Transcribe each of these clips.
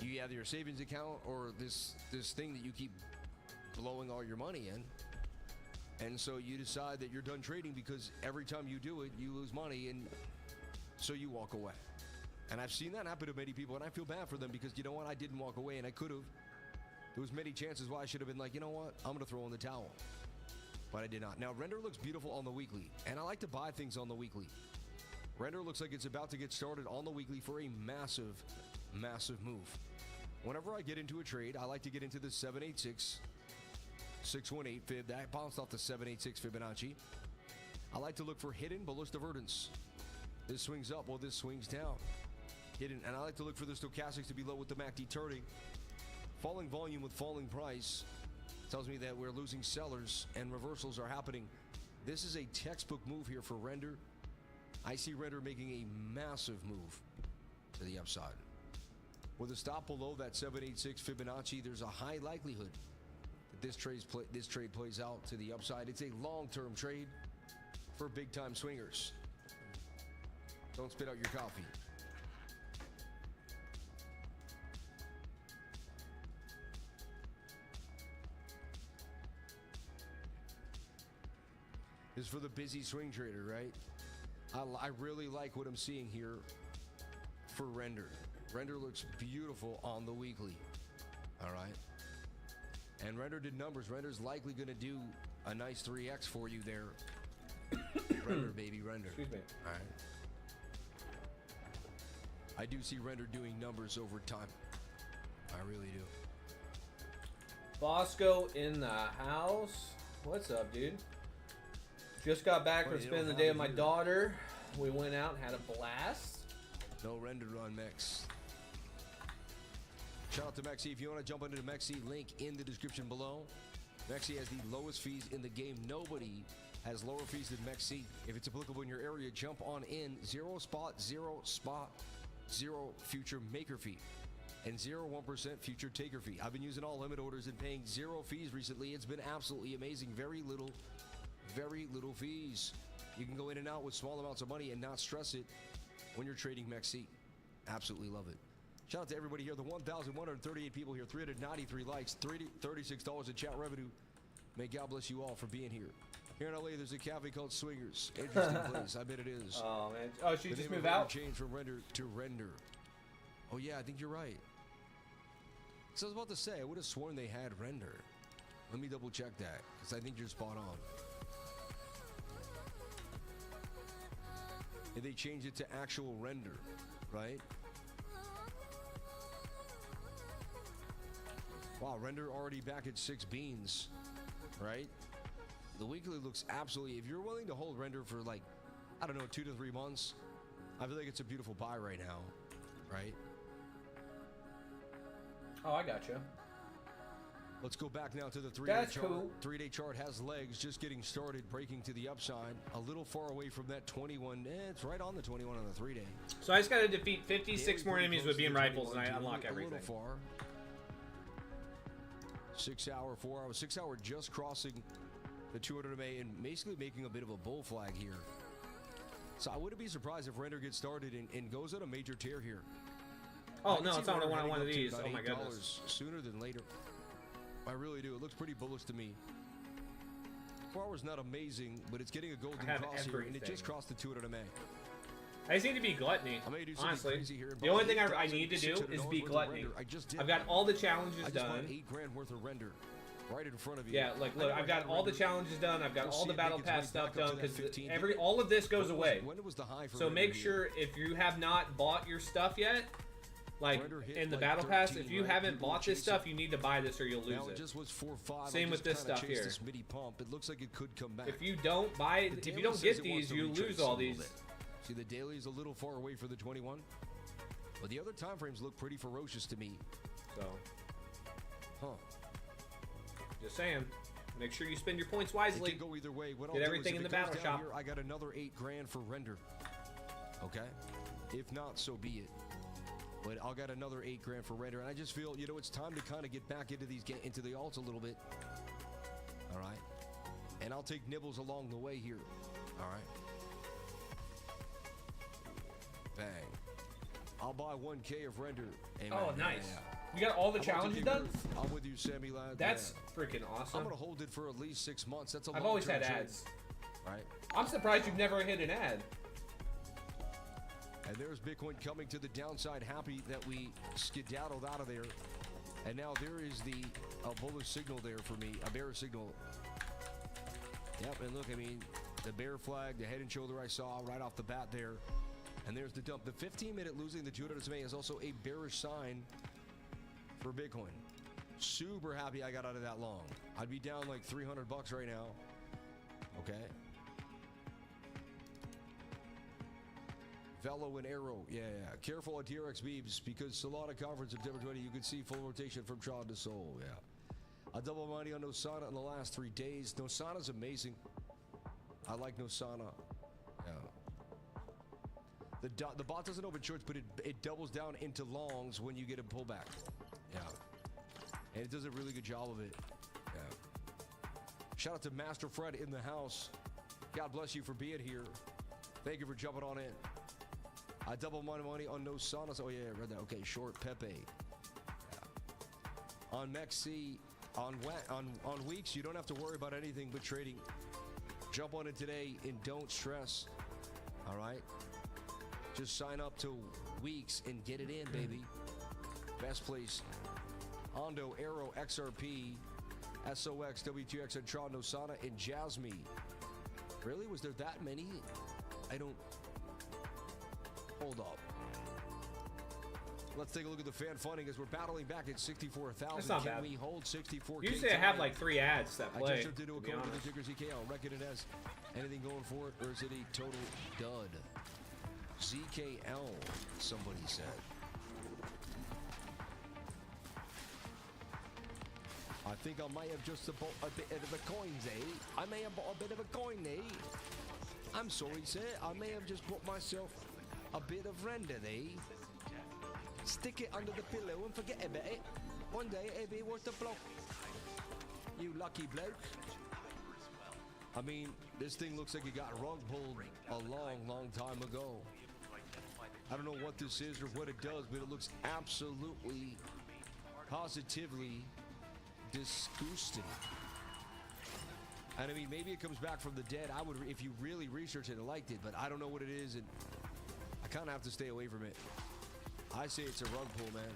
you have your savings account or this thing that you keep blowing all your money in. And so you decide that you're done trading because every time you do it, you lose money, and so you walk away. And I've seen that happen to many people, and I feel bad for them because, you know what, I didn't walk away, and I could have. There was many chances why I should have been like, you know what, I'm going to throw in the towel. But I did not. Now, render looks beautiful on the weekly, and I like to buy things on the weekly. Render looks like it's about to get started on the weekly for a massive, massive move. Whenever I get into a trade, I like to get into the 786 618 fib. That bounced off the 786 Fibonacci. I like to look for hidden bullish divergence. This swings up, well, this swings down. Hidden, and I like to look for the stochastics to be low with the MACD turning. Falling volume with falling price tells me that we're losing sellers and reversals are happening. This is a textbook move here for render. I see render making a massive move to the upside. With a stop below that 786 Fibonacci, there's a high likelihood that this trade plays out to the upside. It's a long-term trade for big-time swingers. Don't spit out your coffee. This is for the busy swing trader, right? I really like what I'm seeing here for render. Render looks beautiful on the weekly. All right. And render did numbers. Render's likely going to do a nice 3x for you there. Render, baby, render. Excuse me. All right. I do see render doing numbers over time. I really do. Bosco in the house. What's up, dude? Just got back from spending the day with my daughter. We went out and had a blast. No render on Mex. Shout out to Mexi. If you want to jump into the Mexi, link in the description below. Mexi has the lowest fees in the game. Nobody has lower fees than Mexi. If it's applicable in your area, jump on in. 0 spot, 0 future maker fee, and 0.1% future taker fee. I've been using all limit orders and paying 0 fees recently. It's been absolutely amazing. Very little fees. You can go in and out with small amounts of money and not stress it when you're trading Mexi. Absolutely love it. Shout out to everybody here. The 1,138 people here, 393 likes, $36 in chat revenue. May God bless you all for being here. Here in LA, there's a cafe called Swingers. Interesting place. I bet it is. Oh, man. Oh, she just moved out? Changed from render to render. Oh, yeah, I think you're right. So I was about to say, I would have sworn they had render. Let me double check that, because I think you're spot on. And they changed it to actual render, right? Wow, render already back at 6 beans, right? The weekly looks absolutely, if you're willing to hold render for like, I don't know, 2 to 3 months, I feel like it's a beautiful buy right now, right? Oh, I gotcha. Let's go back now to the 3-day That's chart. cool. 3-day chart has legs, just getting started, breaking to the upside. A little far away from that 21. It's right on the 21 on the 3-day. So I just got to defeat 56 more enemies with beam rifles, and I unlock everything. A little far. 6 hour, 4 hour, 6 hour, just crossing the 200 MA and basically making a bit of a bull flag here. So I wouldn't be surprised if render gets started and goes on a major tear here. Oh, no, it's not one of these. Oh, my goodness. Sooner than later. I really do. It looks pretty bullish to me. 4 hours not amazing, but it's getting a golden cross here, and it just crossed the 200 MA. I just need to be gluttony, I may do honestly. crazy here. The only thing I need to do is be gluttony. I've got all the challenges done. $8 grand worth of render right in front of you. Yeah, like look, I've got all the challenges done. I've got all the battle pass stuff done because all of this goes away. When was the high for so make sure if you have not bought your stuff yet, like in the battle pass, if you haven't bought this stuff, you need to buy this or you'll lose it. Same with this stuff here. It looks like it could come back. If you don't buy, if you don't get these, you lose all these. See, the daily is a little far away for the 21, but the other time frames look pretty ferocious to me. So, just saying, make sure you spend your points wisely. It can go either way. Get everything in the battle shop. Here, I got another 8 grand for render. Okay, if not, so be it. But I'll get another 8 grand for render, and I just feel, you know, it's time to kind of get back into the alts a little bit. All right, and I'll take nibbles along the way here. All right. Bang. I'll buy 1K of render. Oh, nice. You got all the challenges done? I'm with you, Sammy Lad. That's freaking awesome. I'm gonna hold it for at least 6 months. That's a I've always had ads. Right. I'm surprised you've never hit an ad. And there's Bitcoin coming to the downside. Happy that we skedaddled out of there. And now there is the bullish signal there for me, a bear signal. Yep, and look, I mean, the bear flag, the head and shoulder I saw right off the bat there. And there's the dump. The 15-minute losing the 200 SMA is also a bearish sign for Bitcoin. Super happy I got out of that long. I'd be down like $300 right now. Okay. Velo and Arrow. Yeah. Careful on TRX Beebs because Solana Conference September 20. You can see full rotation from Tron to Sol. Yeah. A double money on Nosana in the last 3 days. Nosana's amazing. I like Nosana. Yeah. The bot doesn't open shorts, but it doubles down into longs when you get a pullback. Yeah. And it does a really good job of it. Yeah. Shout out to Master Fred in the house. God bless you for being here. Thank you for jumping on in. I double my money on no saunas. Oh yeah, I read that. Okay, short Pepe. Yeah. On Mexi, on weeks, you don't have to worry about anything but trading. Jump on it today and don't stress. All right. Just sign up to weeks and get it in, baby. Best place. Hondo, Arrow, XRP, SOX, W2X, and Tron, Nosana, and Jasmine. Really? Was there that many? I don't... Hold up. Let's take a look at the fan funding as we're battling back at 64,000. That's not Can bad. we hold 64K? Usually I have like 3 ads that play. I just jumped into a code with the Ticker ZK. I'll reckon it has anything going for it, or is it a total dud? ZKL, somebody said. I think I may have just bought a bit of a coin, eh? I may have bought a bit of a coin, eh? I'm sorry, sir. I may have just bought myself a bit of render, eh? Stick it under the pillow and forget about it. One day it'll be worth a block. You lucky bloke. I mean, this thing looks like it got rug pulled a long time ago. I don't know what this is or what it does, but it looks absolutely, positively disgusting. And I mean, maybe it comes back from the dead. I would, if you really researched it and liked it, but I don't know what it is, and I kind of have to stay away from it. I say it's a rug pull, man.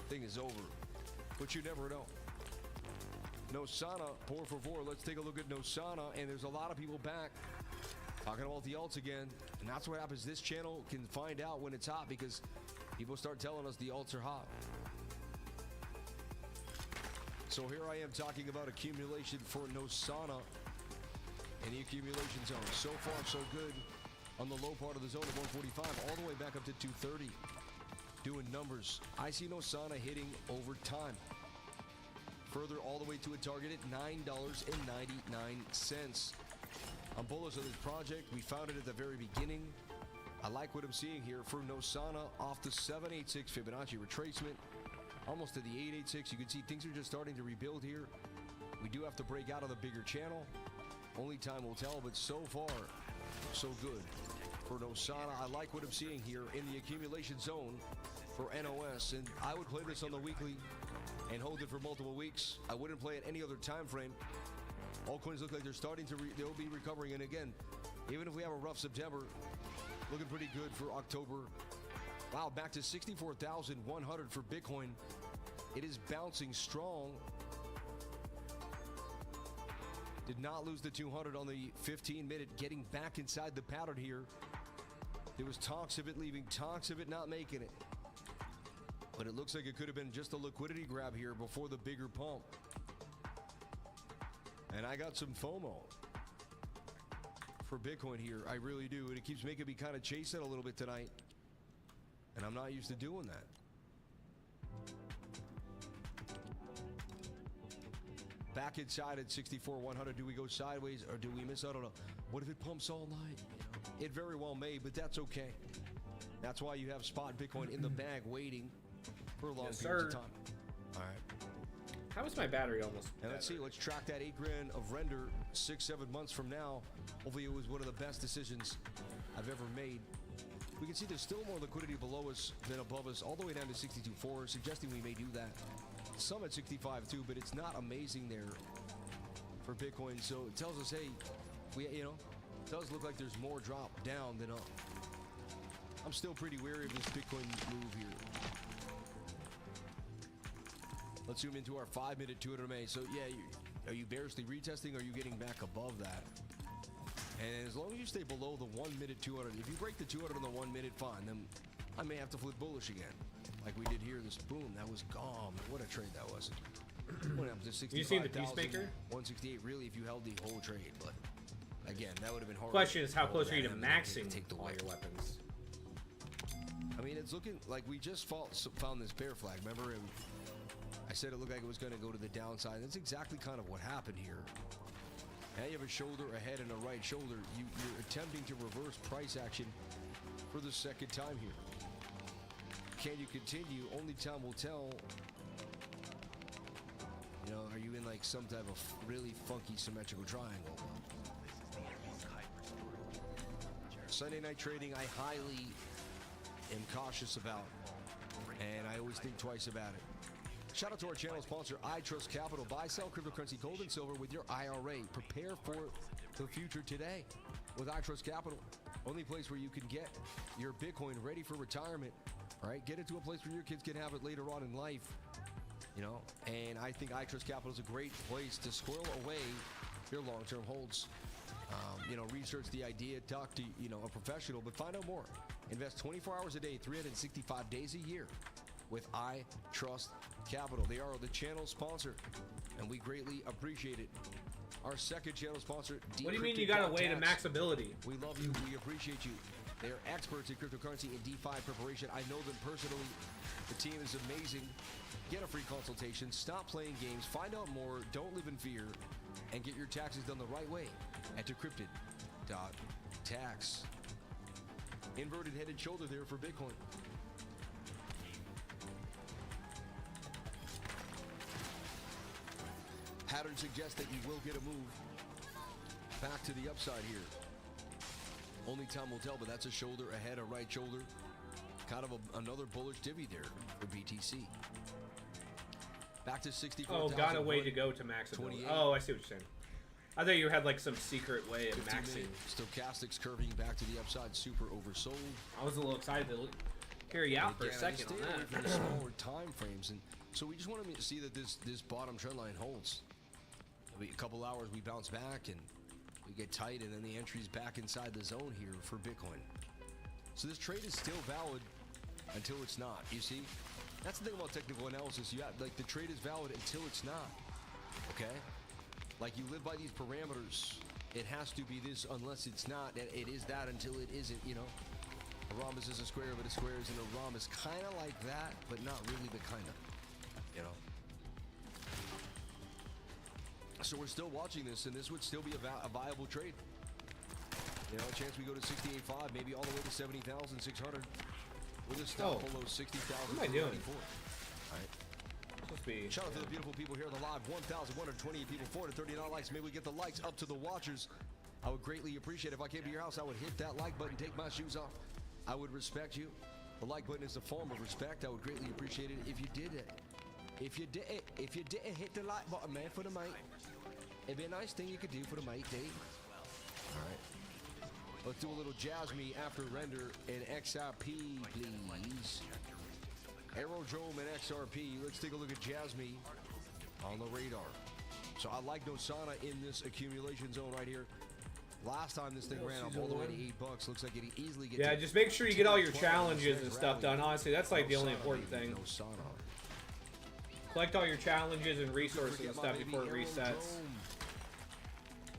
Thing is over, but you never know. Nosana, por favor. Let's take a look at Nosana, and there's a lot of people back talking about the alts again, and that's what happens. This channel can find out when it's hot because people start telling us the alts are hot. So here I am talking about accumulation for Nosana in the accumulation zone. So far, so good on the low part of the zone of 145, all the way back up to 230. Doing numbers. I see Nosana hitting over time. Further all the way to a target at $9.99. I'm bullish on this project. We found it at the very beginning. I like what I'm seeing here for Nosana off the 786 Fibonacci retracement. Almost to the 886. You can see things are just starting to rebuild here. We do have to break out of the bigger channel. Only time will tell, but so far, so good. For Nosana, I like what I'm seeing here in the accumulation zone for NOS, and I would play this on the weekly and hold it for multiple weeks. I wouldn't play it any other time frame. All coins look like they're starting to, they'll be recovering, and again, even if we have a rough September, looking pretty good for October. Wow, back to 64,100 for Bitcoin. It is bouncing strong. Did not lose the 200 on the 15-minute, getting back inside the pattern here. There was talks of it leaving, talks of it not making it. But it looks like it could have been just a liquidity grab here before the bigger pump. And I got some FOMO for Bitcoin here. I really do. And it keeps making me kind of chase it a little bit tonight. And I'm not used to doing that. Back inside at 64,100. Do we go sideways or do we miss out on a... What if it pumps all night? You know, it very well may, but that's okay. That's why you have spot Bitcoin in the bag waiting for a long period of time. All right. How is my battery almost? And let's see. Let's track that $8 grand of render 6-7 months from now. Hopefully it was one of the best decisions I've ever made. We can see there's still more liquidity below us than above us, all the way down to 62.4, suggesting we may do that. Some at 65 too, but it's not amazing there for Bitcoin. So it tells us, hey, it does look like there's more drop down than up. I'm still pretty wary of this Bitcoin move here. Let's zoom into our 5-minute 200 MA. So yeah, are you bearishly retesting, or are you getting back above that? And as long as you stay below the 1-minute 200, if you break the 200 in the 1 minute, fine. Then I may have to flip bullish again, like we did here. This boom, that was gone. What a trade that was. Went up to 65,000. You seen the Peacemaker? 168. Really, if you held the whole trade, but again, that would have been hard. Question is, how close are you to maxing all your weapons? I mean, it's looking like we just found this bear flag. Remember, I said it looked like it was going to go to the downside. That's exactly kind of what happened here. Now you have a shoulder, a head, and a right shoulder. You're attempting to reverse price action for the second time here. Can you continue? Only time will tell. You know, are you in like some type of really funky symmetrical triangle? Sunday night trading, I highly am cautious about, and I always think twice about it. Shout out to our channel sponsor, I Trust Capital. Buy, sell cryptocurrency, gold and silver with your IRA. Prepare for the future today with I Trust Capital. Only place where you can get your Bitcoin ready for retirement. All right, get it to a place where your kids can have it later on in life. You know, and I think I Trust Capital is a great place to squirrel away your long-term holds. Research the idea, talk to, a professional, but find out more. Invest 24 hours a day, 365 days a year with I Trust Capital. They are the channel sponsor, and we greatly appreciate it. Our second channel sponsor, what do you mean you got a way to max ability? We love you. We appreciate you. They are experts in cryptocurrency and DeFi preparation. I know them personally. The team is amazing. Get a free consultation. Stop playing games. Find out more. Don't live in fear. And get your taxes done the right way at decrypted.tax. Inverted head and shoulder there for Bitcoin. Pattern suggests that you will get a move back to the upside here. Only time will tell, but that's a shoulder, a head, a right shoulder. Kind of another bullish divvy there for BTC. Back to 64,000. Oh, got a way to go to maximum. Oh, I see what you're saying. I thought you had like some secret way of maxing. Stochastics curving back to the upside, super oversold. I was a little excited to hear you out for a second on that. From the smaller time frames, and so we just want to see that this bottom trend line holds. A couple hours we bounce back and we get tight, and then the entry's back inside the zone here for Bitcoin. So this trade is still valid until it's not. You see, that's the thing about technical analysis. You have, like, the trade is valid until it's not. Okay, like you live by these parameters. It has to be this unless it's not, and it is that until it isn't. You know, a rhombus is a square, but a square isn't a rhombus. Kind of like that, but not really. But kind of. You know. So we're still watching this, and this would still be a viable trade. You know, a chance we go to 68.5, maybe all the way to 70,600. With a stop below 60,000. What am I doing? All right. Shout out to the beautiful people here on the live. 1,128 people, 439 likes. Maybe we get the likes up to the watchers. I would greatly appreciate it. If I came to your house, I would hit that like button, take my shoes off. I would respect you. The like button is a form of respect. I would greatly appreciate it if you did it. If you didn't hit the like button, man, for the mate. It'd be a nice thing you could do for the mate, Dave. All right. Let's do a little Jasmine after render and XRP, please. Aerodrome and XRP. Let's take a look at Jasmine on the radar. So I like Nosana in this accumulation zone right here. Last time this thing ran up all the way to $8. Looks like it easily gets. Yeah, just make sure you get all your challenges and stuff done. Honestly, that's like the only important thing. Collect all your challenges and resources and stuff before it resets.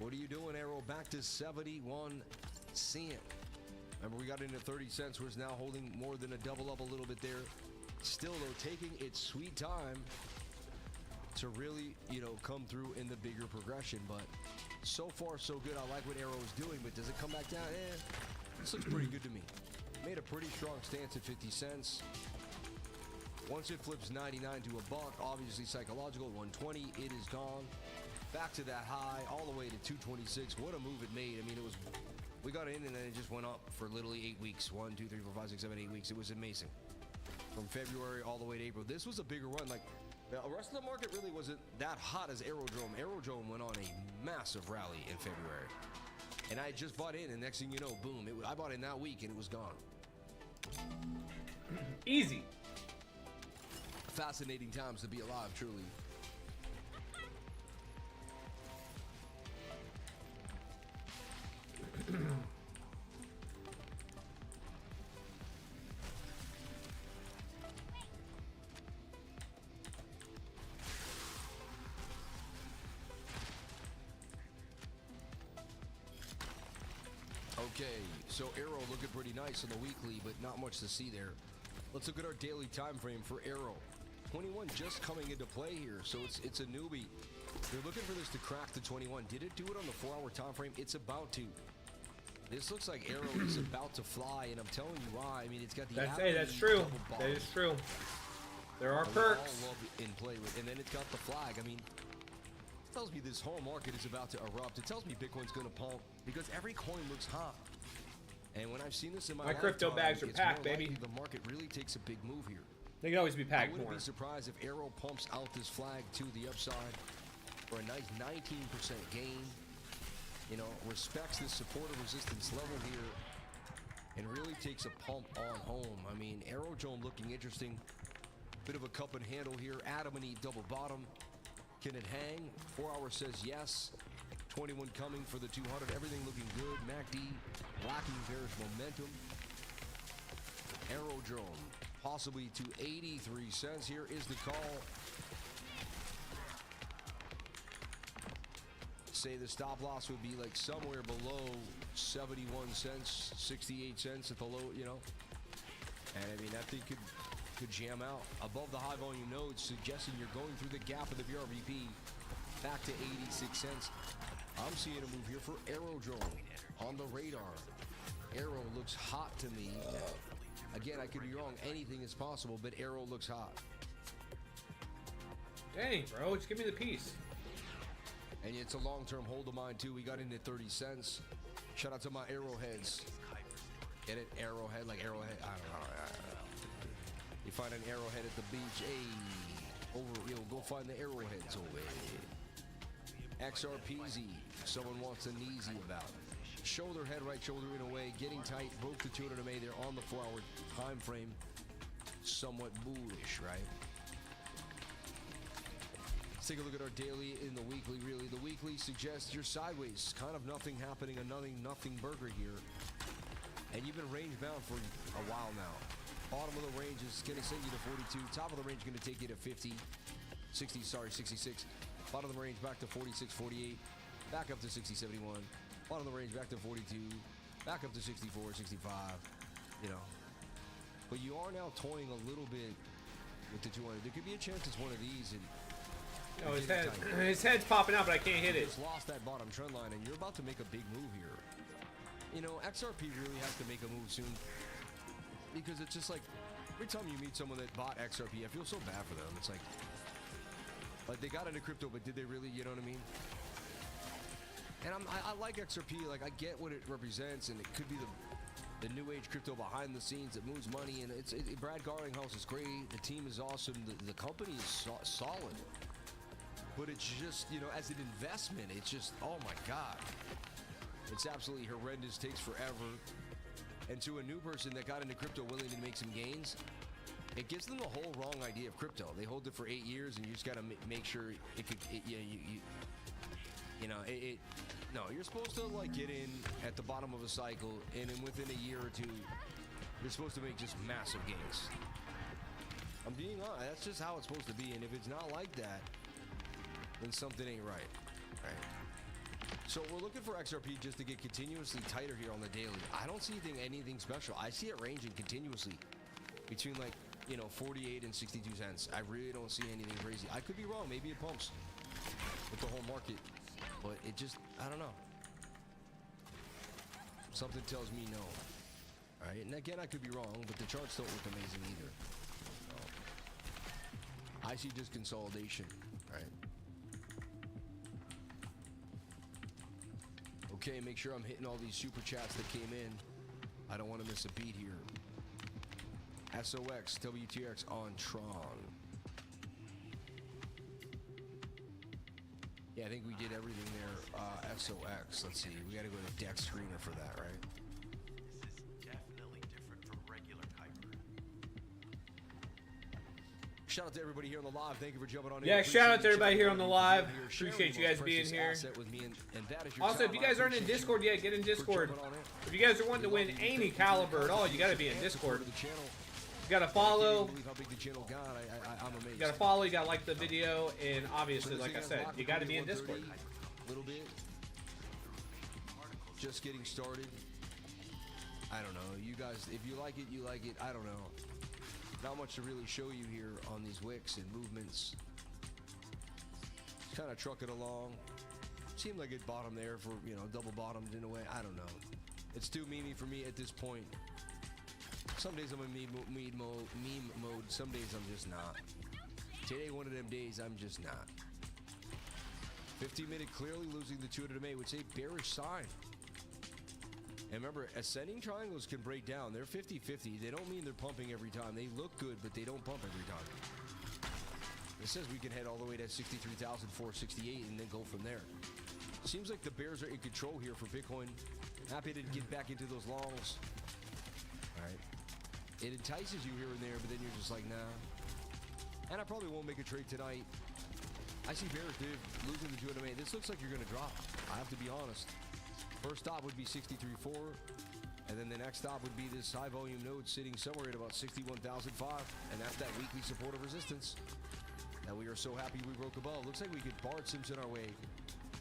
What are you doing, Arrow? Back to 71 cents. Remember, we got into 30 cents. We're now holding more than a double up a little bit there. Still, though, taking its sweet time to really, come through in the bigger progression. But so far, so good. I like what Arrow is doing, but does it come back down? This looks pretty good to me. Made a pretty strong stance at 50 cents. Once it flips 99 to a buck, obviously psychological, 120, it is gone. Back to that high, all the way to 226. What a move it made. I mean, it was We got in and then it just went up for literally 8 weeks. 1, 2, 3, 4, 5, 6, 7, 8 weeks. It was amazing. From February all the way to April. This was a bigger run. Like, the rest of the market really wasn't that hot as Aerodrome. Aerodrome went on a massive rally in February. And I just bought in, and next thing you know, boom. I bought in that week, and it was gone. Easy. Fascinating times to be alive, truly. Okay, so Arrow looking pretty nice on the weekly, but not much to see there. Let's look at our daily time frame for Arrow. 21 just coming into play here, so it's a newbie. They're looking for this to crack the 21. Did it do it on the 4-hour time frame? It's about to. This looks like Arrow is about to fly, and I'm telling you why. I mean, it's got the that's true. That is true. There are perks. All love in play with, and then it's got the flag. I mean, it tells me this whole market is about to erupt. It tells me Bitcoin's going to pump because every coin looks hot. And when I've seen this in my crypto bags are packed, baby. The market really takes a big move here. They can always be packed more. I wouldn't be surprised if Arrow pumps out this flag to the upside for a nice 19% gain. You know, respects this supporter resistance level here and really takes a pump on home. I mean, Aerodrome looking interesting. Bit of a cup and handle here. Adam and Eve double bottom. Can it hang? 4 hour says yes. 21 coming for the 200. Everything looking good. MACD lacking bearish momentum. Aerodrome possibly to 83 cents. Here is the call. Say the stop loss would be like somewhere below 71 cents, 68 cents at the low, you know. And I mean, that thing could jam out above the high volume nodes, suggesting you're going through the gap of the BRVP back to 86 cents. I'm seeing a move here for Aerodrome on the radar. Arrow looks hot to me. Again, I could be wrong. Anything is possible, but Arrow looks hot. Dang, bro. Just give me the piece. And it's a long-term hold of mine, too. We got in at 30 cents. Shout out to my arrowheads. Get it? Arrowhead, like arrowhead. I don't know. You find an arrowhead at the beach. Hey, go find the arrowheads over there. XRPZ. Someone wants an easy about. Shoulder, head, right shoulder in a way. Getting tight. Broke the 200 MA there on the 4-hour time frame. Somewhat bullish, right? Let's take a look at our daily in the weekly. Really, the weekly suggests you're sideways. Kind of nothing happening. A nothing burger here. And you've been range bound for a while now. Bottom of the range is going to send you to 42. Top of the range is going to take you to 66. Bottom of the range back to 46, 48. Back up to 60, 71. Bottom of the range back to 42. Back up to 64, 65. You know. But you are now toying a little bit with the 200. There could be a chance it's one of these. And no, his head's popping out, but I can't hit it. Just lost that bottom trend line, and you're about to make a big move here. You know, XRP really has to make a move soon. Because it's just like, every time you meet someone that bought XRP, I feel so bad for them. It's like they got into crypto, but did they really, you know what I mean? And I like XRP, like I get what it represents, and it could be the new age crypto behind the scenes that moves money, and Brad Garlinghouse is great, the team is awesome, the company is solid. But it's just, you know, as an investment, it's just, oh my God. It's absolutely horrendous, takes forever. And to a new person that got into crypto willing to make some gains, it gives them the whole wrong idea of crypto. They hold it for 8 years, and you just got to make sure it could, no, you're supposed to like get in at the bottom of a cycle, and then within a year or two, you're supposed to make just massive gains. I'm being honest, that's just how it's supposed to be, and if it's not like that, then something ain't right. So we're looking for XRP just to get continuously tighter here on the daily. I don't see anything special. I see it ranging continuously between 48 and 62 cents. I really don't see anything crazy. I could be wrong. Maybe it pumps with the whole market, but it just, I don't know. Something tells me no. All right, and again, I could be wrong, but the charts don't look amazing either. So I see just consolidation, right? Okay, make sure I'm hitting all these super chats that came in. I don't want to miss a beat here. SOX, WTX on Tron. Yeah, I think we did everything there. SOX, let's see. We got to go to deck screener for that, right? This is definitely different from regular Kuiper. Shout out to everybody here on the live. Thank you for jumping on. Yeah, shout out to everybody here on the live. Appreciate you guys being here. Also, if you guys aren't in Discord yet, get in Discord. If you guys are wanting to win any caliber at all, you got to be in Discord. You got to follow. You got to follow. You got to like the video, and obviously, like I said, you got to be in Discord. A little bit. Just getting started. I don't know. You guys, if you like it, you like it. I don't know. Not much to really show you here on these wicks and movements. Kind of trucking along. Seemed like it bottomed there for, you know, double bottomed in a way. I don't know. It's too memey for me at this point. Some days I'm in meme mode. Some days I'm just not. Today, one of them days, I'm just not. 15-minute clearly losing the 200 MA would say bearish sign. And remember, ascending triangles can break down. They're 50-50. They don't mean they're pumping every time. They look good, but they don't pump every time. It says we can head all the way to 63,468 and then go from there. Seems like the bears are in control here for Bitcoin. Happy to get back into those longs. All right. It entices you here and there, but then you're just like, nah. And I probably won't make a trade tonight. I see bears, dude, losing the 200 MA. This looks like you're going to drop. I have to be honest. First stop would be 63.4, and then the next stop would be this high volume node sitting somewhere at about 61,005, and that's that weekly support of resistance that we are so happy we broke above. Looks like we could Bart Simpson our way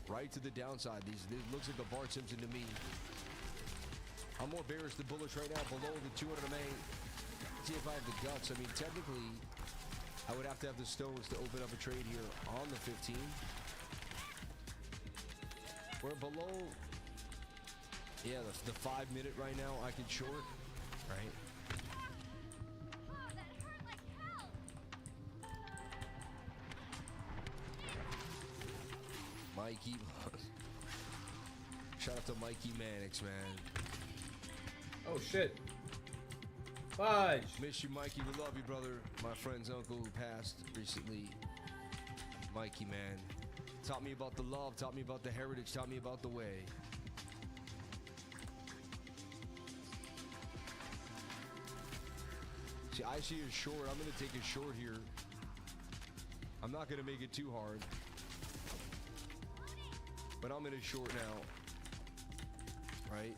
right to the downside. This looks like a Bart Simpson to me. I'm more bearish than bullish right now, below the 200 MA. See if I have the guts. I mean, technically, I would have to have the stones to open up a trade here on the 15. We're below, yeah, the 5 minute right now. I can short, right? Mikey, shout out to Mikey Mannix, man. Oh shit. Fudge. Miss you, Mikey. We love you, brother. My friend's uncle who passed recently. Mikey, man. Taught me about the love, taught me about the heritage, taught me about the way. See, I see a short. I'm going to take a short here. I'm not going to make it too hard. But I'm in a short now. Right?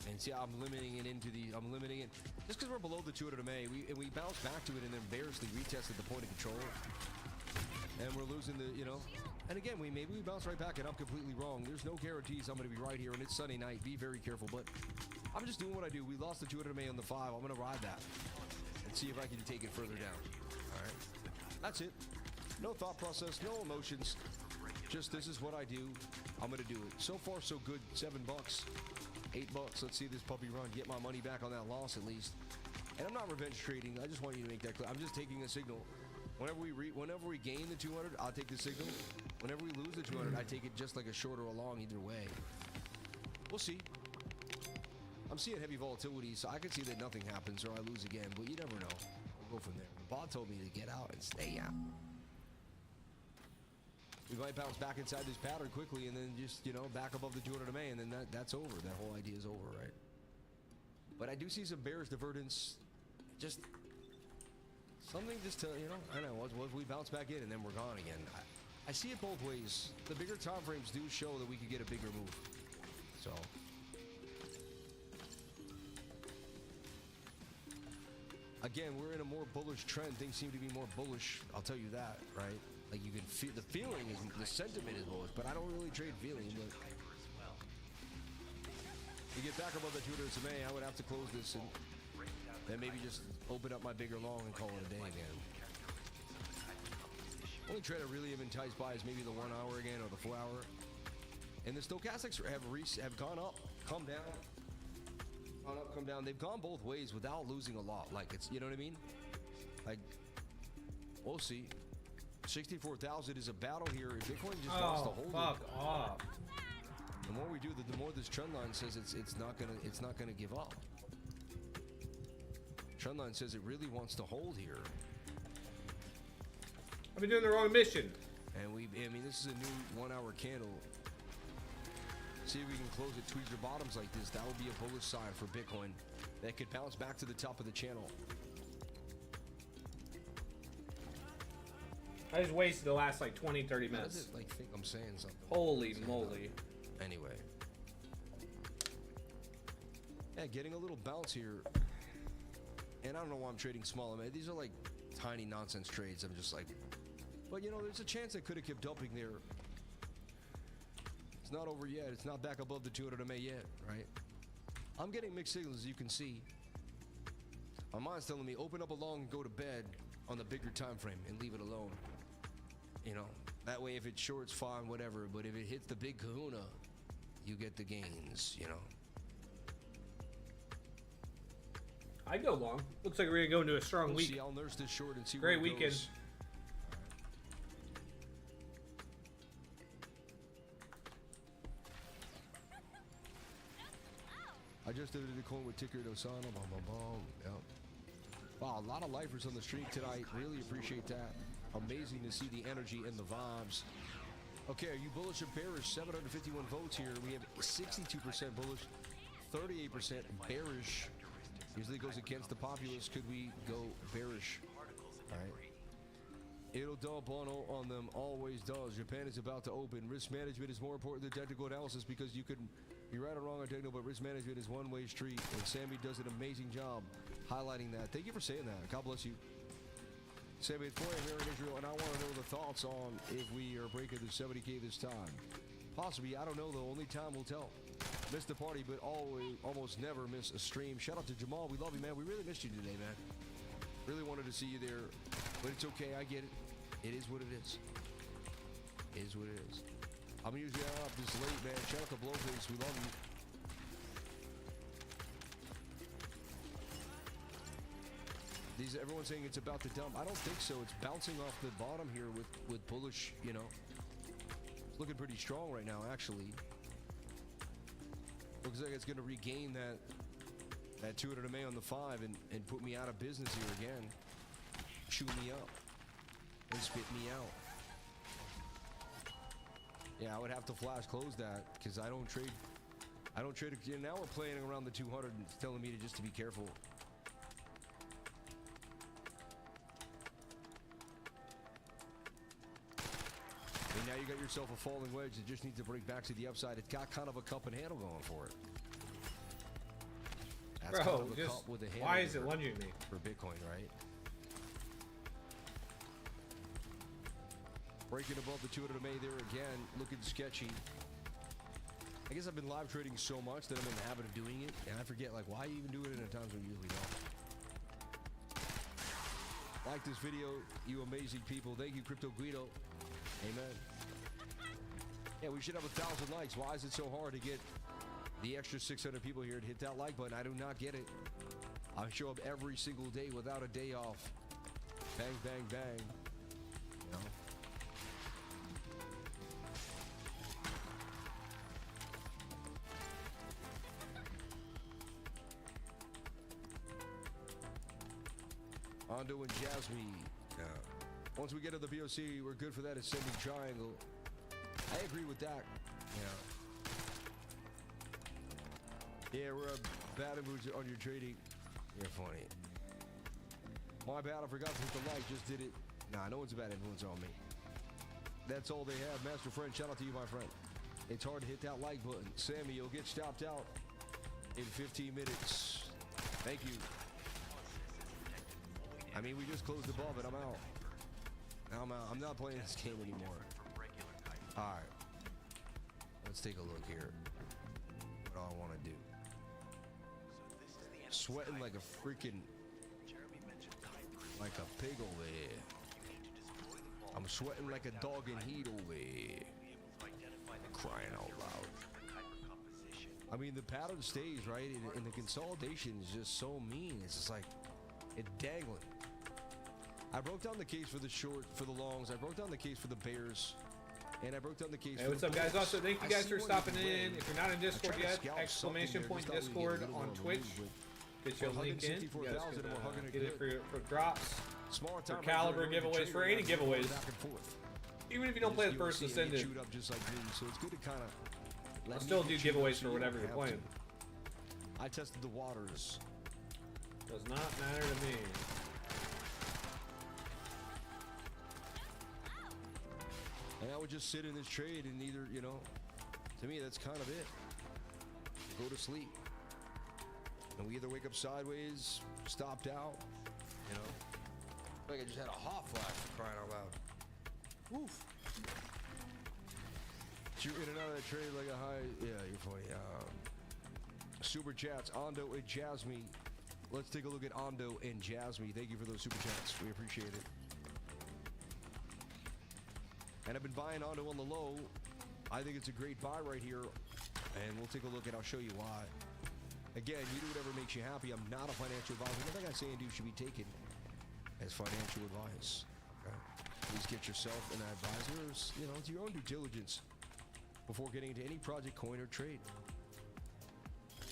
And see, I'm limiting it into the, I'm limiting it. Just because we're below the 200 MA, we bounced back to it and then variously retested the point of control. And we're losing the, you know. And again, maybe we bounce right back and I'm completely wrong. There's no guarantees I'm going to be right here and it's Sunday night. Be very careful. But I'm just doing what I do. We lost the 200 MA on the 5. I'm going to ride that and see if I can take it further down. All right. That's it. No thought process, no emotions. Just this is what I do. I'm going to do it. So far, so good. $7. $8. Let's see this puppy run. Get my money back on that loss at least. And I'm not revenge trading. I just want you to make that clear. I'm just taking a signal. Whenever we gain the 200, I'll take the signal. Whenever we lose the 200, I take it just like a short or a long either way. We'll see. I'm seeing heavy volatility, so I could see that nothing happens or I lose again, but you never know. We'll go from there. Bob told me to get out and stay out. We might bounce back inside this pattern quickly and then just, you know, back above the 200 MA and then that's over. That whole idea is over, right? But I do see some bearish divergence. Just something just to, you know, I don't know, what we bounce back in and then we're gone again. I see it both ways. The bigger time frames do show that we could get a bigger move. So. Again, we're in a more bullish trend. Things seem to be more bullish. I'll tell you that, right? Like you can feel the feeling is the sentiment is bullish, but I don't really trade feeling. But to get back above the 200 SMA, I would have to close this and then maybe just open up my bigger long and call it a day again. Only trade I really am enticed by is maybe the 1 hour again or the 4 hour. And the stochastics have gone up, come down, gone up, come down. They've gone both ways without losing a lot. Like it's, you know what I mean? Like we'll see. 64,000 is a battle here. If Bitcoin just wants to hold fuck it. off. The more we do, the more this trend line says it's not gonna give up. Trend line says it really wants to hold here. I've been doing the wrong mission. And I mean, this is a new 1 hour candle. See if we can close at tweezer bottoms like this. That would be a bullish sign for Bitcoin. That could bounce back to the top of the channel. I just wasted the last like 20, 30 minutes. How does it like think I'm saying something? Holy moly. Anyway. Yeah, getting a little bounce here. And I don't know why I'm trading small. I mean, these are like tiny nonsense trades. I'm just like, but you know, there's a chance I could have kept dumping there. It's not over yet. It's not back above the 200 MA yet, right? I'm getting mixed signals, as you can see. My mind's telling me open up a long and go to bed on the bigger time frame and leave it alone. You know, that way if it's shorts, fine, whatever. But if it hits the big kahuna, you get the gains, you know. I'd go long. Looks like we're going to go into a strong week. See, I'll nurse this short and see Great where it weekend. goes. I just did a coin with ticker Dosana. Boom, boom, boom. Yep. Wow, a lot of lifers on the stream tonight. Really appreciate that. Amazing to see the energy and the vibes. Okay, are you bullish or bearish? 751 votes here. We have 62% bullish, 38% bearish. Usually goes against the populace. Could we go bearish? All right. It'll dump on them. Always does. Japan is about to open. Risk management is more important than technical analysis because you can be right or wrong on technical, but risk management is one-way street. And Sammy does an amazing job highlighting that. Thank you for saying that. God bless you. Sammy, it's 4 a.m. here in Israel, and I want to know the thoughts on if we are breaking the 70K this time. Possibly. I don't know, though. Only time will tell. Missed the party, but almost never miss a stream. Shout out to Jamal. We love you, man. We really missed you today, man. Really wanted to see you there, but it's okay. I get it. It is what it is. It is what it is. I'm usually out this late, man. Shout out to Blowface. We love you. Everyone's saying it's about to dump. I don't think so. It's bouncing off the bottom here with bullish, you know. It's looking pretty strong right now, actually. Looks like it's going to regain that 200 MA on the 5 and put me out of business here again. Chew me up and spit me out. Yeah, I would have to flash close that because I don't trade. Now we're playing around the 200 and it's telling me to be careful. And now you got yourself a falling wedge that just needs to break back to the upside. It's got kind of a cup and handle going for it. That's Bro, kind of a cup with a handle. Why is it lunging me? For Bitcoin, right? Breaking above the 200 MA there again, looking sketchy. I guess I've been live trading so much that I'm in the habit of doing it, and I forget, like, why you even do it in times when you usually don't. Like this video, you amazing people. Thank you, Crypto Guido. Amen. Yeah, we should have 1,000 likes. Why is it so hard to get the extra 600 people here to hit that like button? I do not get it. I show up every single day without a day off. Bang, bang, bang. You know? Ondo and Jasmine. Once we get to the POC, we're good for that ascending triangle. I agree with that. Yeah, we're a bad influence on your trading. You're funny. My bad, I forgot to hit the like, just did it. Nah, no one's a bad influence on me. That's all they have. Master friend, shout out to you, my friend. It's hard to hit that like button. Sammy, you'll get stopped out in 15 minutes. Thank you. I mean, we just closed above it. I'm out. I'm out. I'm not playing this game anymore. All right. Let's take a look here. What do I want to do? Sweating like a freaking... like a pig over here. I'm sweating like a dog in heat over here. Crying out loud. I mean, the pattern stays, right? And the consolidation is just so mean. It's just like, it's dangling. I broke down the case for the short, for the longs. I broke down the case for the bears. And I broke down the case. Hey, what's up, guys? Also, thank you guys for stopping in. If you're not in Discord yet, exclamation point Discord on Twitch. Get your link in. You guys can get it for drops, for caliber giveaways, for any giveaways. Even if you don't play the First Descendant, I'll still do giveaways for whatever you're playing. I tested the waters. Does not matter to me. And I would just sit in this trade and either, you know, to me that's kind of it. Go to sleep. And we either wake up sideways, stopped out, you know. Like I just had a hot flash for crying out loud. Woof. You're in and out of that trade like a high. Yeah, you're funny. Super chats, Ando and Jasmine. Let's take a look at Ando and Jasmine. Thank you for those super chats. We appreciate it. And I've been buying Ando on the low. I think it's a great buy right here. And we'll take a look and I'll show you why. Again, you do whatever makes you happy. I'm not a financial advisor. Nothing I'm saying should be taken as financial advice. Okay? Please get yourself an advisor, you know, to your own due diligence before getting into any project, coin, or trade.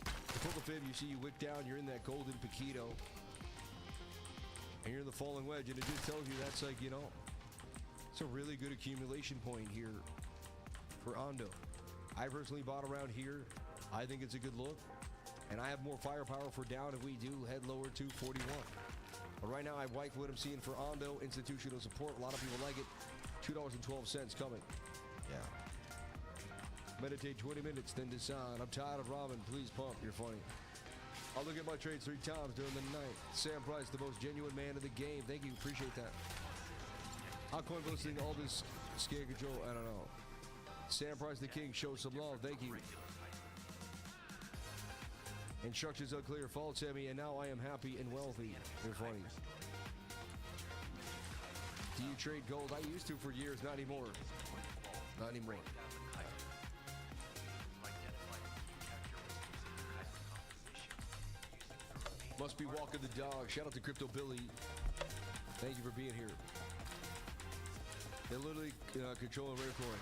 The purple fib, you see you wick down, you're in that golden Paquito. And you're in the falling wedge, and it just tells you that's like, you know, it's a really good accumulation point here for Ando. I personally bought around here. I think it's a good look. And I have more firepower for down if we do head lower to 41. But right now, I like what I'm seeing for Ando. Institutional support. A lot of people like it. $2.12 coming. Yeah. Meditate 20 minutes, then decide. I'm tired of Robin. Please pump. You're funny. I'll look at my trades 3 times during the night. Sam Price, the most genuine man of the game. Thank you. Appreciate that. How coin posting all this scare control? I don't know. Sam Price, the king. Show some love. Thank you. Instructions unclear. Fault, Sammy. And now I am happy and wealthy. You're funny. Do you trade gold? I used to for years. Not anymore. Not anymore. Must be walking the dog. Shout out to Crypto Billy. Thank you for being here. They're literally controlling rare coin.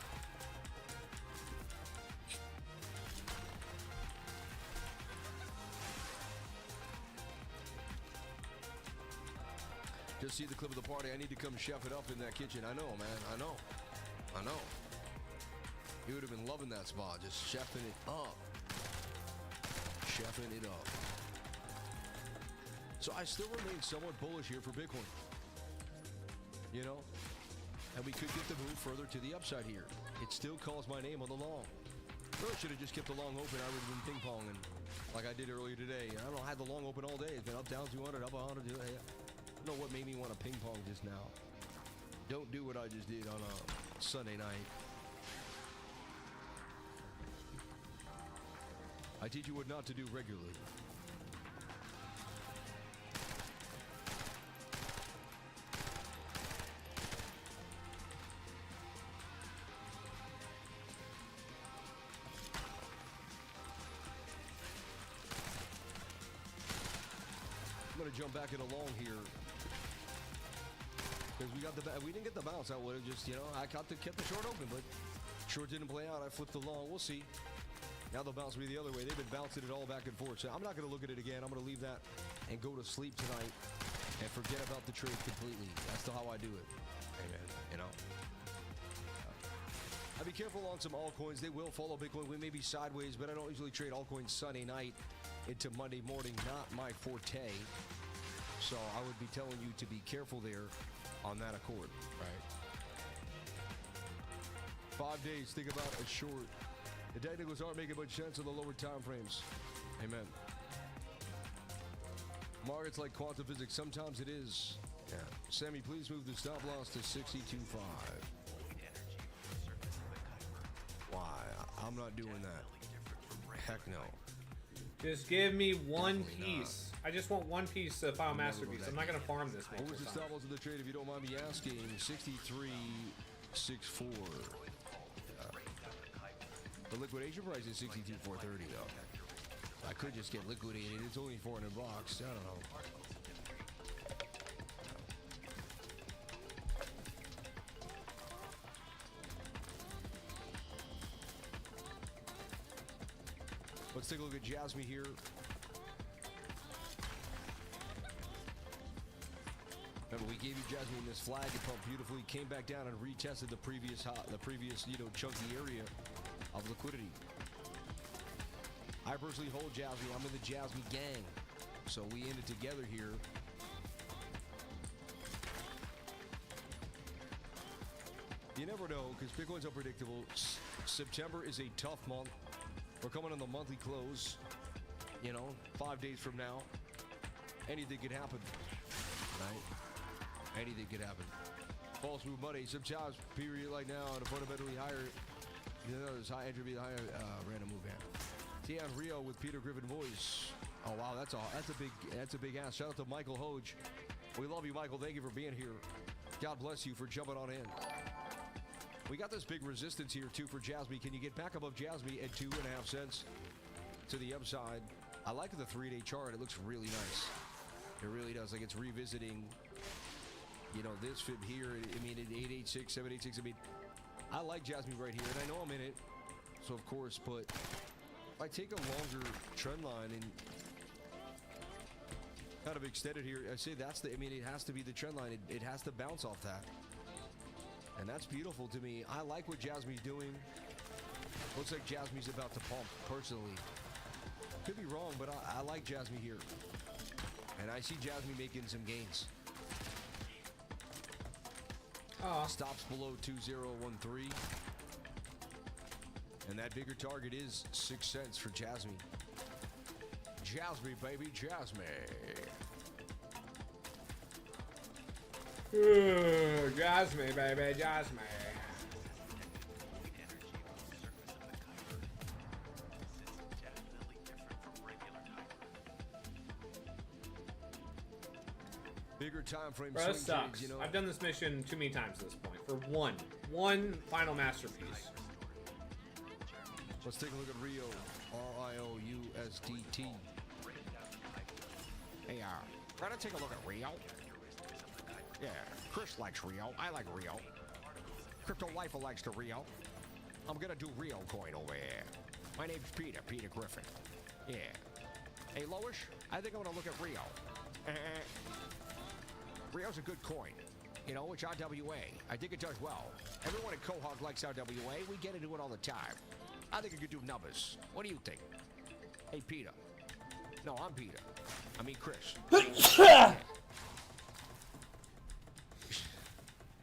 Just see the clip of the party. I need to come chef it up in that kitchen. I know, man. I know. I know. You would have been loving that spot. Just chefing it up. Chefing it up. So I still remain somewhat bullish here for Bitcoin. You know? And we could get the move further to the upside here. It still calls my name on the long. Really should have just kept the long open. I would have been ping-ponging like I did earlier today. I don't know, I had the long open all day. It's been up, down 200, up 100. I don't know what made me want to ping-pong just now. Don't do what I just did on a Sunday night. I teach you what not to do regularly. I'm gonna jump back in along here because we didn't get the bounce. I would have just, you know, I kept the short open, but short didn't play out. I flipped the long. We'll see. Now they'll bounce me the other way. They've been bouncing it all back and forth. So I'm not gonna look at it again. I'm gonna leave that and go to sleep tonight and forget about the trade completely. That's how I do it. Amen. You know. I'd be careful on some altcoins. They will follow Bitcoin. We may be sideways, but I don't usually trade altcoins Sunday night into Monday morning. Not my forte. So I would be telling you to be careful there on that accord, right? 5 days, think about a short. The technicals aren't making much sense in the lower time frames. Amen. Markets like quantum physics, sometimes it is. Yeah. Sammy, please move the stop loss to 62.5. Why? I'm not doing that. Heck no. Just give me one Definitely piece. I just want one piece of Final Masterpiece. I'm not going to farm this What was multiple the stop times. loss of the trade if you don't mind me asking? 63.64. The liquidation price is 62.430 though. I could just get liquidated. It's only 400 bucks. I don't know. Let's take a look at Jasmine here. Remember, we gave you Jasmine this flag. It pumped beautifully. Came back down and retested the previous chunky area of liquidity. I personally hold Jasmine. I'm in the Jasmine gang, so we in it together here. You never know, because Bitcoin's unpredictable. September is a tough month. We're coming on the monthly close. 5 days from now, anything could happen, right? Anything could happen. False move money. Sometimes period like now on a fundamentally higher, there's high entropy, higher random move hand. Tian Rio with Peter Griffin voice. Oh wow, that's a big ass. Shout out to Michael Hoge. We love you, Michael. Thank you for being here. God bless you for jumping on in. We got this big resistance here too for Jasmine. Can you get back above Jasmine at 2.5 cents to the upside? I like the 3-day chart. It looks really nice. It really does. Like it's revisiting, this fib here. I mean, at 886, 786. I mean, I like Jasmine right here, and I know I'm in it. So of course, but if I take a longer trend line and kind of extend it here, I say it has to be the trend line. It has to bounce off that. And that's beautiful to me. I like what Jasmine's doing. Looks like Jasmine's about to pump, personally. Could be wrong, but I like Jasmine here. And I see Jasmine making some gains. Stops below 2013. And that bigger target is 6 cents for Jasmine. Jasmine, baby, Jasmine. Jasmine, baby, Jasmine. Bigger time frame. Bro, this sucks. I've done this mission too many times at this point. For one final masterpiece. Let's take a look at Rio. RIOUSDT. Hey, gotta take a look at Rio. Yeah, Chris likes Rio. I like Rio. Crypto Lifer likes the Rio. I'm gonna do Rio coin over here. My name's Peter Griffin. Yeah. Hey, Loish, I think I'm gonna look at Rio. Rio's a good coin. It's RWA. I think it does well. Everyone at Cohog likes RWA. We get into it all the time. I think it could do numbers. What do you think? Hey, Peter. No, I'm Peter. I mean, Chris.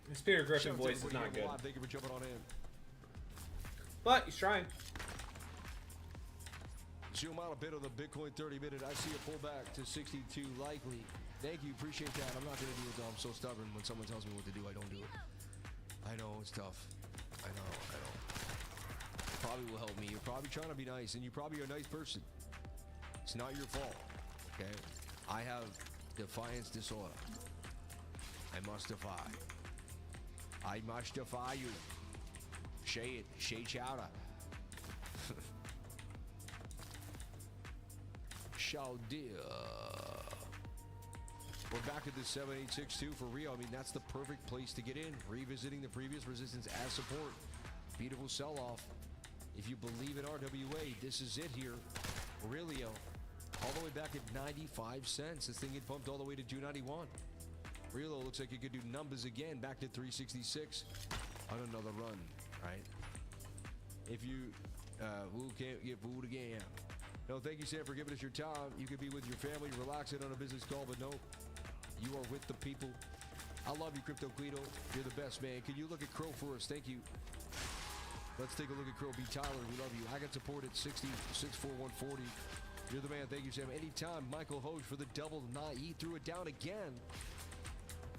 His Peter Griffin voice is not good. Thank you for jumping on in. But he's trying. Zoom out a bit on the Bitcoin 30-minute. I see a pullback to 62 likely. Thank you. Appreciate that. I'm not going to do it, though. I'm so stubborn. When someone tells me what to do, I don't do it. I know. It's tough. I know. Probably will help me. You're probably trying to be nice, and you probably are a nice person. It's not your fault. Okay? I have defiance disorder. I must defy. I must defy you. Shay it. Shay chowder. Shall dear. We're back at the 7862 for Rio. I mean, that's the perfect place to get in. Revisiting the previous resistance as support. Beautiful sell-off. If you believe in RWA, this is it here. Rio. All the way back at 95 cents. This thing had pumped all the way to 291. Rio looks like it could do numbers again. Back to 366 on another run, right? If you who can't get fooled again. No, thank you, Sam, for giving us your time. You could be with your family, relaxing on a business call, but no, you are with the people. I love you, Crypto Guido. You're the best, man. Can you look at Crow for us? Thank you. Let's take a look at Crow B. Tyler. We love you. I got support at 60, 64140. You're the man. Thank you, Sam. Anytime. Michael Hoge for the double nine. He threw it down again.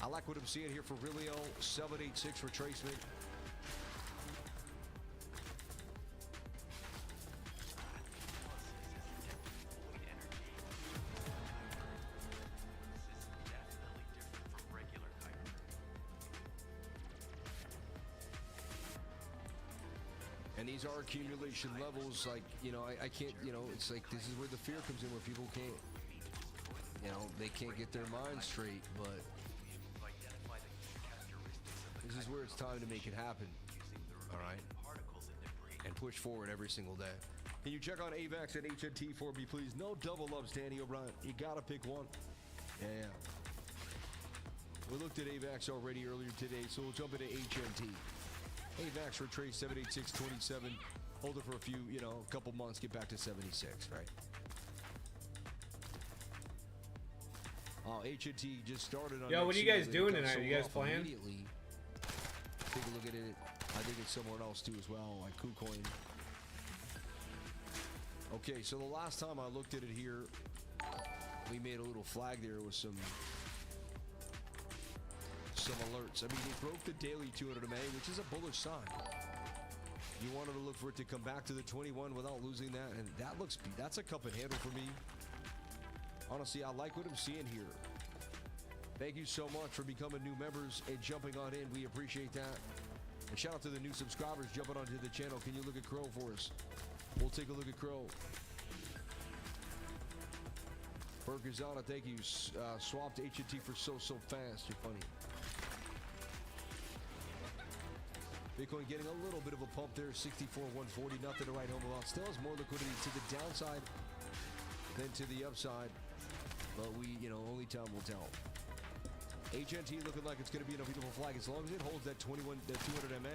I like what I'm seeing here for Rilio. 786 retracement. And these are accumulation levels, like, I can't, it's like this is where the fear comes in, where people can't, they can't get their mind straight, but this is where it's time to make it happen, all right, and push forward every single day. Can you check on AVAX and HNT for me, please? No double ups, Danny O'Brien. You gotta pick one. Yeah. We looked at AVAX already earlier today, so we'll jump into HNT. AVAX retrace 786.27. Hold it for a few, a couple months, get back to 76, right? Oh, HNT just started on. Yo, what are you guys doing tonight? Are you guys playing? Immediately. Take a look at it. I think it's somewhere else too as well, like KuCoin. Okay, so the last time I looked at it here, we made a little flag there with some alerts. I mean, it broke the daily 200 MA, which is a bullish sign. You wanted to look for it to come back to the 21 without losing that, and that's a cup and handle for me. Honestly, I like what I'm seeing here. Thank you so much for becoming new members and jumping on in. We appreciate that. And shout out to the new subscribers jumping onto the channel. Can you look at Crow for us? We'll take a look at Crow. Berkazana, thank you. Swapped HNT for so fast. You're funny. Bitcoin getting a little bit of a pump there. 64,140. Nothing to write home about. Still has more liquidity to the downside than to the upside. But only time will tell. HNT looking like it's going to be in a beautiful flag as long as it holds that 200 MA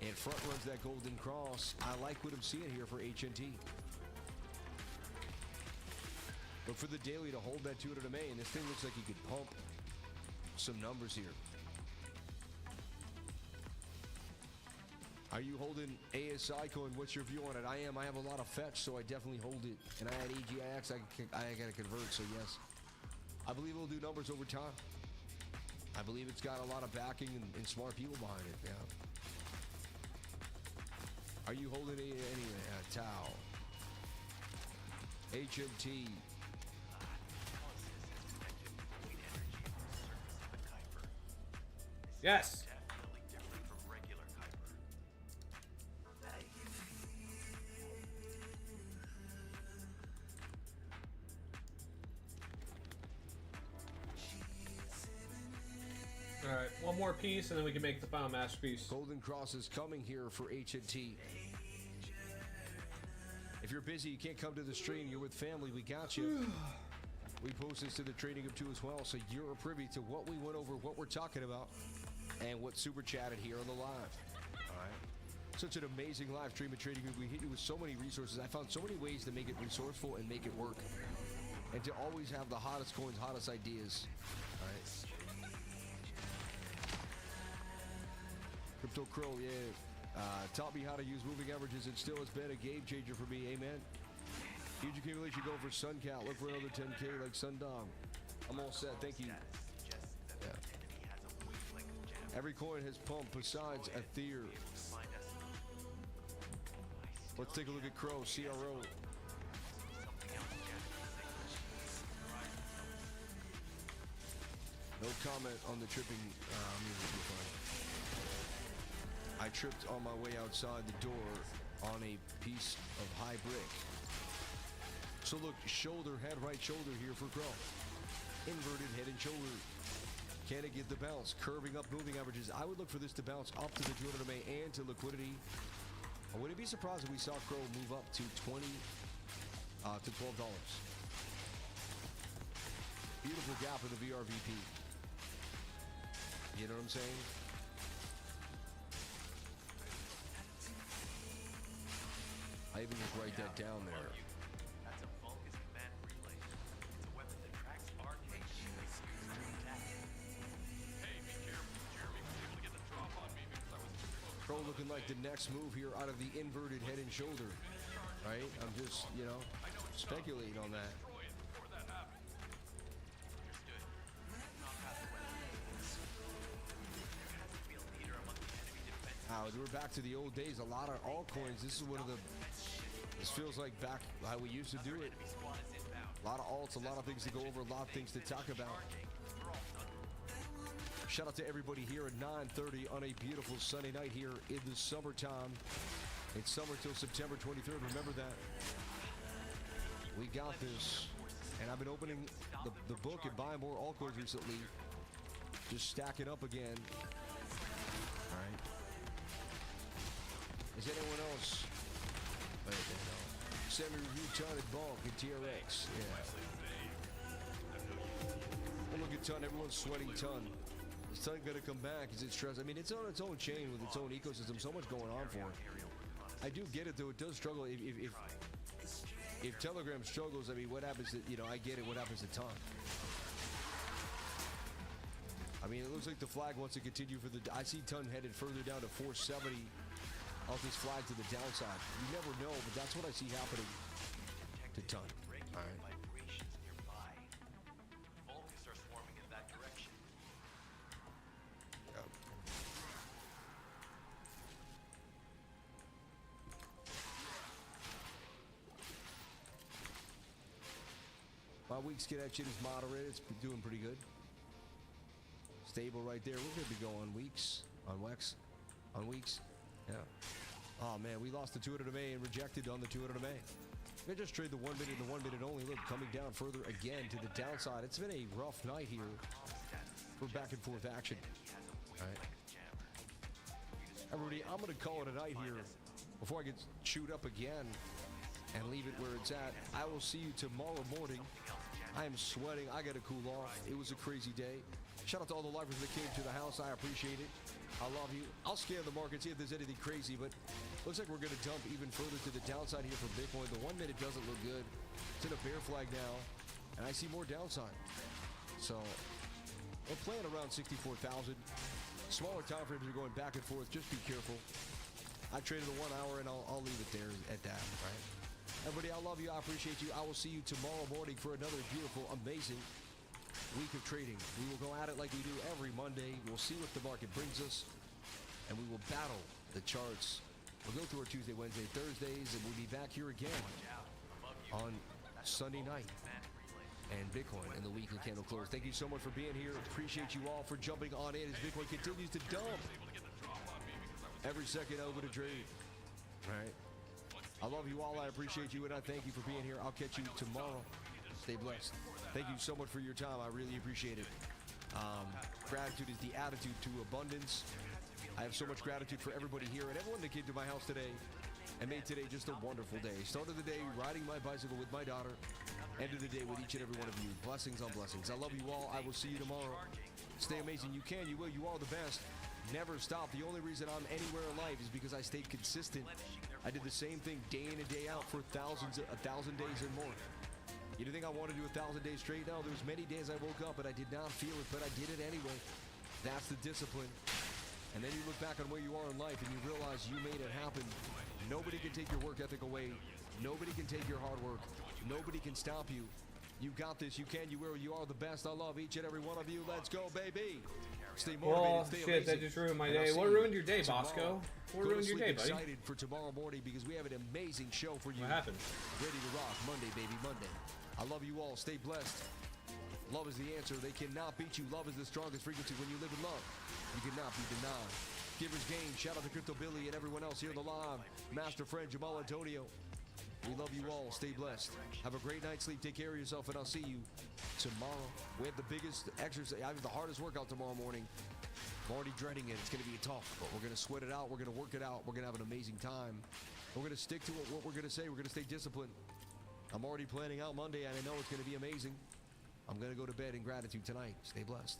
and front runs that golden cross. I like what I'm seeing here for HNT. But for the daily to hold that 200 MA, and this thing looks like you could pump some numbers here. Are you holding ASI coin? What's your view on it? I am. I have a lot of fetch, so I definitely hold it. And I had AGIX. I got to convert, so yes. I believe it'll do numbers over time. I believe it's got a lot of backing and smart people behind it. Yeah. Are you holding any Tau? HMT. Yes. All right, one more piece, and then we can make the final masterpiece. Golden Cross is coming here for HNT. If you're busy, you can't come to the stream, you're with family, we got you. We post this to the Trading Hub 2 as well, so you're privy to what we went over, what we're talking about, and what's super chatted here on the live. All right. Such an amazing live stream of Trading Hub. We hit you with so many resources. I found so many ways to make it resourceful and make it work. And to always have the hottest coins, hottest ideas. All right. Crypto Crow, yeah. Taught me how to use moving averages. It still has been a game changer for me. Amen. Huge accumulation going for SunCal. Look for another 10K like Sundong. I'm all set. Thank you. Yeah. Every coin has pumped besides Ether. Let's take a look at Crow, CRO. No comment on the tripping. I tripped on my way outside the door on a piece of high brick. So look, shoulder, head, right shoulder here for Crow. Inverted head and shoulder. Can it get the bounce? Curving up moving averages. I would look for this to bounce up to the 200 MA and to liquidity. I wouldn't be surprised if we saw Crow move up to $12. Beautiful gap in the VRVP. You know what I'm saying? I even just write that down there. That's a Vulgus man relay. It's a weapon that tracks arcade units to attack. Hey, be careful. Jeremy was able to get the drop on me because I was Crow looking like the next move here out of the inverted head and shoulder. Right? I'm just, speculating on that. We're back to the old days. A lot of altcoins. This feels like back how we used to do it. A lot of alts, a lot of things to go over, a lot of things to talk about. Shout out to everybody here at 9:30 on a beautiful sunny night here in the summertime. It's summer till September 23rd. Remember that. We got this. And I've been opening the book and buying more altcoins recently. Just stacking up again. All right. Is anyone else? Wait, semi-review ton at bulk at TRX. Yeah. Well, look at ton. Everyone's sweating ton. Is ton going to come back? Is it stress? I mean, it's on its own chain with its own ecosystem. So much going on for it. I do get it, though. It does struggle. If Telegram struggles, I mean, what happens to, you know, I get it. What happens to ton? I mean, it looks like the flag wants to continue for the... I see ton headed further down to 470 off this flag to the downside. You never know, but that's what I see happening to ton. All right. Vibrations nearby. Volcans are swarming in that direction. Yep. 5-week skid action is moderate. It's doing pretty good. Stable right there. We're going to be going weeks on Wex. On weeks. Yeah. Oh, man. We lost the 200 MA and rejected on the 200 MA. They just trade the 1 minute and the 1 minute only. Look, coming down further again to the downside. It's been a rough night here for back and forth action. All right. Everybody, I'm going to call it a night here before I get chewed up again and leave it where it's at. I will see you tomorrow morning. I am sweating. I got to cool off. It was a crazy day. Shout out to all the lifers that came to the house. I appreciate it. I love you. I'll scan the market, see if there's anything crazy, but looks like we're going to dump even further to the downside here for Bitcoin. The 1 minute doesn't look good. It's in a bear flag now, and I see more downside. So we're playing around 64,000. Smaller time frames are going back and forth. Just be careful. I traded the 1 hour, and I'll leave it there at that, right? Everybody, I love you. I appreciate you. I will see you tomorrow morning for another beautiful, amazing week of trading. We will go at it like we do every Monday. We'll see what the market brings us, and we will battle the charts. We'll go through our Tuesday, Wednesday, Thursdays, and we'll be back here again on Sunday night and Bitcoin and the weekly candle close. Thank you so much for being here. Appreciate you all for jumping on in as Bitcoin continues to dump every second over to trade. All right. I love you all. I appreciate you, and I thank you for being here. I'll catch you tomorrow. Stay blessed. Thank you so much for your time. I really appreciate it. Gratitude is the attitude to abundance. I have so much gratitude for everybody here and everyone that came to my house today and made today just a wonderful day. Started the day riding my bicycle with my daughter. Ended the day with each and every one of you. Blessings on blessings. I love you all. I will see you tomorrow. Stay amazing. You can, you will. You are the best. Never stop. The only reason I'm anywhere in life is because I stayed consistent. I did the same thing day in and day out for 1,000 days and more. You didn't think I wanted to do 1,000 days straight? No, there was many days I woke up and I did not feel it, but I did it anyway. That's the discipline. And then you look back on where you are in life and you realize you made it happen. Nobody can take your work ethic away. Nobody can take your hard work. Nobody can stop you. You got this. You can. You will. You are the best. I love each and every one of you. Let's go, baby. Stay motivated. Stay shit, amazing. That just ruined my day. What ruined your day, Bosco? What ruined your day, buddy? Excited for tomorrow morning because we have an amazing show for you. What happened? Ready to rock Monday, baby, Monday. I love you all. Stay blessed. Love is the answer. They cannot beat you. Love is the strongest frequency when you live in love. You cannot be denied. Givers Game. Shout out to Crypto Billy and everyone else here in the live. Master friend Jamal Antonio. We love you all. Stay blessed. Have a great night's sleep. Take care of yourself, and I'll see you tomorrow. We have the biggest exercise. I have the hardest workout tomorrow morning. I'm already dreading it. It's going to be tough, but we're going to sweat it out. We're going to work it out. We're going to have an amazing time. We're going to stick to what we're going to say. We're going to stay disciplined. I'm already planning out Monday, and I know it's going to be amazing. I'm going to go to bed in gratitude tonight. Stay blessed.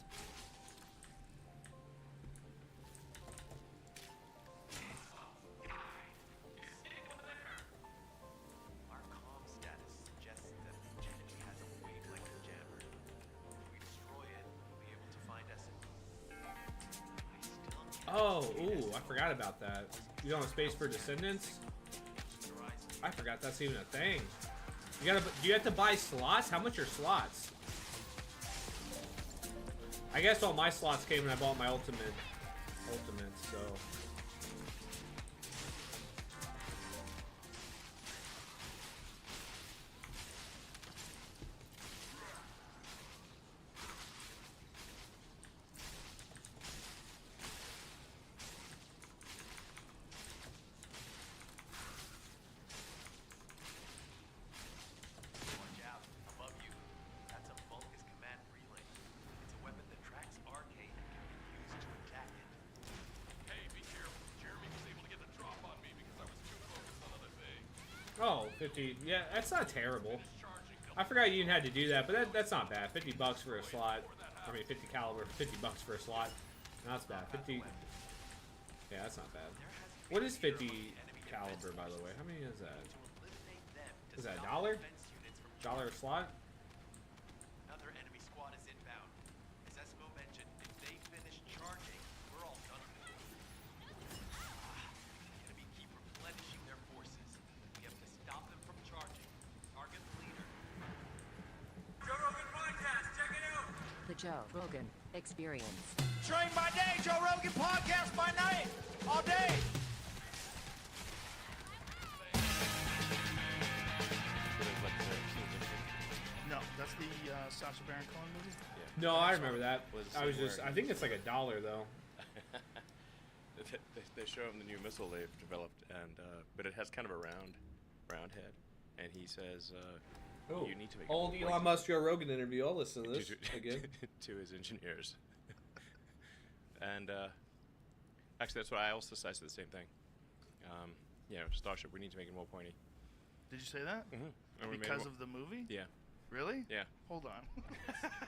Our comm status suggests that the enemy has a wavelength jammer. If we destroy it, we'll be able to find us. Oh, ooh, I forgot about that. You on Space for Descendants? I forgot that's even a thing. Do you have to buy slots? How much are slots? I guess all my slots came when I bought my ultimate, so. Watch out, above you. That's a Vulcus command relay. It's a weapon that tracks arcade and can be used to attack. Oh, 50. Yeah, that's not terrible. I forgot you even had to do that, but that's not bad. 50 bucks for a slot. I mean, 50 caliber, 50 bucks for a slot. No, that's bad. 50. Yeah, that's not bad. What is 50 caliber, by the way? How many is that? Is that $1? $1 a slot? Another enemy squad is inbound. As Espo mentioned, if they finish charging, we're all done with it. The enemy keep replenishing their forces. We have to stop them from charging. Target the leader. Joe Rogan Podcast, check it out! The Joe Rogan Experience. Train by day, Joe Rogan Podcast by night, all day. No, that's the Sacha Baron Cohen movie. No, I remember that. Was I was just. somewhere- I think it's like $1 though. They show him the new missile they've developed, and but it has kind of a round head, and he says, "You need to make Old it Elon Musk Joe Rogan interview. I'll listen to this to, again. to his engineers." And actually, that's what I also said the same thing. Starship, we need to make it more pointy. Did you say that? Mm-hmm. And we made Because more- of the movie? Yeah, Really? yeah. Hold on.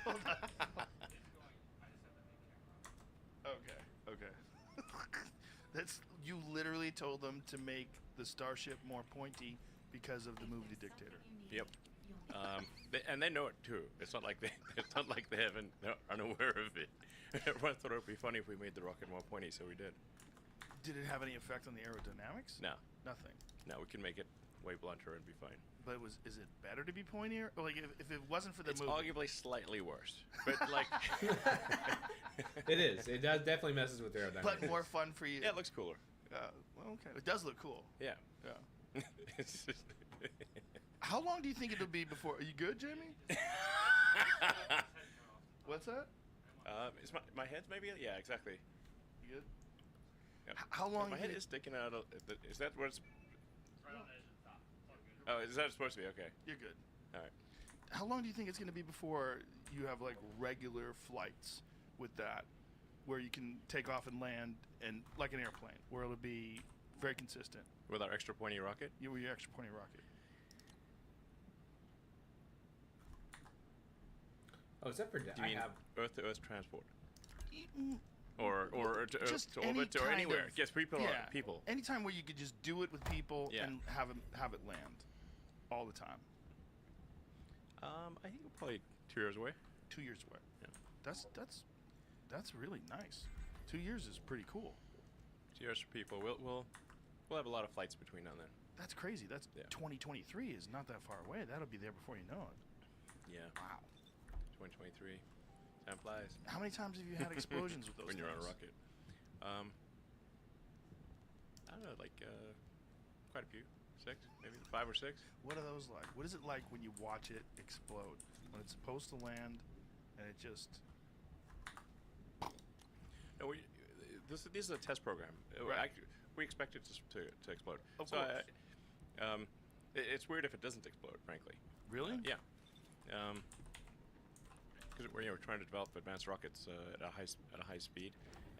Hold on. Okay. That's you literally told them to make the Starship more pointy because of the movie Dictator. Yep. And they know it too. It's not like they they're unaware of it. Everyone thought it would be funny if we made the rocket more pointy, so we did. Did it have any effect on the aerodynamics? No, Nothing. no, we can make it way blunter and be fine. But is it better to be pointier? Or like if it wasn't for the It's movie? arguably slightly worse, but like, It is. It does definitely messes with aerodynamics. But more fun for you. yeah, it looks cooler. Well, okay. It does look cool. Yeah. Yeah. It's just How long do you think it'll be before? Are you good, Jamie? What's that? is my head's maybe? Yeah, exactly. You good? Yeah. How long My do head you- is sticking out. Is that what it's? Oh, is that supposed to be? Okay. You're good. All right. How long do you think it's going to be before you have like regular flights with that, where you can take off and land and like an airplane, where it'll be very consistent? With our extra pointy rocket. You with your extra pointy rocket. Oh, is that for? Do you I mean have. Earth-to-Earth transport, Mm, or to Earth Just to any orbit or kind anywhere? of- Yes, people. yeah. People. Anytime where you could just do it with people Yeah. and have it land, all the time. I think we're probably 2 years away. 2 years away. Yeah. That's really nice. 2 years is pretty cool. 2 years for people. We'll have a lot of flights between now and then. That's crazy. That's Yeah. 2023 is not that far away. That'll be there before you know it. Yeah. Wow. 2023. Time flies. How many times have you had explosions with those when you're on a things? rocket. I don't know, like quite a few. 6, maybe 5 or 6. What are those like? What is it like when you watch it explode? When it's supposed to land and it just... No, this is a test program. Right. We expect it to explode. Of so course. it's weird if it doesn't explode, frankly. Really? Yeah. Because we're trying to develop advanced rockets at a high speed,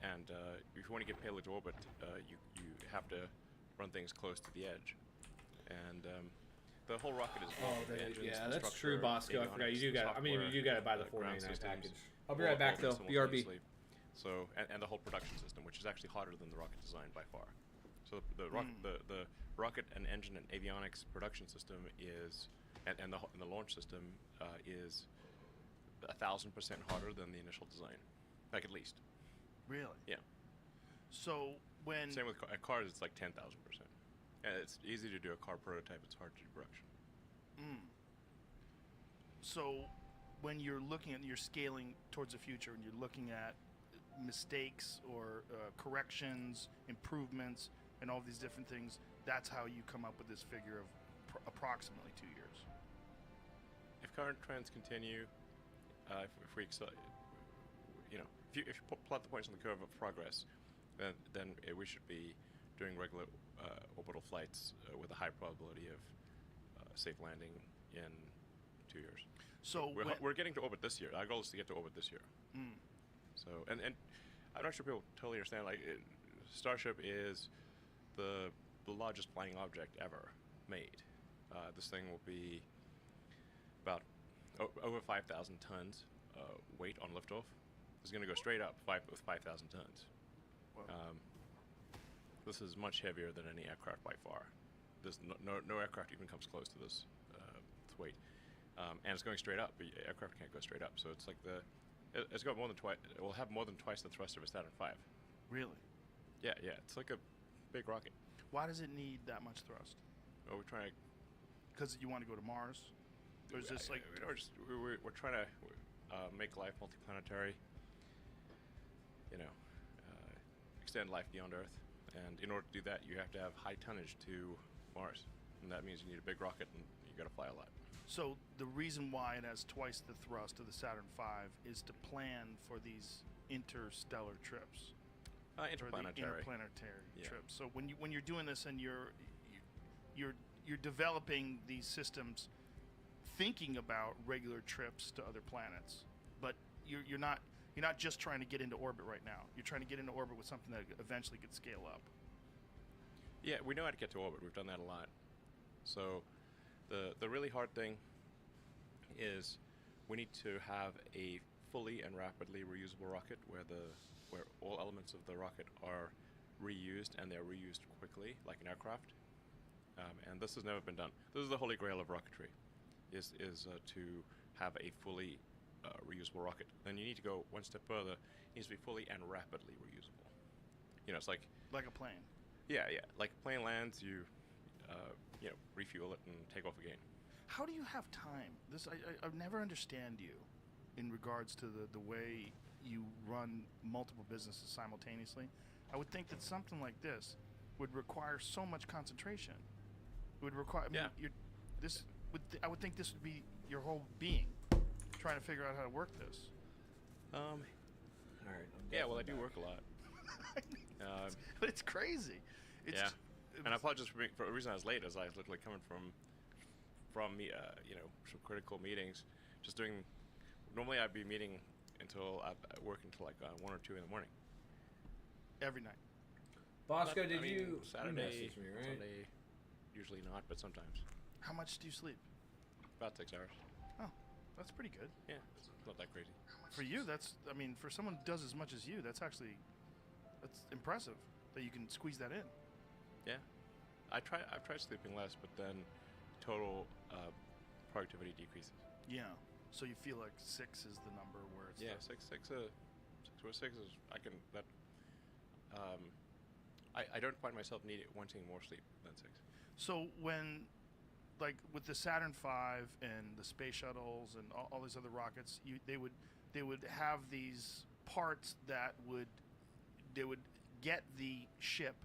and if you want to get payload to orbit, you have to run things close to the edge, and the whole rocket is Oh, the engines, yeah, the that's true, structure, Bosco. I forgot avionics, you do the got. I mean, software, you do got to buy the ground 499 systems, package. I'll be all right back though. operate BRB. simultaneously. So and the whole production system, which is actually harder than the rocket design by far. So the rocket and engine and avionics production system is, and the launch system is 1,000% harder than the initial design, like at least. Really? Yeah. So when... Same with cars, it's like 10,000%. And it's easy to do a car prototype. It's hard to do production. So when you're looking at, you're scaling towards the future and you're looking at mistakes or corrections, improvements, and all these different things, that's how you come up with this figure of approximately 2 years. If current trends continue, if we if you plot the points on the curve of progress, then we should be doing regular orbital flights with a high probability of safe landing in 2 years. So We're getting to orbit this year. Our goal is to get to orbit this year. So and I'm not sure people totally understand. Like Starship is the largest flying object ever made. This thing will be about over 5,000 tons weight on liftoff. It's going to go straight up with 5,000 tons. Wow. This is much heavier than any aircraft by far. There's no aircraft even comes close to this weight, and it's going straight up. The aircraft can't go straight up, so it's like it's got more than twice. It will have more than twice the thrust of a Saturn V. Really? Yeah, it's like a big rocket. Why does it need that much thrust? Well, we're trying to. Because you want to go to Mars? Or is this like... We're trying to make life multiplanetary, extend life beyond Earth. And in order to do that, you have to have high tonnage to Mars. And that means you need a big rocket and you got to fly a lot. So the reason why it has twice the thrust of the Saturn V is to plan for these interstellar trips. Interplanetary. Or the interplanetary trips. So when you're doing this and you're developing these systems thinking about regular trips to other planets, but you're not just trying to get into orbit right now. You're trying to get into orbit with something that eventually could scale up. Yeah, we know how to get to orbit. We've done that a lot. So the really hard thing is we need to have a fully and rapidly reusable rocket where all elements of the rocket are reused and they're reused quickly, like an aircraft. And this has never been done. This is the holy grail of rocketry, is to have a fully reusable rocket. Then you need to go one step further. It needs to be fully and rapidly reusable. It's like a plane. Yeah. Like a plane lands, you refuel it and take off again. How do you have time? I never understand you in regards to the way you run multiple businesses simultaneously. I would think that something like this would require so much concentration. It would require. I would think this would be your whole being, trying to figure out how to work this. All right. Yeah. Well, I do work a lot. But it's crazy. And I apologize for the reason I was late, as I was literally coming from some critical meetings. Just doing. Normally, I'd be meeting until I work until like 1 or 2 in the morning. Every night. Bosco, Saturday, you message me, right? Sunday, usually not, but sometimes. How much do you sleep? About 6 hours. Oh, that's pretty good. Yeah, it's not that crazy. For you, for someone who does as much as you, that's impressive that you can squeeze that in. Yeah, I've tried sleeping less, but then total productivity decreases. Yeah, so you feel like 6 is the number where it's... Yeah, 6 is, I don't find myself wanting more sleep than 6. So when, like with the Saturn V and the space shuttles and all these other rockets, they would have these parts that would get the ship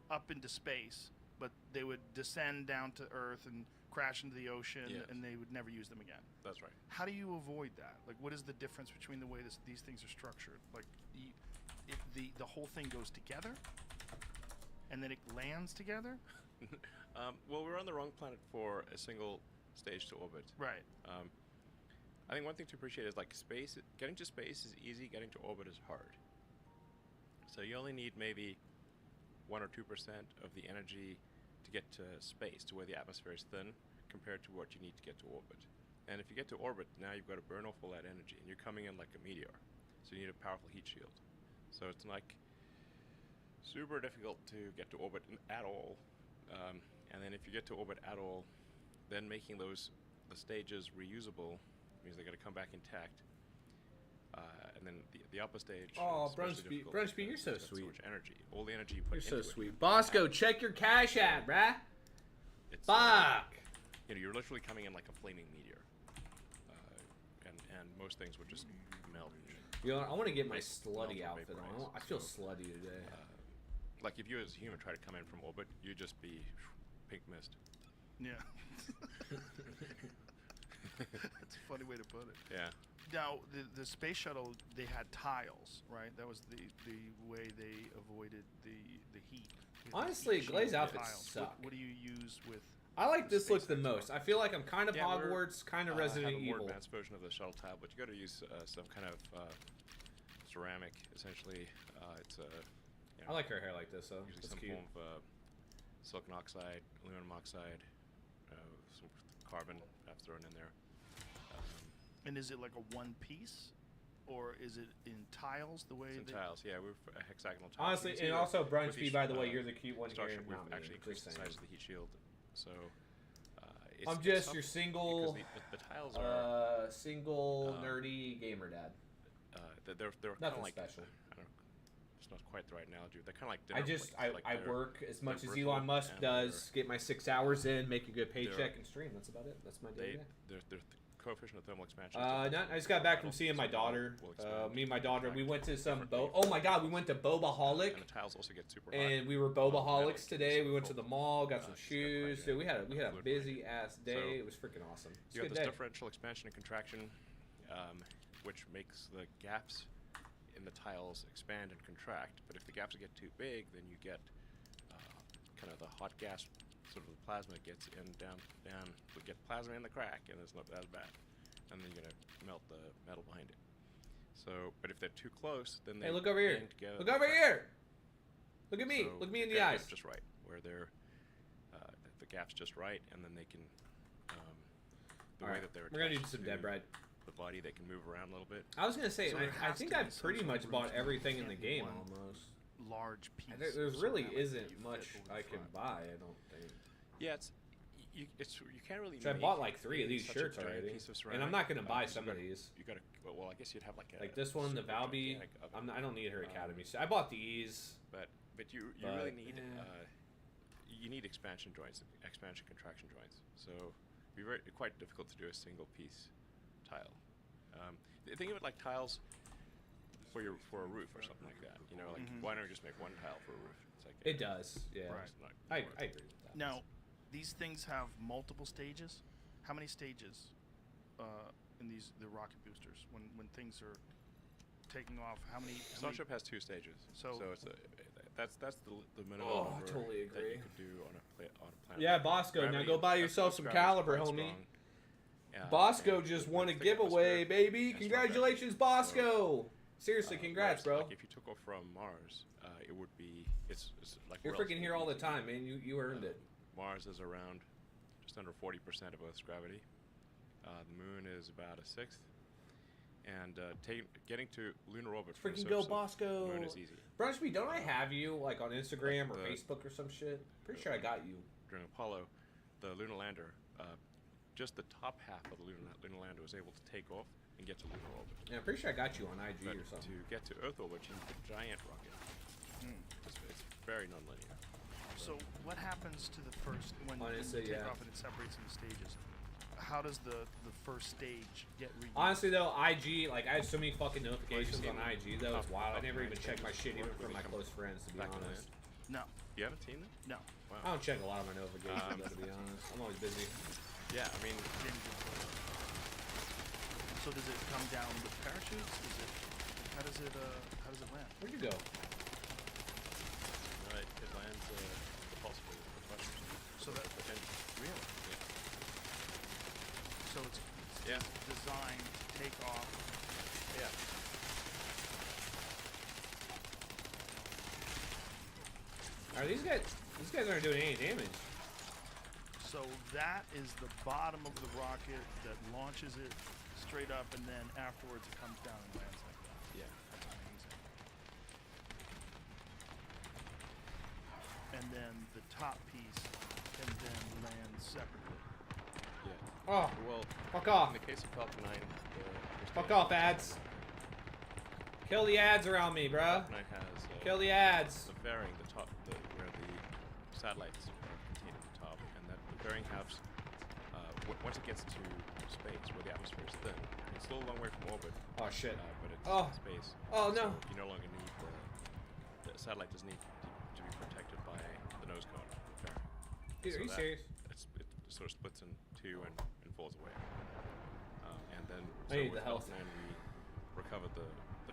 up into space, but they would descend down to Earth and crash into the ocean, yes. and they would never use them again. That's right. How do you avoid that? Like, what is the difference between the way these things are structured? Like, the whole thing goes together, and then it lands together? Well, we're on the wrong planet for a single stage to orbit. Right. I think one thing to appreciate is like space. Getting to space is easy. Getting to orbit is hard. So you only need maybe 1 or 2% of the energy to get to space, to where the atmosphere is thin, compared to what you need to get to orbit. And if you get to orbit, now you've got to burn off all that energy, and you're coming in like a meteor. So you need a powerful heat shield. So it's like super difficult to get to orbit at all. And then if you get to orbit at all, then making the stages reusable means they got to come back intact. And then the upper stage. Oh, Brunsby, you're so sweet. So much energy, all the energy you put You're into so it. sweet. Bosco, check your cash ad, bruh. It's, Fuck. You're literally coming in like a flaming meteor, and most things would just melt. You know, I want to get my slutty Melted outfit on. vaporize. I feel So, slutty today. Like if you as a human try to come in from orbit, you'd just be pink mist. Yeah. That's a funny way to put it. Yeah. Now, the space shuttle, they had tiles, right? That was the way they avoided the heat. Honestly, Heat Glaze shield outfits tiles. suck. What do you use with... I like the this look space the shuttle? most. I feel like I'm kind of Yeah, Hogwarts, kind of Resident have a more Evil. advanced version of the shuttle tablet. You got to use some kind of ceramic, essentially. It's I like her hair like this, though. usually That's some cute. form of silicon oxide, aluminum oxide, some carbon I've thrown in there. And is it like a one piece, or is it in tiles? The way It's in that tiles, yeah, we've hexagonal tiles. Honestly, You can see and the- also with Brunsby, each, by the way, you're the cute one here. starship, we've not me, actually just increased the saying. size of the heat shield, so I'm it's just tough your because single, the tiles are single nerdy gamer dad. they're kind Nothing of like special. I don't know, it's not quite the right analogy. They're kind of like I dinner just plates. Like I they're- work as much as brittle Elon Musk and does, get my 6 hours in, make a good paycheck, they're- and stream. That's about it. That's my day. Their coefficient of thermal expansion. I just got back from seeing my daughter. Me and my daughter, we went to some oh my god, we went to Bobaholic, And the tiles also get super hot. and we were Bobaholics today. We went to the mall, got some shoes. Dude, we had a busy ass day. It was freaking awesome. It's You a have good this day. differential expansion and contraction, which makes the gaps in the tiles expand and contract. But if the gaps get too big, then you get kind of the hot gas, sort of the plasma gets in down. We get plasma in the crack, and it's not as bad. And then you're gonna melt the metal behind it. So, but if they're too close, then they Hey, look over here. bang together Look and over crack. here. Look at me. So Look me in you the gotta get eyes. it just right, where they're the gap's just right, and then they can the way Alright, that they're we're gonna do attached some to dead bread. the body, they can move around a little bit. I was gonna say, So and there I has think to be I've some pretty sort much of bought routine. everything in Can't the be game one almost. large piece. There's so really that would be isn't fit much over I the can front. buy. I don't think. Yeah, you can't really. So I make bought like 3 of these such a shirts giant already, piece of and I'm ceramic, not gonna buy because some you of gotta- these. You gotta. Well, I guess you'd have like a Like this one, the super Valby. gigantic oven. I don't need her Academy. So I bought these. But you But, really need eh. you need expansion joints, expansion contraction joints. So it'd be quite difficult to do a single piece tile. Think of it like tiles for a roof or something like that. You know, like why don't we just make one tile for a roof? It's like It does. Yeah. Right. it's not I gonna work. agree with that. Now, these things have multiple stages. How many stages in the rocket boosters when things are taking off? How many? Starship has 2 stages. So- it's that's the minimum Oh, I number totally that agree. you could do on a planet. Yeah, Bosco. Now Gravity- go buy Earth's yourself some gravity is caliber, quite homie. strong. Bosco And just with won a thick giveaway, atmosphere baby. and strong Congratulations, gravity. Bosco. Seriously, congrats, whereas, bro. Like if you took off from Mars, it would be it's like You're freaking here all the time, man. You earned it. Mars is around just under 40% of Earth's gravity. The Moon is about a sixth, and getting to lunar orbit from the Freaking go, surface of Bosco. the Moon is easy. Brunsby, don't I have you like on Instagram or the- Facebook or some shit? Pretty sure I got you. During Apollo, the lunar lander, just the top half of the lunar lander was able to take off and get to lunar orbit. Yeah, I'm pretty sure I got you on IG But or something. to get to Earth orbit, you need a giant rocket. It's very nonlinear. So what happens to the first when Honestly, you take yeah. off and it separates into stages? How does the first stage get reused? Honestly though, IG, like I have so many fucking notifications seen on IG though, it's up- wild. I up never nine even check my stages shit even when from they my come close friends, to be back on honest. No, You haven't seen them? no. Wow. I don't check a lot of my notifications though, to be honest. I'm always busy. Yeah, I mean, Didn't do it. So does it come down with parachutes? How does it land? Where'd you go? it lands repulsively with the pressure. So that really? Yeah. So it's Yeah. designed to take off. Yeah. Alright, these guys aren't doing any damage. So that is the bottom of the rocket that launches it straight up, and then afterwards it comes down and lands like that. Yeah. That's amazing. And then the top piece can then land separately. Yeah. Oh, Well, fuck off. in the case of Falcon 9, Fuck off, ads. Kill the ads around me, bruh. Falcon 9 has Kill the ads. the fairing, the top, where the satellites are contained at the top, and that the fairing halves, once it gets to space, where the atmosphere is thin, it's still a long way from orbit, Oh shit. but it's Oh. in space. Oh, so no. you no longer need the satellite doesn't need to be protected by the nose cone of the fairing. Dude, So are you that- serious? It sort of splits in two and falls away. And then I need with the health. Falcon 9 we recovered the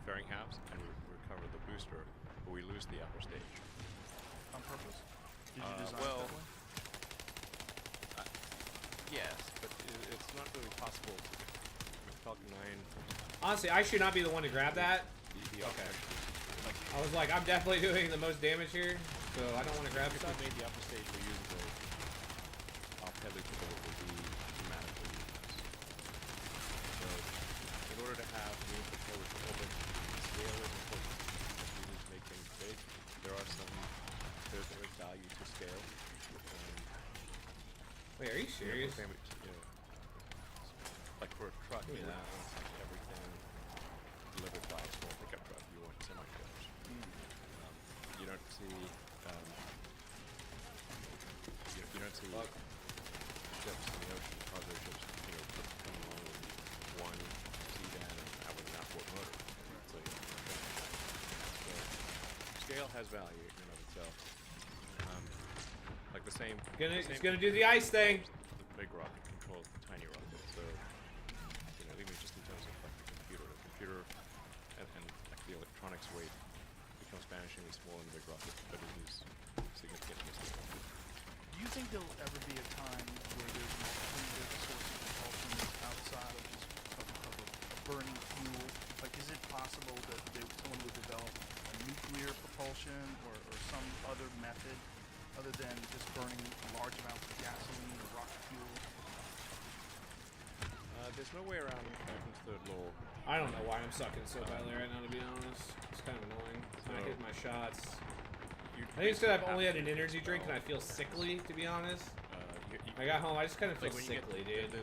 fairing halves, and we recovered the booster, but we lose the upper stage. On purpose. Did you design well, it that way? Yes, but it's not really possible with Falcon 9. Honestly, I should not be the one to grab that. The upper Okay. stage, like, I was like, I'm definitely doing the most damage here, so I don't want to grab if stuff. we made the upper stage reusable, our negligible will be dramatically less. So, in order to have meaningful forward performance, scale is important. We need to make things big. There is value to scale. Wait, are you serious? Like for a truck, you know, it's like everything delivered by a small pickup truck. You want semi-trailers. You don't see, you don't see ships in the ocean, cargo ships, you know, coming along with one sedan and with an outboard motor. So, scale has value in and of itself. Like the same. It's gonna do the ice thing. The big rocket controls the tiny rocket. So, you know, even just in terms of like the computer and like the electronics weight becomes vanishingly small in the big rocket, but it is significantly smaller. Do you think there'll ever be a time where there's an alternative source of propulsion outside of just of a burning fuel? Like, is it possible that someone would develop a nuclear propulsion or some other method other than just burning large amounts of gasoline or rocket fuel? There's no way around Newton's third law. I don't know why I'm sucking so badly right now, to be honest. It's kind of annoying. I'm not hitting my shots. I think it's because I've only had an energy drink and I feel sickly, to be honest. I got home, I just kind of feel sickly, dude. I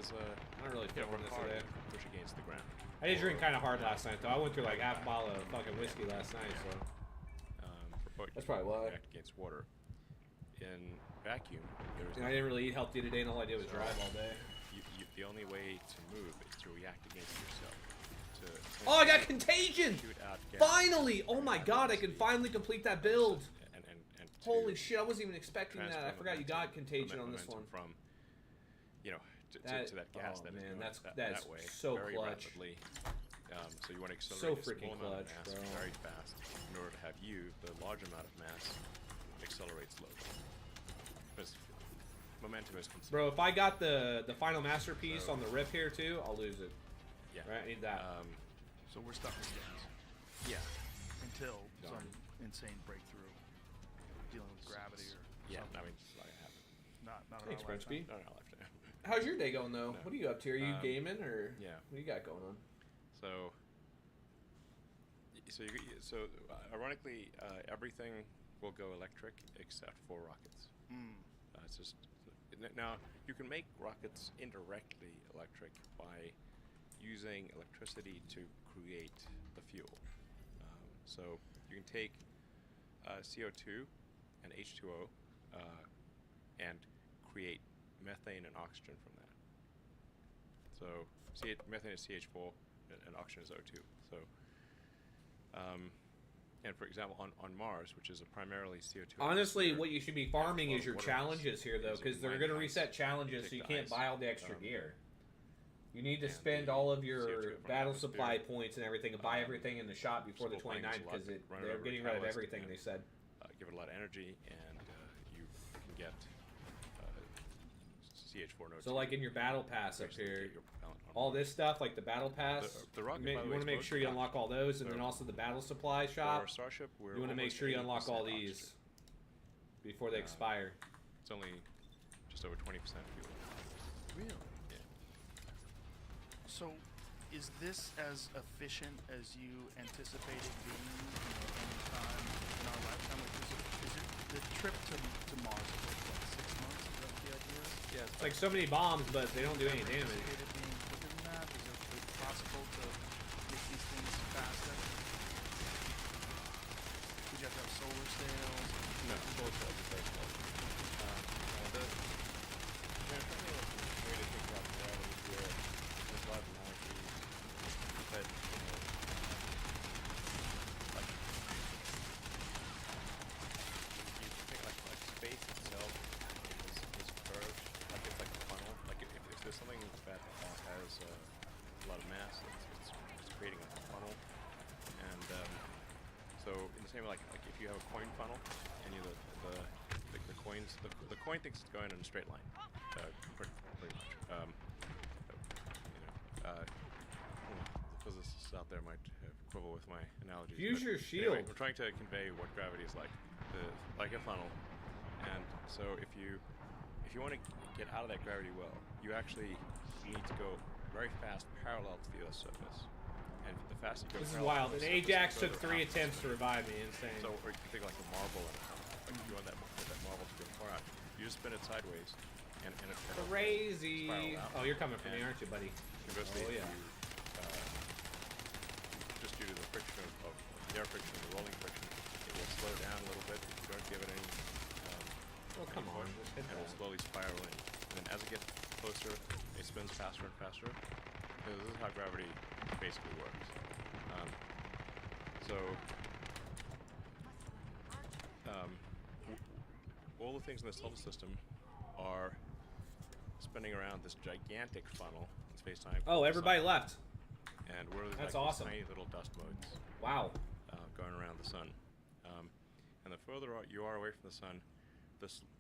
don't really feel this today. Push against the ground. I did drink kind of hard last night, though. I went through like half a bottle of fucking whiskey last night, so. That's probably why. React against water. In vacuum, I didn't really eat healthy today, and all I did was drive all day. The only way to move is to react against yourself. Oh, I got contagion! Finally! Oh my god, I can finally complete that build. Holy shit, I wasn't even expecting that. I forgot you got contagion on this one. From, you know, to that gas that man, is going that's that way so very clutch. rapidly. So you want to accelerate So a freaking small amount of clutch, mass bro. very fast in order to have you, the large amount of mass, accelerate slowly. Because momentum is considered. Bro, if I got the final masterpiece on the rip here too, I'll lose it. Yeah. Right, I need that. So we're stuck with gas. Yeah. Until some insane breakthrough dealing with gravity or yeah, something. I mean, it's not gonna happen. Not Thanks, in our Frenchby. lifetime. Not in our lifetime. How's your day going though? No. What are you up to? Are you gaming or yeah. what do you got going on? So ironically, everything will go electric except for rockets. It's just now you can make rockets indirectly electric by using electricity to create the fuel. So you can take CO2 and H2O and create methane and oxygen from that. So methane is CH4 and oxygen is O2. So and for example, on Mars, which is a primarily CO2. Honestly, what you should be farming is your challenges here, though, because they're going to reset challenges, so you can't buy all the extra gear. You need to spend all of your battle supply points and everything and buy everything in the shop before the 29th, because they're getting rid of everything, they said. Give it a lot of energy, and you can get CH4 nodes. So, like in your battle pass up here, all this stuff, like the battle pass, the rocket, you want to make sure you unlock all those, and then also the battle supply shop. Starship, you want to make sure you unlock all these before they expire. It's only just over 20% fuel. Really? Yeah. So, is this as efficient as you anticipated being any time in our lifetime? Like, is it the trip to Mars is like 6 months? Is that the idea? Yeah, it's like so many bombs, but they don't do any damage. Anticipated being quicker than that? Is it possible to make these things faster? Would you have to have solar sails? No, solar sails is very slow. There's something like a way to think about gravity here. There's a lot of analogies that, you know, like, you think like space itself is curved, like it's like a funnel. Like if there's something that has a lot of mass, it's creating a funnel. And so in the same way, like if you have a coin funnel, and the coin thinks it's going in a straight line, pretty much. The physicists out there might quibble with my analogies. Use your shield. Anyway, we're trying to convey what gravity is like, like a funnel. And so if you if you want to get out of that gravity well, you actually need to go very fast parallel to the Earth's surface. And the faster you go This is parallel wild. to And the surface, Ajax the took further 3 out attempts to it's revive me. Insane. So, or you can think like a marble, and like you want that marble to go far out. You just spin it sideways, and it Crazy. spiral out. Oh, you're coming for me, And aren't you, buddy? Conversely, Oh, yeah. just due to the friction of the air friction, the rolling friction, it will slow down a little bit if you don't give it any. Oh, come on. push, Just hit and it will that. slowly spiral in. And then as it gets closer, it spins faster and faster. So this is how gravity basically works. All the things in the solar system are spinning around this gigantic funnel in space-time. Oh, everybody left. And we're That's like awesome. these tiny little dust motes Wow. going around the sun. And the further you are away from the sun,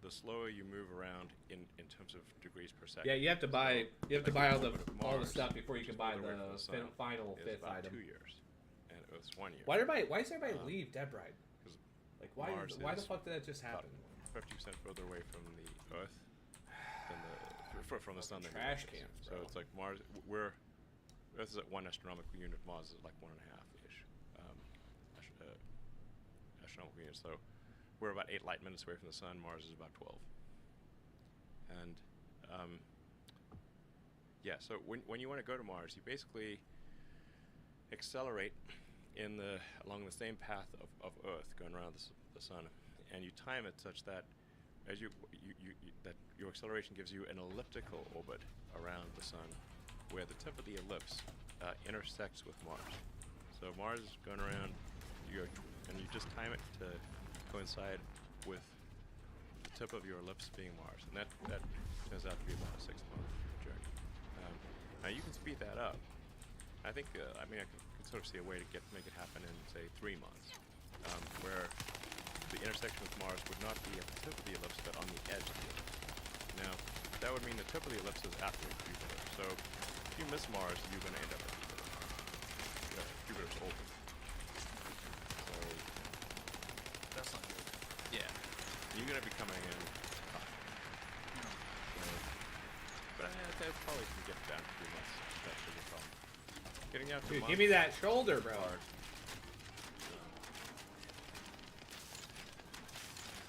the slower you move around in terms of degrees per second. Yeah, you have to buy Like all the the orbit of all the Mars, stuff before you which can is buy further away from the the sun, final is fifth about item. 2 years, and Earth's 1 year. Why does everybody leave Dead Bride? 'Cause Like why Mars the is fuck did that just about happen? 50% further away from the Earth than from the sun than the Trash Earth is. cans, So bro. it's like Mars. Earth is at 1 astronomical unit. Mars is like 1.5-ish astronomical units. So we're about 8 light minutes away from the sun. Mars is about 12. And yeah, so when you want to go to Mars, you basically accelerate along the same path of Earth, going around the sun, and you time it such that as that your acceleration gives you an elliptical orbit around the sun, where the tip of the ellipse intersects with Mars. So Mars is going around, and you just time it to coincide with the tip of your ellipse being Mars, and that turns out to be about a 6-month journey. Now you can speed that up. I think I could sort of see a way to make it happen in say 3 months, where the intersection with Mars would not be at the tip of the ellipse, but on the edge of the ellipse. Now that would mean the tip of the ellipse is after Jupiter. So if you miss Mars, you're going to end up at Jupiter. Jupiter's older. So That's not good. yeah, you're going to be coming in hot. But I probably can get down to 3 months. That should be a problem. Getting out to Dude, months give me that shoulder, bro. hard.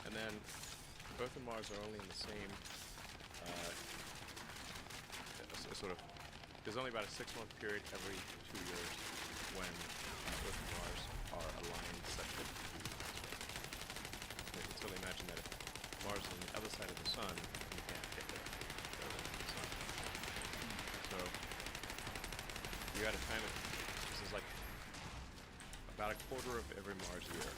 And then Earth and Mars are only in the same sort of. There's only about a 6-month period every 2 years when Earth and Mars are aligned such that you can totally imagine that if Mars is on the other side of the sun, you can't get there. The sun. So you got to time it. This is like about a quarter of every Mars year.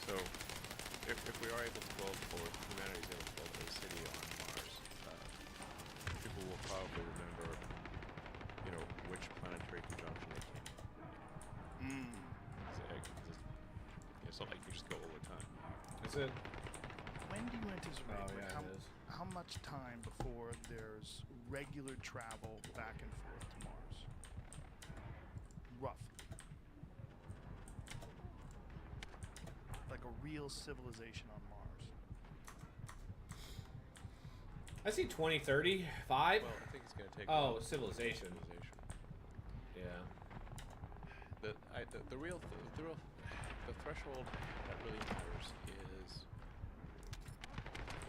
So, if we are able to build, or humanity is able to build a city on Mars, people will probably remember, which planetary conjunction they came from. It's not like you just go all the time. Is it? When do you anticipate? Oh, like, yeah, it is. how much time before there's regular travel back and forth to Mars? Roughly. Like a real civilization on Mars. I see 2035. Well, I think it's going to take. Oh, civilization. Civilization. Yeah. The threshold that really matters is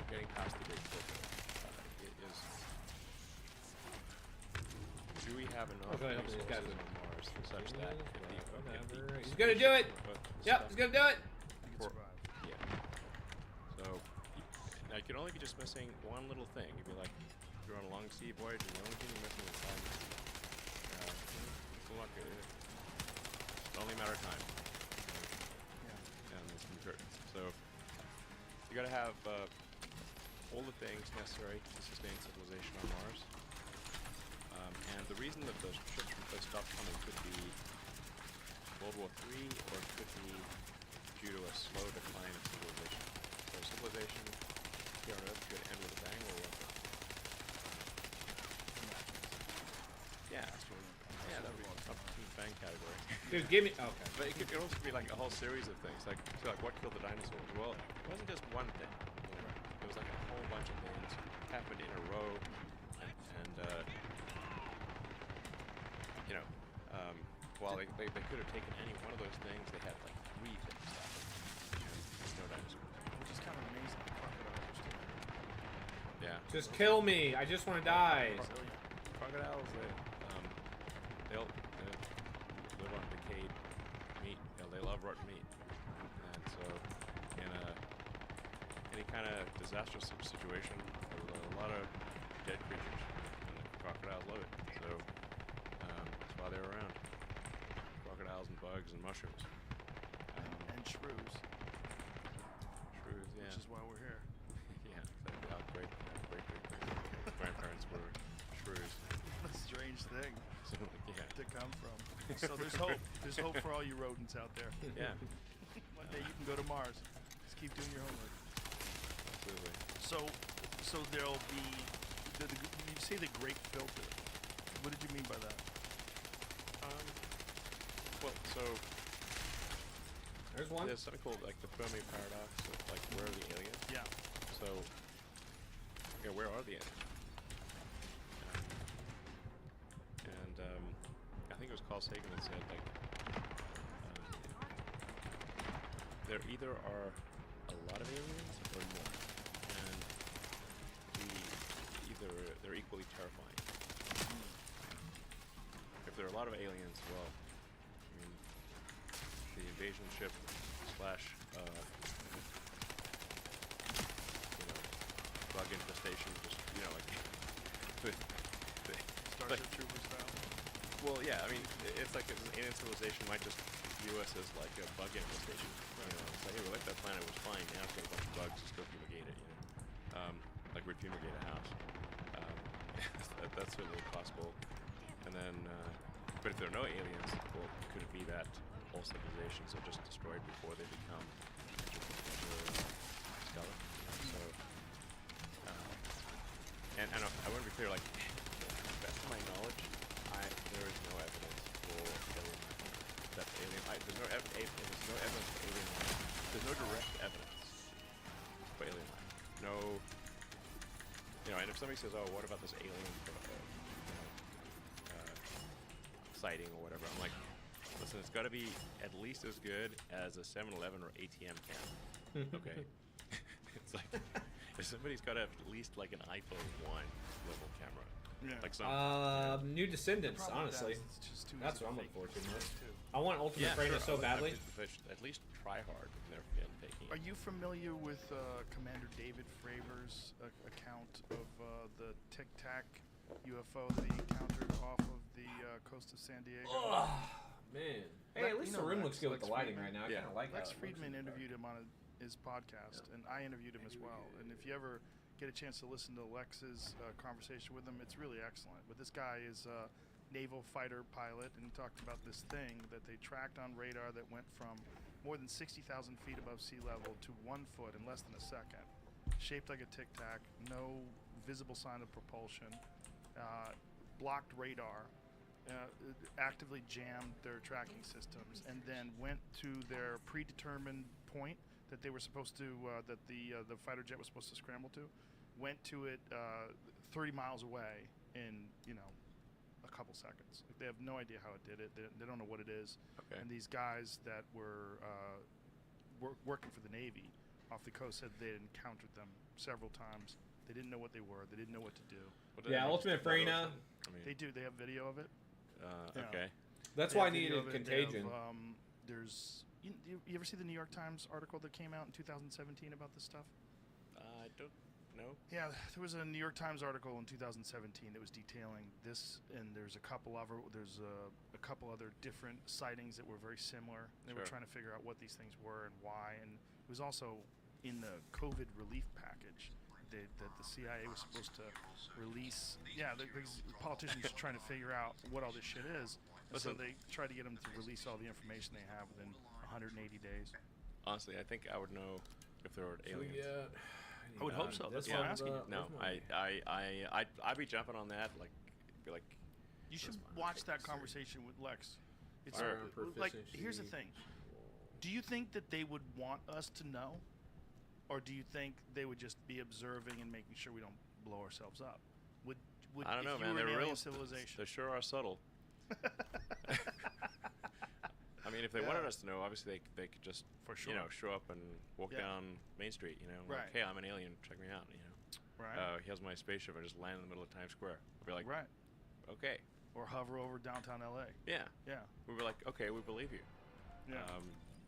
getting past the big filter. Do we have enough Okay, I hope these guys resources are- on Mars such that Whatever. He's gonna do it. Yep, he's gonna do it. You can For- survive. Yeah. So now you can only be just missing one little thing. You'd be like, you're on a long sea voyage, and the only thing you're missing is time. It's not good. It's only a matter of time. And it's important. So you got to have all the things necessary to sustain civilization on Mars. And the reason that those ships stopped coming could be World War III, or it could be due to a slow decline of civilization. So civilization here on Earth could end with a bang, or what? Yeah, that would be up to the bang category. Dude, give me. Okay. But it could also be like a whole series of things. Like, so like what killed the dinosaurs? Well, it wasn't just one thing. You know? It was like a whole bunch of things happened in a row, and you know, while they could have taken any one of those things, they had like 3 things happen. And no dinosaurs. Which is kind of amazing. Crocodiles are still there. Yeah. Just kill me. I just want to die. Crocodiles, they'll live on decayed meat. You know, they love rotten meat, and so in any kind of disastrous situation, there's a lot of dead creatures, and the crocodiles love it. So that's why they're around. Crocodiles and bugs and mushrooms. And shrews. Shrews, yeah. Which is why we're here. Yeah, exactly. Our great grandparents were shrews. What a strange thing So yeah. to come from. So there's hope. There's hope for all you rodents out there. Yeah. One day you can go to Mars. Just keep doing your homework. Absolutely. So there'll be. You say the great filter. What did you mean by that? Well, so There's one. there's something called like the Fermi paradox of like where are the aliens? Yeah. So yeah, where are the aliens? And I think it was Carl Sagan that said like there either are a lot of aliens or more, and they're equally terrifying. If there are a lot of aliens, well, I mean, the invasion ship slash bug infestation, just like Starship Trooper style. well, yeah, I mean, it's like an alien civilization might just view us as like a bug infestation. It's like, hey, we like that planet, was fine. Now it's got a bunch of bugs, just go fumigate it. Like we'd fumigate a house. That's certainly possible. And then, but if there are no aliens, well, could it be that all civilizations are just destroyed before they become skeleton? So, and I want to be clear, like, to the best of my knowledge, there is no evidence for alien life. That alien life, there's no evidence for alien life. There's no direct evidence for alien life. No, and if somebody says, oh, what about this alien sighting or whatever, I'm like, listen, it's got to be at least as good as a 7-Eleven or ATM cam. Okay? It's like, if somebody's got to have at least like an iPhone 1 level camera. Yeah. Like some. New Descendants, honestly. It's just too That's easy what I'm to looking forward to fake most. too. I want Ultimate Trainer so badly. At least try hard if they're taking it. Are you familiar with Commander David Fravor's account of the Tic Tac UFO that he encountered off of the coast of San Diego? Oh, man. Hey, at least the room looks good with Lex the lighting Friedman. right now. I kind of like Lex how it Friedman looks. interviewed him on his podcast, and I interviewed him as well. And if you ever get a chance to listen to Lex's conversation with him, it's really excellent. But this guy is a naval fighter pilot, and he talked about this thing that they tracked on radar that went from more than 60,000 feet above sea level to 1 foot in less than a second. Shaped like a Tic Tac, no visible sign of propulsion, blocked radar, actively jammed their tracking systems, and then went to their predetermined point that they were supposed to, that the fighter jet was supposed to scramble to, went to it 30 miles away in, a couple seconds. Like, they have no idea how it did it. They don't know what it is. Okay. And these guys that were working for the Navy off the coast said they had encountered them several times. They didn't know what they were. They didn't know what to do. Yeah, Ultimate Trainer. They do. They have video of it. Yeah. Okay. That's They why I have video needed of it. They have, Contagion. there's you ever see the New York Times article that came out in 2017 about this stuff? I don't know. Yeah, there was a New York Times article in 2017 that was detailing this, and there's a couple other different sightings that were very similar. They were Sure. trying to figure out what these things were and why, and it was also in the COVID relief package that the CIA was supposed to release. Yeah, because politicians are trying to figure out what all this shit is, and so Listen. they tried to get them to release all the information they have within 180 days. Honestly, I think I would know if there were aliens. I would hope so. That's why I'm asking you. No, I'd be jumping on that. Like, be like, You should watch that conversation with Lex. It's Firearm like, proficiency. here's the thing. Do you think that they would want us to know? Or do you think they would just be observing and making sure we don't blow ourselves up? Would I don't know, if you man. were They're an alien real. civilization? They sure are subtle. I mean, if they wanted us to know, obviously they could just, For sure. you know, show up and walk Yeah. down Main Street, you know, Right. like, hey, I'm an alien, check me out, you know. Right. Here's my spaceship, I just land in the middle of Times Square. I'll be like, Right. okay, Or hover over downtown LA. yeah. Yeah. We'll be like, okay, we believe you. Yeah.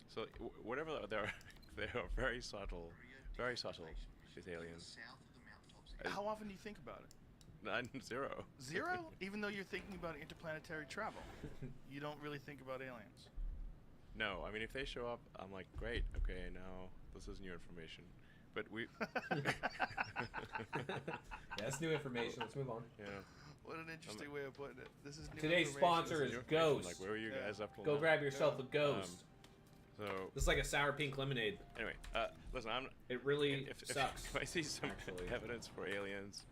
So whatever they're they are very subtle, these aliens. How often do you think about it? None, zero. Zero? Even though you're thinking about interplanetary travel, you don't really think about aliens. No, I mean, if they show up, I'm like, great, okay, now this is new information. But we, Yeah, that's new information. Let's move on. yeah. What an interesting way of putting it. This is new Today's information. sponsor This is new information, Ghost. Like, where were you Yeah. guys up till Go now? grab yourself a Ghost. So, This is like a sour pink lemonade. anyway, listen, I'm. It really If sucks. if I see some actually. evidence for aliens,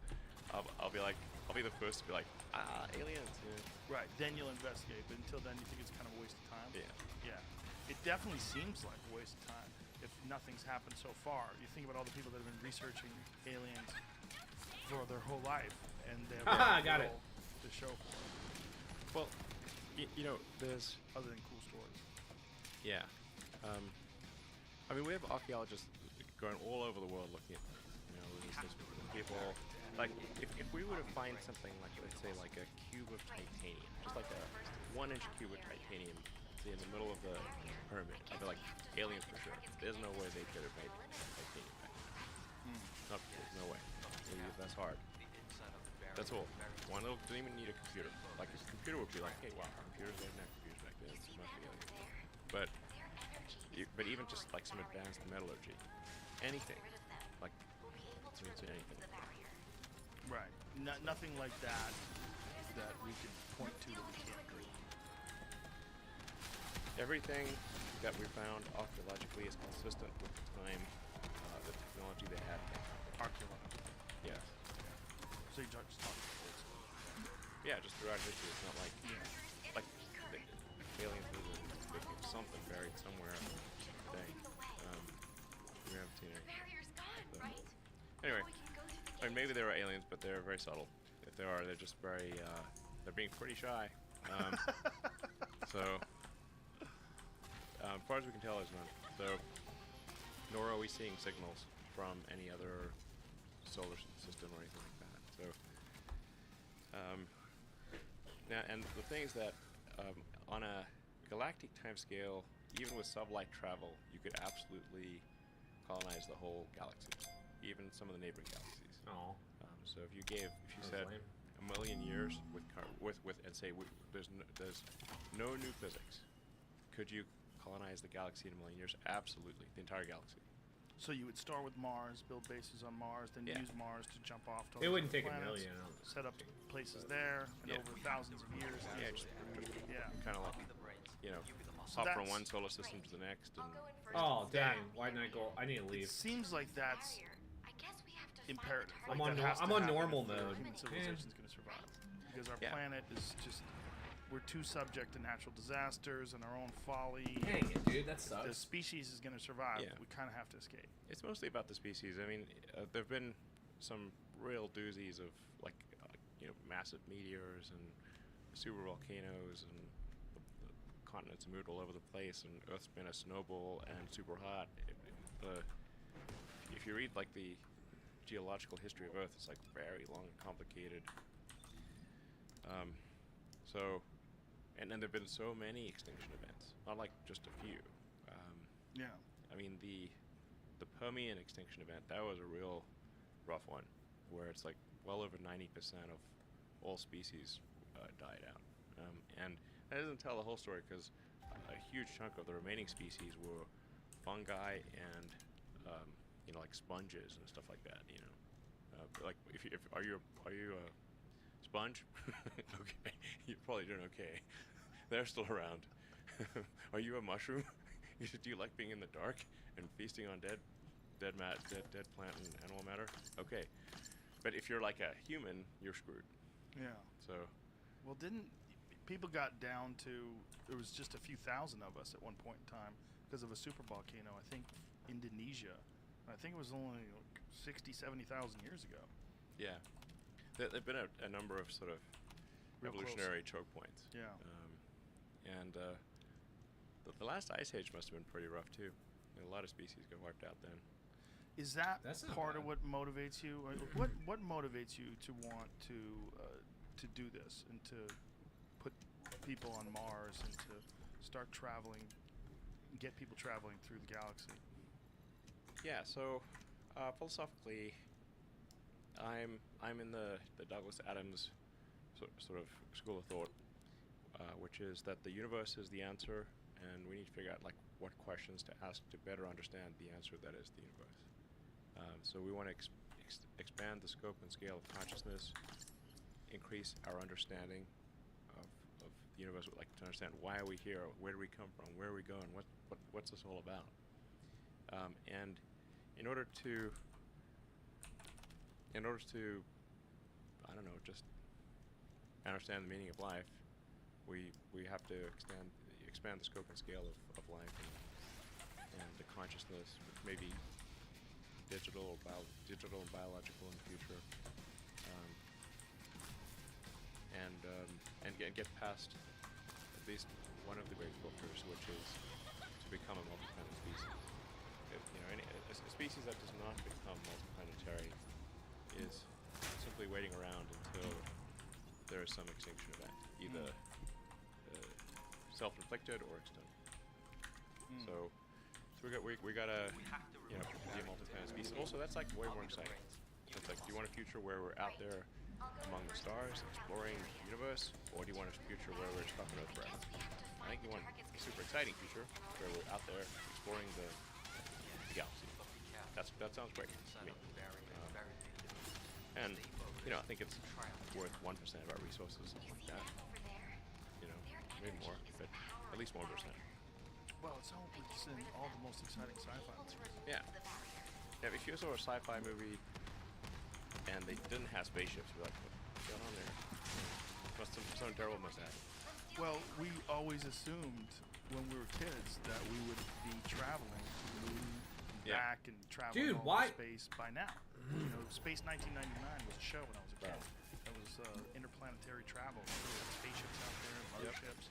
I'll be like, I'll be the first to be like, aliens. Yeah. Right, then you'll investigate, but until then you think it's kind of a waste of time? Yeah. Yeah. It definitely seems like a waste of time if nothing's happened so far. You think about all the people that have been researching aliens for their whole life, and they have Haha, very got it. little to show for it, Well, you know, there's. other than cool stories. Yeah. I mean, we have archaeologists going all over the world looking at, you know, these people. Like, if we were to find something like, let's say, like a cube of titanium, just like a 1-inch cube of titanium, say, in the middle of the pyramid, I'd be like, aliens for sure. There's no way they could have made titanium back then. There's no way. That's hard. That's all. One of them didn't even need a computer. Like, a computer would be like, hey, wow, computers don't have computers back then. This must be alien. But even just like some advanced metallurgy, anything, like, anything. Right. Nothing like that that we could point to that we can't do. Everything that we found archaeologically is consistent with the time, the technology they had. Archaeological. Yes. So you just talk about old stuff. Yeah, just throughout history. It's not like the aliens were making something buried somewhere today. We haven't seen it. So. Anyway, I mean, maybe there are aliens, but they're very subtle. If there are, they're just very, they're being pretty shy. So, as far as we can tell, there's none. So, nor are we seeing signals from any other solar system or anything like that. So, now, and the thing is that on a galactic timescale, even with sublight travel, you could absolutely colonize the whole galaxy, even some of the neighboring galaxies. Oh. So if you That's said lame. a million years and say there's no new physics, could you colonize the galaxy in a million years? Absolutely, the entire galaxy. So you would start with Mars, build bases on Mars, then Yeah. use Mars to jump off to It all wouldn't these take a planets, million. I don't set up think. places there, and Yeah. over thousands of years. Yeah, just Yeah. kind of like, you know, So hop from that's- one solar system to the next, and Oh, dang. Why didn't I go? I need to It leave. seems like that's imperative. I'm Like on that no- has to I'm on happen normal if the mode. Human Man. civilization's going to survive because our Yeah. planet is just we're too subject to natural disasters and our own folly. Dang it, dude. That The sucks. species is going to survive. Yeah. We kind of have to escape. it's mostly about the species. I mean, there've been some real doozies of like, you know, massive meteors and super volcanoes, and the continents moved all over the place, and Earth's been a snowball and super hot. If you read like the geological history of Earth, it's like very long and complicated. And then there've been so many extinction events, not like just a few. Yeah. I mean, the Permian extinction event, that was a real rough one, where it's like well over 90% of all species died out. And that doesn't tell the whole story, because a huge chunk of the remaining species were fungi and you know, like sponges and stuff like that. You know, like are you a sponge? Okay, you're probably doing okay. They're still around. Are you a mushroom? Do you like being in the dark and feasting on dead plant and animal matter? Okay, but if you're like a human, you're screwed. Yeah. So Well, didn't people got down to, there was just a few thousand of us at one point in time because of a super volcano, I think Indonesia. I think it was only like 60, 70,000 years ago. Yeah. There've been a number of sort of Real evolutionary choke points. Yeah. And the last ice age must have been pretty rough too. A lot of species got wiped out then. Is that That's not part of bad. what motivates you? What motivates you to want to do this and to put people on Mars and to start traveling, get people traveling through the galaxy? Yeah. So philosophically, I'm in the Douglas Adams sort of school of thought, which is that the universe is the answer, and we need to figure out like what questions to ask to better understand the answer that is the universe. So we want to expand the scope and scale of consciousness, increase our understanding of the universe. We'd like to understand why are we here, where do we come from, where are we going, what's this all about. And in order to I don't know, just understand the meaning of life, we have to expand the scope and scale of life and the consciousness, maybe digital and biological in the future, and get past at least one of the great filters, which is to become a multi-planet species. A species that does not become multiplanetary is simply waiting around until there is some extinction event, either self-inflicted or external. So we gotta be a multi-planet species. Also, that's like way more exciting. It's like, do you want a future where we're out there among the stars, exploring the universe, or do you want a future where we're stuck on Earth forever? I think you want a super exciting future where we're out there exploring the galaxy. That sounds great to me. And I think it's worth 1% of our resources, something like that. Maybe more, but at least 1%. Well, it's in all the most exciting sci-fi movies. Yeah. If you saw a sci-fi movie and they didn't have spaceships, you'd be like, what's going on there? Something terrible must happen. Well, we always assumed when we were kids that we would be traveling to the moon and back and traveling all over space by now. Space 1999 was a show when I was a kid. It was interplanetary travel. We had spaceships out there, motherships.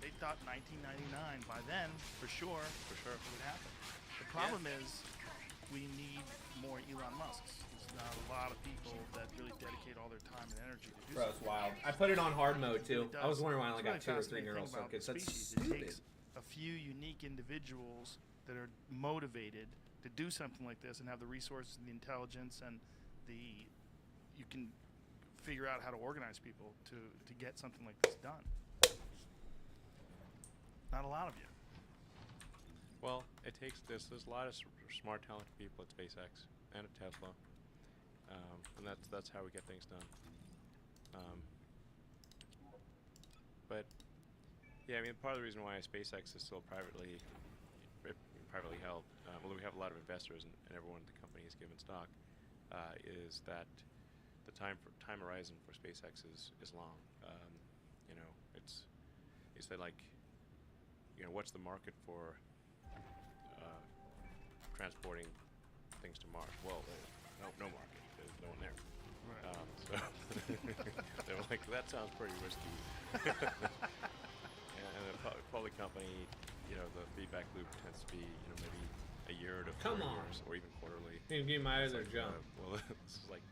They thought 1999 by then, for sure, it would happen. The problem is we need more Elon Musks. There's not a lot of people that really dedicate all their time and energy to do Bro, it's something. wild. I put it on hard mode too. It I was wondering why I It's only got really 2 or 3 neural fascinating thing about circuits. That's species. stupid. It takes a few unique individuals that are motivated to do something like this and have the resources and the intelligence and you can figure out how to organize people to get something like this done. Not a lot of you. Well, there's a lot of smart, talented people at SpaceX and at Tesla, and that's how we get things done. But yeah, I mean, part of the reason why SpaceX is still privately held, although we have a lot of investors and everyone at the company is given stock, is that the time horizon for SpaceX is long. It's that like, what's the market for transporting things to Mars? Well, no market. There's no one there. Right. So they were like, that sounds pretty risky. and the public company, the feedback loop tends to be, maybe a year to 4 years, or even quarterly. You can get my other jump. Well, this is like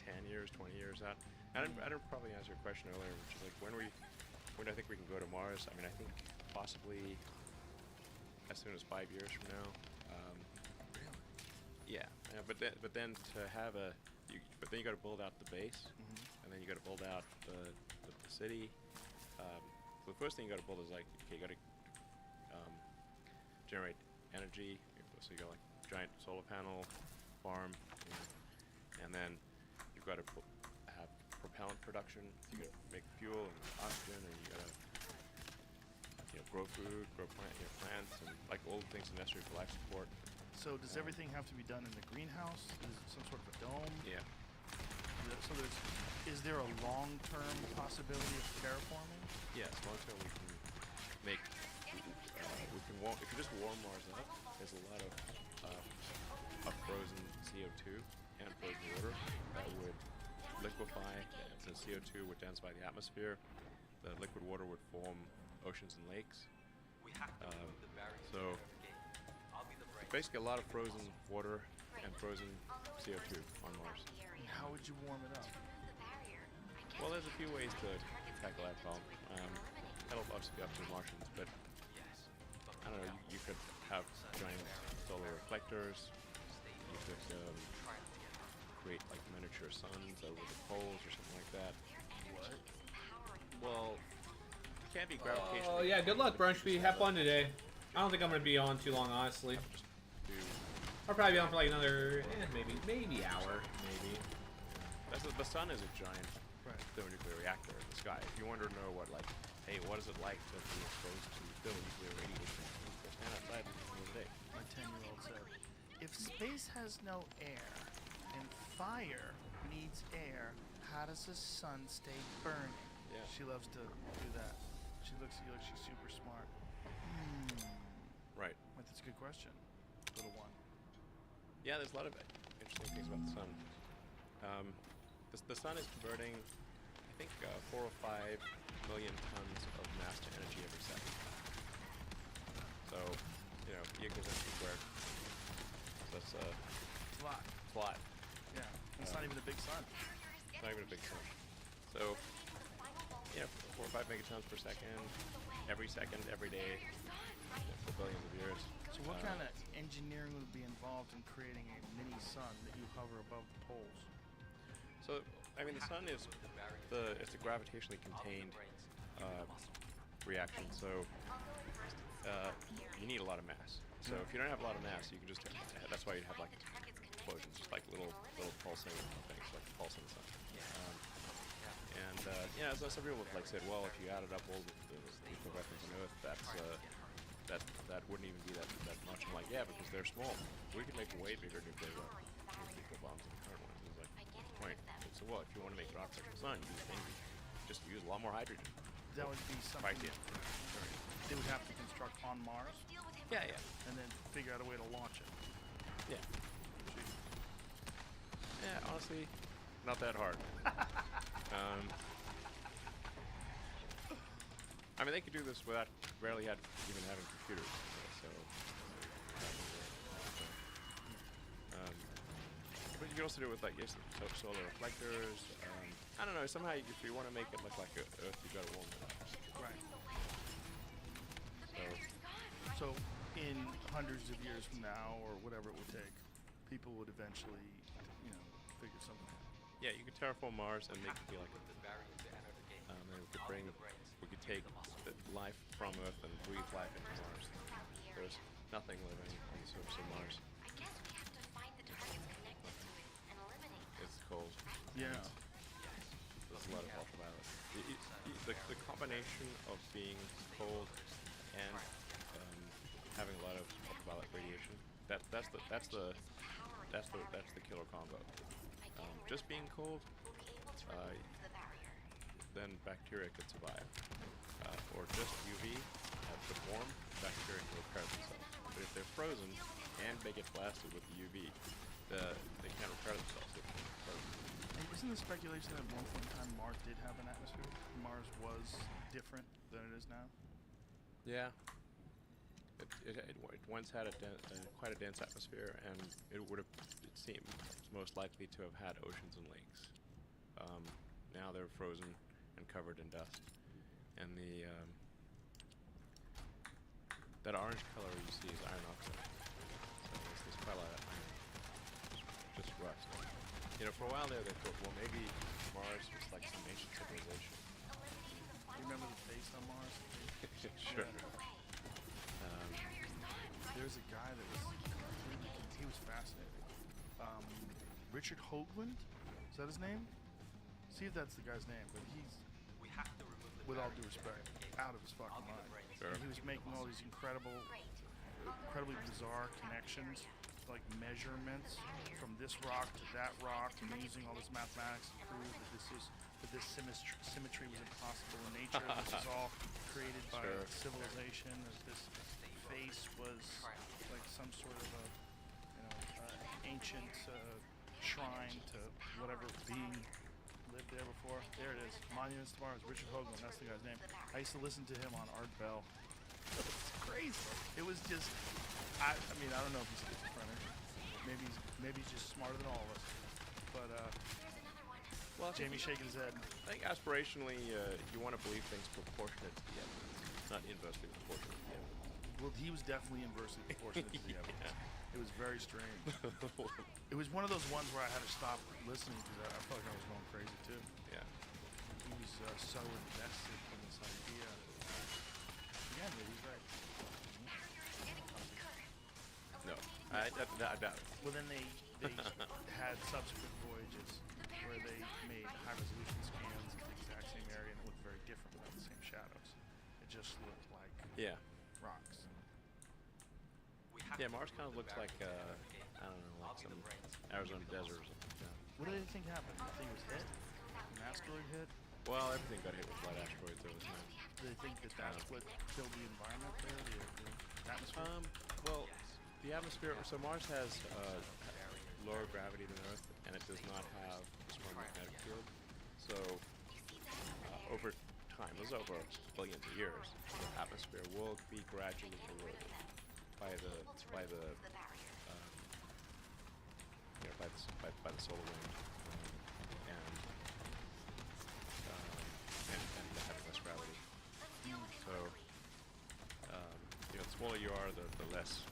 10 years, 20 years out. I didn't probably answer your question earlier, which is like, when do I think we can go to Mars? I mean, I think possibly as soon as 5 years from now. Yeah, but then to have but then you got to build out the base, and then you got to build out the city. So the first thing you got to build is like, okay, you got to generate energy. So you got like giant solar panel farm, and then you've got to have propellant production. So you got to make fuel and oxygen, and you got to grow food, grow plants, and like all the things necessary for life support. So does everything have to be done in the greenhouse? Is it some sort of a dome? Yeah. So is there a long-term possibility of terraforming? Yes, long term we can make. We can warm. If you just warm Mars up, there's a lot of frozen CO2 and frozen water that would liquefy. The CO2 would densify the atmosphere. The liquid water would form oceans and lakes. So basically, a lot of frozen water and frozen CO2 on Mars. And how would you warm it up? Well, there's a few ways to tackle that problem. That'll obviously be up to the Martians, but I don't know. You could have giant solar reflectors. You could create like miniature suns over the poles or something like that. What? Well, it can't be gravitational. Oh yeah, good luck, Brunchby. Have fun today. I don't think I'm gonna be on too long, honestly. I'll probably be on for like another, maybe hour, maybe. The sun is a giant thermonuclear reactor in the sky. If you want to know what, like, hey, what is it like to be exposed to thermonuclear radiation? Go stand outside in the day. My 10-year-old said, if space has no air and fire needs air, how does the sun stay burning? Yeah. She loves to do that. She looks like she's super smart. Right. That's a good question, little one. Yeah, there's a lot of interesting things about the sun. The sun is converting, I think, 4 or 5 million tons of mass to energy every second. So, you know, E equals mc squared. That's It's a lot. a lot. Yeah. It's not even a big sun. It's not even a big sun. So, you know, 4 or 5 megatons per second, every day, for billions of years. So what kind of engineering would be involved in creating a mini sun that you hover above the poles? So, I mean, the sun is it's a gravitationally contained reaction. So, you need a lot of mass. So, if you don't have a lot of mass, you can just that's why you have like explosions, just like little pulsing things, like the pulse in the sun. Yeah, so some people have like said, well, if you added up all the nuclear weapons on Earth, that wouldn't even be that much. I'm like, yeah, because they're small. We could make a way bigger nuclear bombs than the current ones. It's like, what's the point? So what, if you want to make an artificial sun, just use a lot more hydrogen. That would be something Right, yeah. they would have to construct on Mars Yeah. and then figure out a way to launch it. Yeah. Yeah, honestly, not that hard. I mean, they could do this without barely even having computers. But you can also do it with like solar reflectors. I don't know. Somehow, if you want to make it look like Earth, you got to warm it up. Right. So, So in hundreds of years from now, or whatever it would take, people would eventually, figure something out. yeah, you could terraform Mars and make it be like we could take the life from Earth and breathe life into Mars. There's nothing living on the surface of Mars. It's cold. Yeah. There's a lot of ultraviolet. The combination of being cold and having a lot of ultraviolet radiation, that's the killer combo. Just being cold, then bacteria could survive. Or just UV to warm, bacteria can repair themselves. But if they're frozen and they get blasted with the UV, they can't repair themselves. They can't frozen. And isn't the speculation that at one point in time Mars did have an atmosphere? Mars was different than it is now? Yeah. It once had quite a dense atmosphere, and it seemed most likely to have had oceans and lakes. Now they're frozen and covered in dust, and that orange color you see is iron oxide. So there's quite a lot of iron, just rust. For a while there, they thought, well, maybe Mars was like some ancient civilization. You remember the face on Mars? Sure. There's a guy that he was fascinating. Richard Hoagland? Is that his name? See if that's the guy's name, but he's, with all due respect, out of his fucking mind. Sure. And he was making all these incredibly bizarre connections like measurements from this rock to that rock, and using all this mathematics to prove that this symmetry was impossible in nature. This is all created by civilization. That this face was like some sort of a ancient shrine to whatever being lived there before. There it is. Monuments to Mars. Richard Hoagland. That's the guy's name. I used to listen to him on Art Bell. It's crazy. It was just. I mean, I don't know if he's schizophrenic. Maybe he's just smarter than all of us. But well, Jamie's shaking his head. I think aspirationally, you want to believe things proportionate to the evidence, not inversely proportionate to the evidence. Well, he was definitely inversely proportionate to the evidence. It was very strange. It was one of those ones where I had to stop listening because I felt like I was going crazy too. Yeah. He was so invested in this idea. Yeah, maybe he's right. No, I doubt it. Well, then they had subsequent voyages where they made high resolution scans of the exact same area and it looked very different without the same shadows. It just looked like rocks. Yeah, Mars kind of looks like I don't know, like some Arizona desert or something. Yeah. What do they think happened? Do they think it was hit? An asteroid hit? Well, everything got hit with light asteroids over time. Do they think that that's what killed the environment there, the atmosphere? Well, the atmosphere. So Mars has lower gravity than Earth, and it does not have a strong magnetic field. So over time, this is over billions of years, the atmosphere will be gradually eroded by the solar wind and having less gravity. So the smaller you are, the less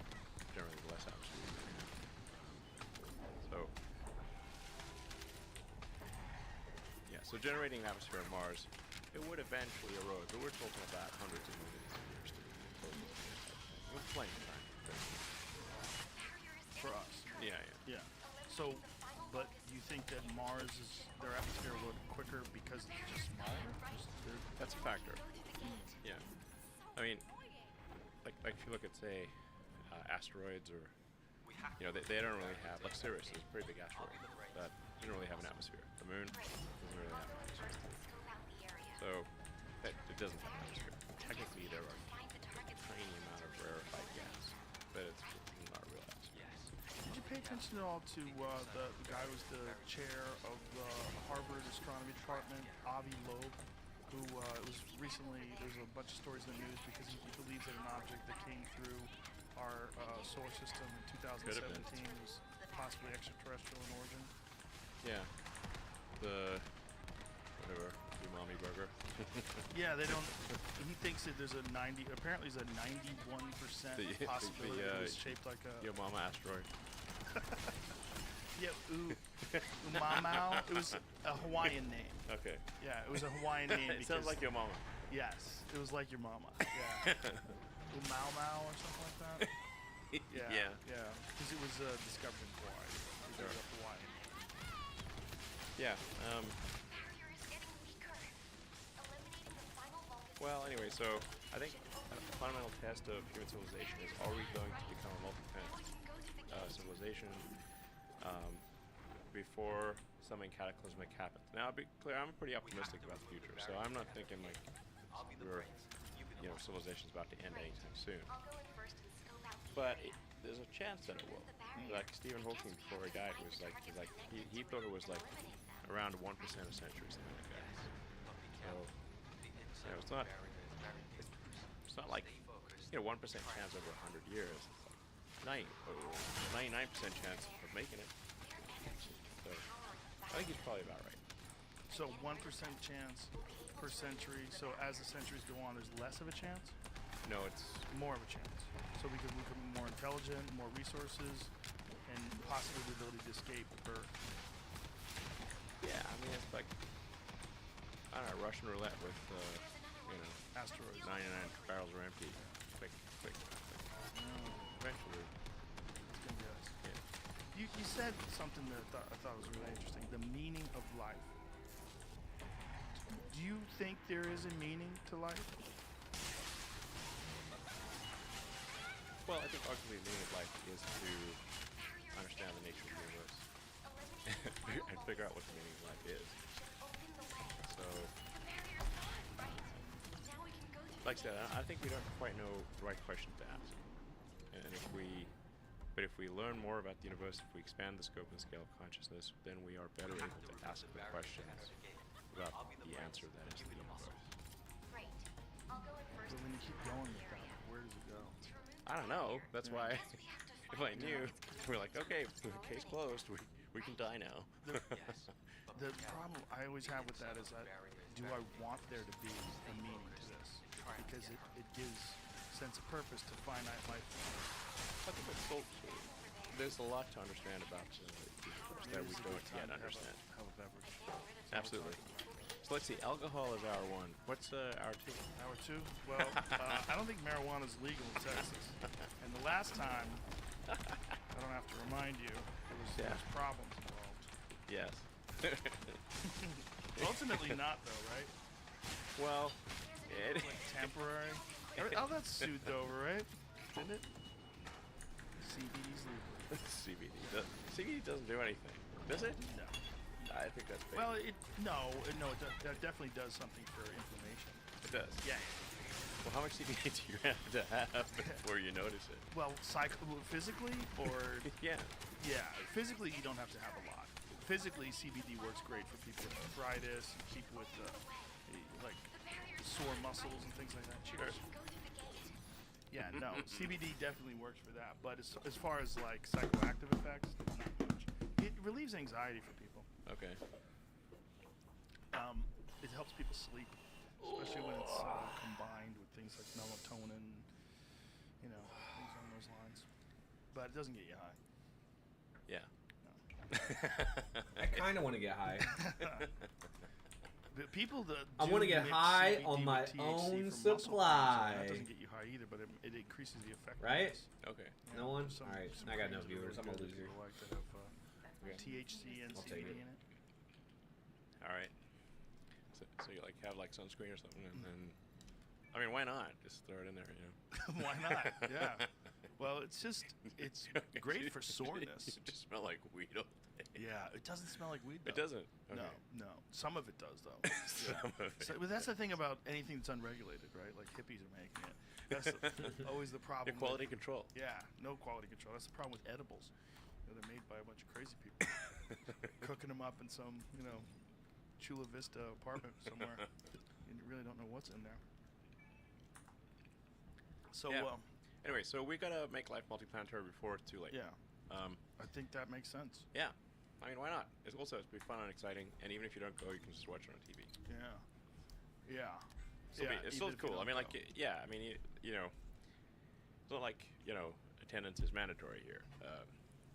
atmosphere you have. So so generating an atmosphere on Mars, it would eventually erode, but we're talking about hundreds of millions of years to we're plenty of time. For us. Yeah. So, but you think that Mars their atmosphere will look quicker because it's just smaller? That's a factor. Yeah. I mean, like if you look at, say, asteroids or, they don't really have, like Sirius is a pretty big asteroid, but they don't really have an atmosphere. The moon doesn't really have an atmosphere. So, it doesn't have an atmosphere. Technically, there are a tiny amount of rarefied gas, but it's not a real atmosphere. Did you pay attention at all to the guy who was the chair of the Harvard Astronomy Department, Avi Loeb, who was recently, there's a bunch of stories in the news because he believes that an object that came through our solar system in 2017 was possibly extraterrestrial in origin? Yeah. The umami burger. Yeah, they don't. He thinks that there's apparently there's a 91% possibility it was shaped like a. Your mama asteroid. Yeah, Umamau. It was a Hawaiian name. Okay. Yeah, it was a Hawaiian name. It sounds like your mama. Yes, it was like your mama. Yeah. Umau or something like that. Yeah. Because it was discovered in Hawaii. It was a Hawaiian. Yeah. Well, anyway, so I think a fundamental test of human civilization is: are we going to become a multi-planet civilization before something cataclysmic happens? Now, I'll be clear, I'm pretty optimistic about the future, so I'm not thinking like civilization's about to end anytime soon. But there's a chance that it will. Like Stephen Hawking, before he died, was like he thought it was like around 1% a century, something like that. So it's not like 1% chance over 100 years. It's like 99% chance of making it. So I think he's probably about right. So 1% chance per century. So as the centuries go on, there's less of a chance? No, it's more of a chance. So we could become more intelligent, more resources, and possibly the ability to escape Earth. Yeah, I mean, it's like, I don't know, Russian roulette with, asteroids. 99 barrels are empty. Quick. Eventually. It's gonna be us. Yeah. You said something that I thought was really interesting. The meaning of life. Do you think there is a meaning to life? Well, I think arguably the meaning of life is to understand the nature of the universe and figure out what the meaning of life is. So, like I said, I think we don't quite know the right question to ask. And but if we learn more about the universe, if we expand the scope and scale of consciousness, then we are better able to ask the questions about the answer that is the universe. But when you keep going with that, where does it go? I don't know. That's why, if I knew, we're like, okay, case closed. We can die now. The problem I always have with that is that, do I want there to be a meaning to this? Because it gives sense of purpose to finite life. I think it's there's a lot to understand about the universe that we don't yet understand. Have a beverage. Absolutely. So let's see, alcohol is hour 1. What's hour 2? Hour 2? Well, I don't think marijuana is legal in Texas. And the last time, I don't have to remind you, there was problems involved. Yes. Ultimately not, though, right? Well, it Like temporary. Oh, that's soothed over, right? Didn't it? CBD's legal. CBD doesn't do anything, does it? No. I think that's fake. Well, it definitely does something for inflammation. It does. Yeah. Well, how much CBD do you have to have before you notice it? Well, physically or Yeah. yeah, physically you don't have to have a lot. Physically, CBD works great for people with arthritis, and people with like sore muscles and things like that. Cheers. Yeah, no, CBD definitely works for that. But as far as like psychoactive effects, not much. It relieves anxiety for people. Okay. It helps people sleep, especially when it's combined with things like melatonin, things along those lines. But it doesn't get you high. Yeah. I kind of want to get high. But people that I want to get mix high CBD on with my THC own for muscle pains, supply. that doesn't get you high either, but it increases the effectiveness. Right? Okay. No one? Some Alright, I got no strains viewers. are I'm a really loser. good that people like that have THC and I'll take CBD it. in it. All right. So you like have like sunscreen or something, and then, I mean, why not? Just throw it in there, you know. Why not? Yeah. Well, it's great for soreness. You just smell like weed all day. Yeah, it doesn't smell like weed, though. It doesn't. Okay. No. Some of it does, though. Some of it. But that's the thing about anything that's unregulated, right? Like hippies are making it. That's always the problem. Your quality control. Yeah, no quality control. That's the problem with edibles. They're made by a bunch of crazy people, cooking them up in some, Chula Vista apartment somewhere. And you really don't know what's in there. So, Yeah. Anyway, so we gotta make life multiplanetary before it's too late. yeah, I think that makes sense. Yeah. I mean, why not? It's be fun and exciting, and even if you don't go, you can just watch it on TV. Yeah. It's still even if you cool. I don't mean, go. it's not like, attendance is mandatory here.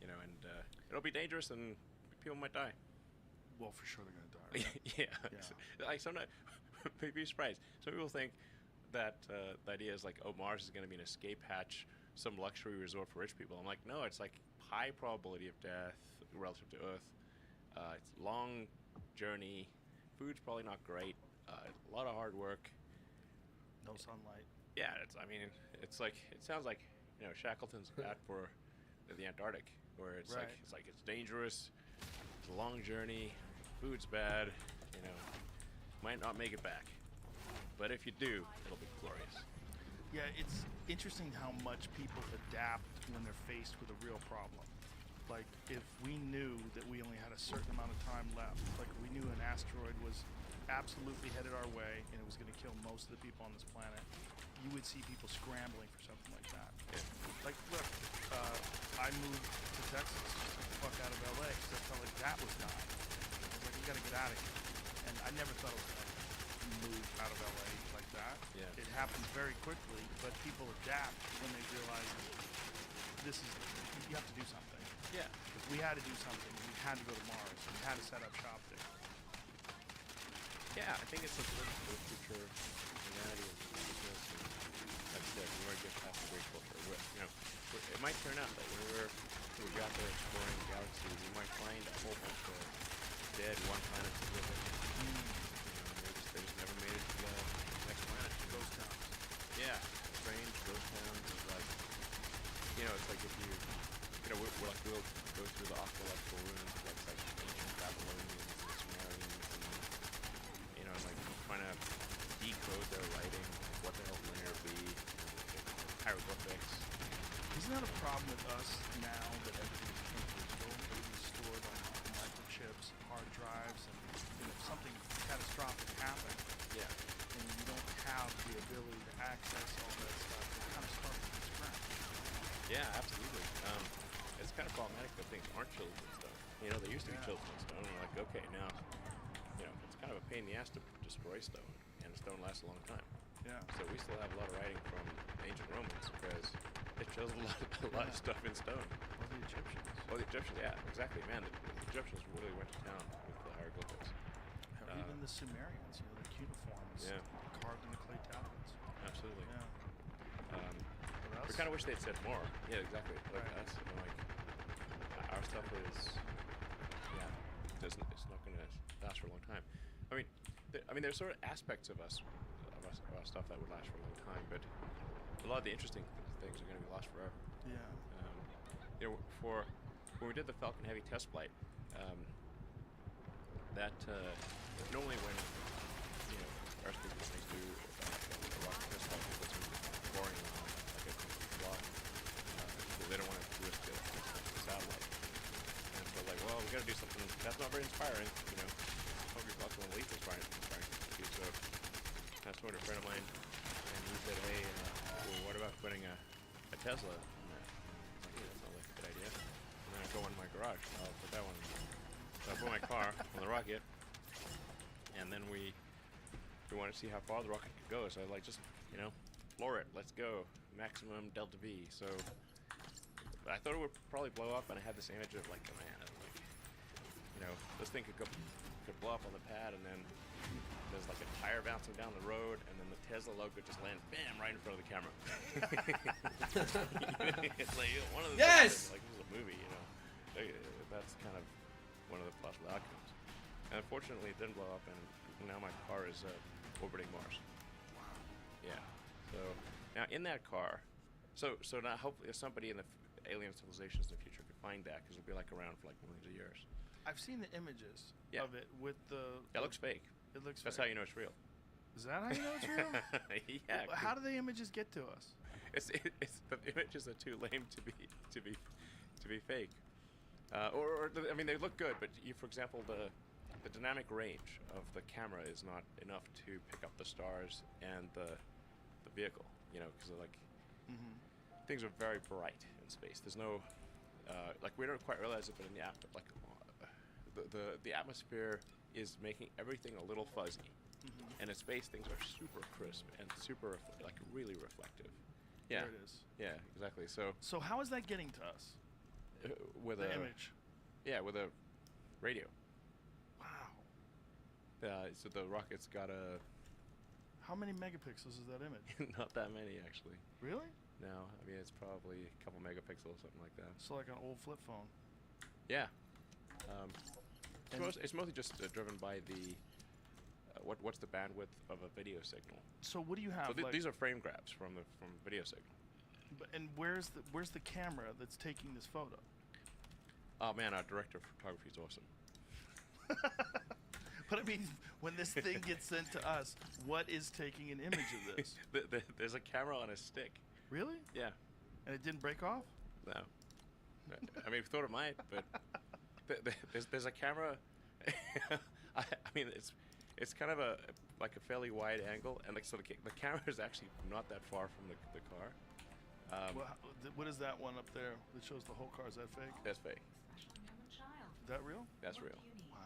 And it'll be dangerous, and people might die. Well, for sure they're gonna die. Right? Yeah. Like sometimes, you'd be surprised. Some people think that the idea is like, oh, Mars is going to be an escape hatch, some luxury resort for rich people. I'm like, no, it's like high probability of death relative to Earth. It's a long journey. Food's probably not great. A lot of hard work. No sunlight. Yeah, it's like, it sounds like, Shackleton's ad for the Antarctic, where it's Right. it's dangerous. It's a long journey. Food's bad. Might not make it back. But if you do, it'll be glorious. Yeah, it's interesting how much people adapt when they're faced with a real problem. Like, if we knew that we only had a certain amount of time left, like we knew an asteroid was absolutely headed our way and it was going to kill most of the people on this planet, you would see people scrambling for something like that. Yeah. Like, look, I moved to Texas, just the fuck out of LA, because I felt like that was dying. I was like, we got to get out of here. And I never thought I was going to move out of LA like that. Yeah. It happened very quickly, but people adapt when they realize you have to do something. Yeah. If we had to do something, we had to go to Mars. We had to set up shop there. Yeah, I think it's important for the future of humanity and business. That's there. When we get past the great culture, it might turn out that when we're out there exploring galaxies, we might find a whole bunch of dead one-planet civilizations. They just never made it to the next planet. Ghost towns. Yeah, strange ghost towns. It's like, it's like if you we'll go through the archaeological ruins of like ancient Babylonians and Sumerians, and like trying to decode their writing, what the hell linear be, hieroglyphics. Isn't that a problem with us now that everything's digital, everything's stored on microchips, hard drives, and if something catastrophic happens, Yeah. and you don't have the ability to access all that stuff, it kind of starts from scratch. Yeah, absolutely. It's kind of problematic that things aren't chiseled in stone. They used to be chiseled in stone. And we're like, okay, now, it's kind of a pain in the ass to destroy stone, and stone lasts a long time. Yeah. So we still have a lot of writing from ancient Romans because it shows a lot of stuff in stone. Or the Egyptians. Oh, the Egyptians, yeah, exactly. Man, the Egyptians really went to town with the hieroglyphics. Or even the Sumerians, the cuneiforms carved into clay tablets. Absolutely. Yeah. We kind of wish they'd said more. Yeah, exactly. Like us, our stuff is, it's not going to last for a long time. I mean, there's sort of aspects of our stuff that would last for a long time, but a lot of the interesting things are going to be lost forever. Yeah. For when we did the Falcon Heavy test flight, that normally when airspace companies do a rocket test flight, they put some boring on like a block. They don't want to risk the satellite. And so like, well, we got to do something that's not very inspiring. Hungry Falcon and Leaf is inspiring to do. So I was talking to a friend of mine, and he said, hey, well, what about putting a Tesla in there? I was like, yeah, that sounds like a good idea. And then I go in my garage, I'll put that one in there. So I put my car on the rocket, and then we wanted to see how far the rocket could go. So I was like, just, floor it, let's go. Maximum delta V. So I thought it would probably blow up, and I had this image of like, oh man, this thing could blow up on the pad, and then there's like a tire bouncing down the road, and then the Tesla logo just lands, bam, right in front of the camera. It's like one of the Yes! like this is a movie, That's kind of one of the possible outcomes. And unfortunately, it didn't blow up, and now my car is orbiting Mars. Wow. Yeah. So now in that car, so now hopefully somebody in the alien civilizations in the future could find that, because it'll be like around for like millions of years. I've seen the images Yeah. of it with the. It looks fake. It looks. That's fake. how you know it's real. Is that how you know it's real? Yeah. How do the images get to us? It's the images are too lame to be fake. I mean, they look good, but for example, the dynamic range of the camera is not enough to pick up the stars and the vehicle. Because things are very bright in space. There's no we don't quite realize it, but in the atmosphere is making everything a little fuzzy, and in space things are super crisp and super really reflective. Yeah, There it is. yeah, exactly. So how is that getting to us? With The a image. yeah, with a radio. Wow. So the rocket's got a How many megapixels is that image? not that many actually. Really? No, I mean it's probably a couple megapixels, something like that. So like an old flip phone. Yeah. It's mostly just driven by the what's the bandwidth of a video signal. So what do you have? So these are frame grabs from video signal. And where's the camera that's taking this photo? Oh man, our director of photography is awesome. But I mean, when this thing gets sent to us, what is taking an image of this? There's a camera on a stick. Really? Yeah. And it didn't break off? No. I mean, we thought it might, but there's a camera. I mean, it's kind of a fairly wide angle, and so the camera is actually not that far from the car. Well, what is that one up there that shows the whole car? Is that fake? That's fake. Is that real? That's real. Wow.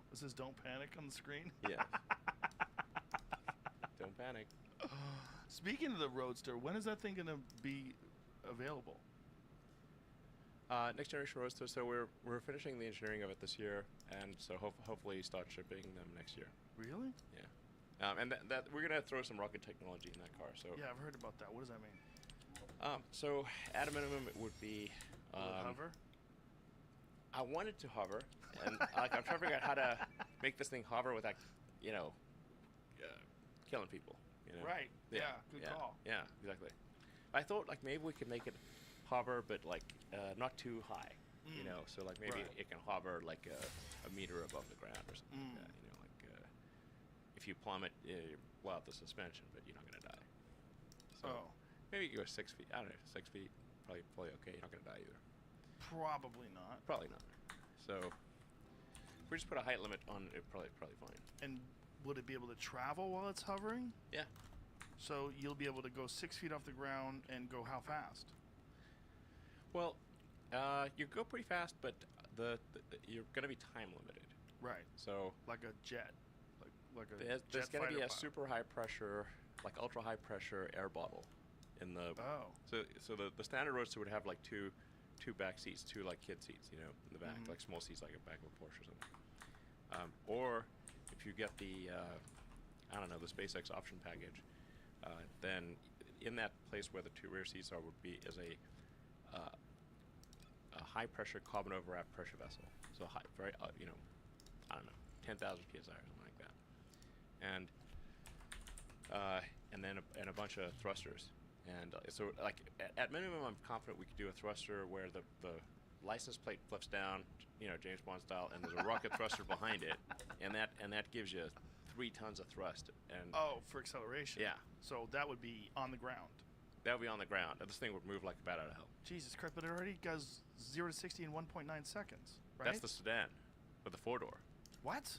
This is "Don't Panic" on the screen? Yeah. Don't panic. Speaking of the Roadster, when is that thing going to be available? Next generation Roadster. So we're finishing the engineering of it this year, and so hopefully start shipping them next year. Really? Yeah. And that we're gonna throw some rocket technology in that car. So Yeah, I've heard about that. What does that mean? So at a minimum, it would be. Will it hover? I want it to hover, and I'm trying to figure out how to make this thing hover without, killing people. Right. Yeah. Good call. Yeah, exactly. I thought maybe we could make it hover, but like not too high. You know, so like maybe Right. it can hover like a meter above the ground or something like that. You know, like if you plummet, well, out the suspension, but you're not gonna die. So maybe you go 6 feet. I don't know, 6 feet, probably okay. You're not gonna die either. Probably not. Probably not. So if we just put a height limit on it, probably fine. And would it be able to travel while it's hovering? Yeah. So you'll be able to go 6 feet off the ground and go how fast? Well, you go pretty fast, but you're going to be time limited. Right. So Like a jet. Like a there's jet going to be fighter a pilot. super high pressure, like ultra high pressure air bottle in the. Oh. So the standard roadster would have like two back seats, two like kid seats, you know, in the back, like small seats, like a back of a Porsche or something. Or if you get the I don't know, the SpaceX option package, then in that place where the two rear seats are is a high pressure carbon overwrap pressure vessel. So high, very you know, I don't know, 10,000 psi or something like that. And then a bunch of thrusters. And so like at minimum, I'm confident we could do a thruster where the license plate flips down, you know, James Bond style, and there's a rocket thruster behind it, and that gives you 3 tons of thrust. And For acceleration. Yeah. So that would be on the ground. that would be on the ground. And this thing would move like a bat out of hell. Jesus Christ! But it already goes 0 to 60 in 1.9 seconds. Right. That's the sedan with the 4-door. What?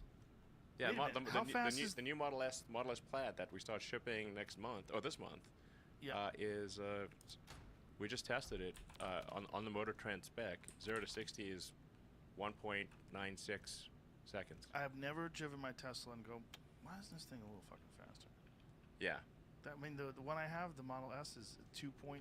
Yeah, Wait a minute, how fast is the new Model S Plaid that we start shipping this month, Yeah. is we just tested it on the Motor Trend spec. 0 to 60 is 1.96 seconds. I have never driven my Tesla and go, why is this thing a little fucking faster? Yeah, I mean, the one I have, the Model S, is 2.4,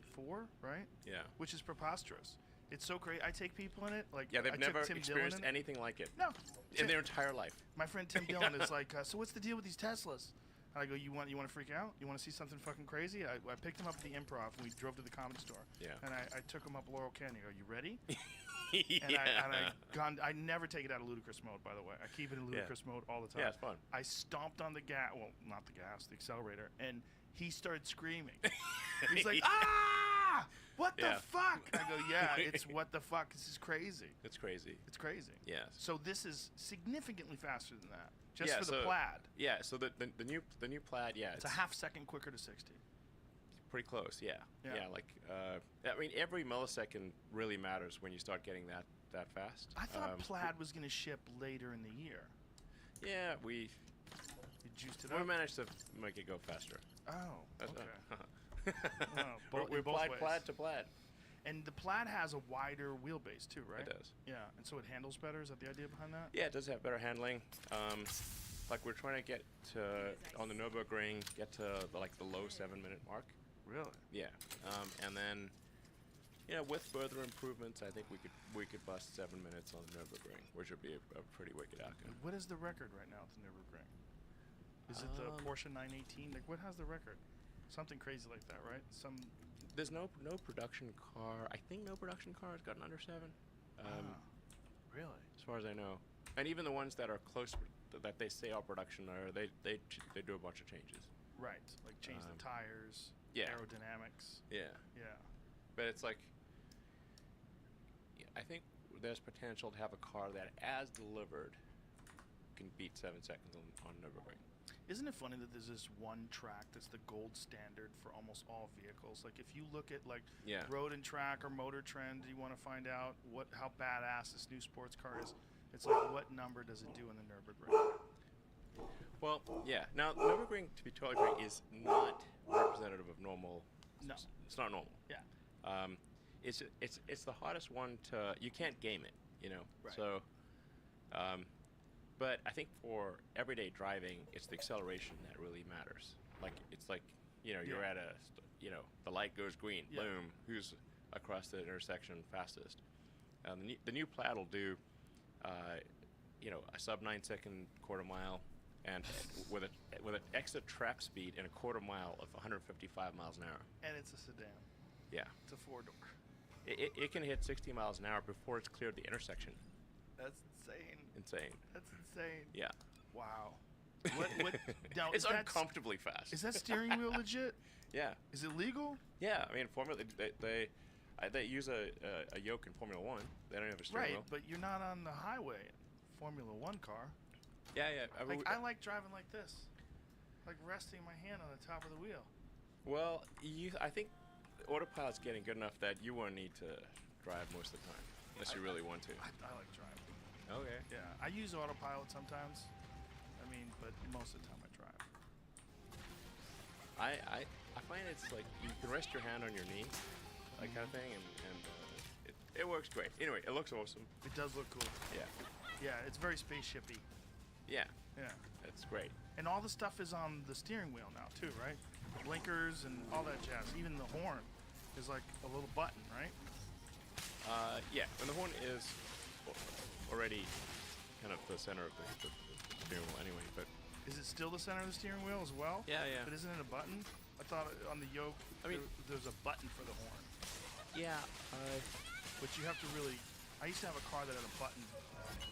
right? yeah, Which is preposterous. It's so great. I take people in it. Like, yeah. They've I never took Tim experienced Dillon in it. anything like it No. in their entire life. My friend Tim Dillon is like, so what's the deal with these Teslas? And I go, you want to freak out? You want to see something fucking crazy? I picked him up at the Improv and we drove to the Comedy Store. Yeah. And I took him up Laurel Canyon. I go, you ready? Yeah. I never take it out of ludicrous mode, by the way. I keep it in ludicrous mode all the time. Yeah, it's fun. I stomped on the gas, well, not the gas, the accelerator, and he started screaming. He's like, ah! What the fuck? I go, yeah, it's what the fuck. This is crazy. It's crazy. It's crazy. Yes. So this is significantly faster than that, just Yeah, for the so- Plaid. Yeah. So the new Plaid, yeah, It's a half second quicker to 60. pretty close. Yeah. Yeah. Yeah. Like I mean, every millisecond really matters when you start getting that fast. I thought Plaid was going to ship later in the year. Yeah, we You juiced it up? managed to make it go faster. Oh, That's okay. we're both ways. plaid to plaid. And the Plaid has a wider wheelbase too, right? It does. Yeah, and so it handles better. Is that the idea behind that? Yeah, it does have better handling. Like we're trying to get to on the Nürburgring, get to like the low 7-minute mark. Really? Yeah, and then with further improvements, I think we could bust 7 minutes on the Nürburgring, which would be a pretty wicked outcome. What is the record right now at the Nürburgring? Is it the Porsche 918? Like, what has the record? Something crazy like that, right? There's no production car. I think no production car has gotten under 7. Really? As far as I know, and even the ones that are close that they say are production they do a bunch of changes. Right. Like change the tires. Yeah. Aerodynamics. Yeah. Yeah. But it's like, I think there's potential to have a car that, as delivered, can beat 7 seconds on Nürburgring. Isn't it funny that there's this one track that's the gold standard for almost all vehicles? Like, if you look at like Road and Track or Motor Trend, you want to find out how badass this new sports car is. It's like, what number does it do in the Nürburgring? Well, yeah. Now, Nürburgring, to be totally frank, is not representative of normal. No. It's not normal. Yeah. It's the hardest one to. You can't game it, Right. So, but I think for everyday driving, it's the acceleration that really matters. Like it's like you're at the light goes green, boom, who's across the intersection fastest? The new Plaid will do, a sub 9-second quarter mile, and with an exit trap speed in a quarter mile of 155 miles an hour. And it's a sedan. Yeah. It's a 4-door. It can hit 60 miles an hour before it's cleared the intersection. That's insane. Insane. That's insane. Yeah. Wow. What? Now, It's uncomfortably fast. Is that steering wheel legit? Yeah. Is it legal? Yeah. I mean, Formula. They use a yoke in Formula One. They don't have a steering Right, wheel. but you're not on the highway. Formula One car. Yeah, yeah. Like I like driving like this, like resting my hand on the top of the wheel. Well, I think autopilot's getting good enough that you won't need to drive most of the time, unless you really want to. I like driving. Okay. Yeah, I use autopilot sometimes. I mean, but most of the time I drive. I find it's like you can rest your hand on your knee, like kind of thing, and it works great. Anyway, it looks awesome. It does look cool. Yeah. Yeah, it's very spaceshipy. Yeah. Yeah. That's great. And all the stuff is on the steering wheel now too, right? The blinkers and all that jazz. Even the horn is like a little button, right? Yeah, and the horn is already kind of the center of the steering wheel anyway, but... Is it still the center of the steering wheel as well? Yeah, yeah. But isn't it a button? I thought on the yoke, I mean, there's a button for the horn. Yeah. But you have to really... I used to have a car that had a button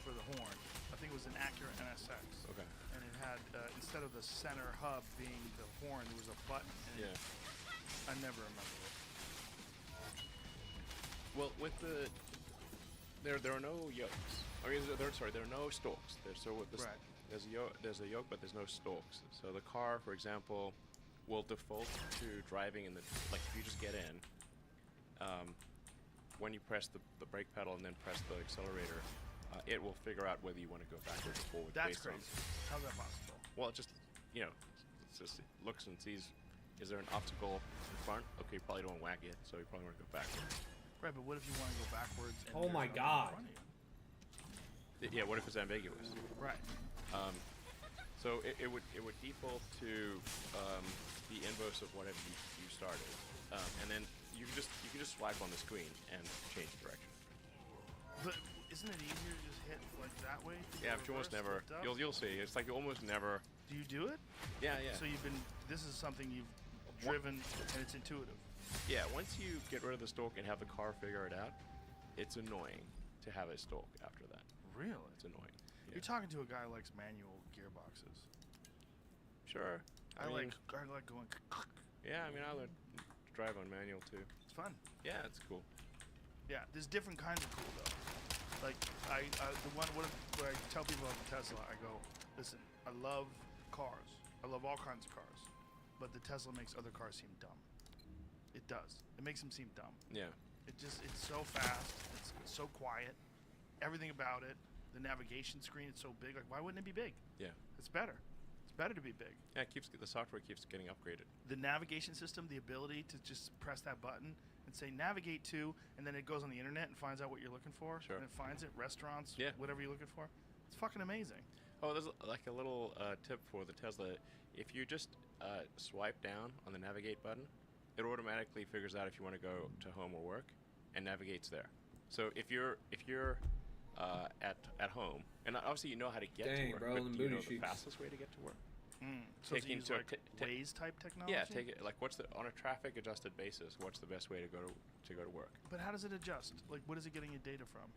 for the horn. I think it was an Acura NSX. Okay. And it had, instead of the center hub being the horn, there was a button. And Yeah. I never remember it. Well, with the... There are no yokes. I mean, there are no stalks. Right. There's a yoke, but there's no stalks. So the car, for example, will default to driving in the... Like, if you just get in, when you press the brake pedal and then press the accelerator, it will figure out whether you want to go backwards or forward. That's based on- crazy. How's that possible? Well, it just, it just looks and sees, is there an obstacle in front? Okay, you probably don't want to whack it, so you probably want to go backwards. Right, but what if you want to go backwards? And Oh there's my nothing in God. front of you? Yeah, what if it's ambiguous? Right. So it would default to the inverse of whatever you started, and then you can just swipe on the screen and change direction. But isn't it easier to just hit like that way? to Yeah, go but you almost reverse, never. lift up? You'll see. It's like you almost never. Do you do it? Yeah, yeah. So this is something you've driven and it's intuitive. Yeah, once you get rid of the stalk and have the car figure it out, it's annoying to have a stalk after that. Really? It's annoying. Yeah. You're talking to a guy who likes manual gearboxes. Sure. I mean, like going. Yeah, I mean, I learned to drive on manual too. It's fun. Yeah, it's cool. Yeah, there's different kinds of cool though. Like the one where I tell people about the Tesla, I go, listen, I love cars. I love all kinds of cars, but the Tesla makes other cars seem dumb. It does. It makes them seem dumb. Yeah. It's so fast. It's so quiet. Everything about it. The navigation screen is so big. Like, why wouldn't it be big? Yeah. It's better. It's better to be big. Yeah, the software keeps getting upgraded. The navigation system, the ability to just press that button and say navigate to, and then it goes on the internet and finds out what you're looking for. Sure. And it finds it, restaurants, Yeah. whatever you're looking for. It's fucking amazing. Oh, there's like a little tip for the Tesla. If you just swipe down on the navigate button, it automatically figures out if you want to go to home or work, and navigates there. So if you're at home, and obviously you know how to get Dang, to work, bro, but them do you know booty the cheeks. fastest way to get to work? So Take to use into like a Waze type technology? Yeah, take it like on a traffic adjusted basis, what's the best way to go to work? But how does it adjust? Like, what is it getting your data from?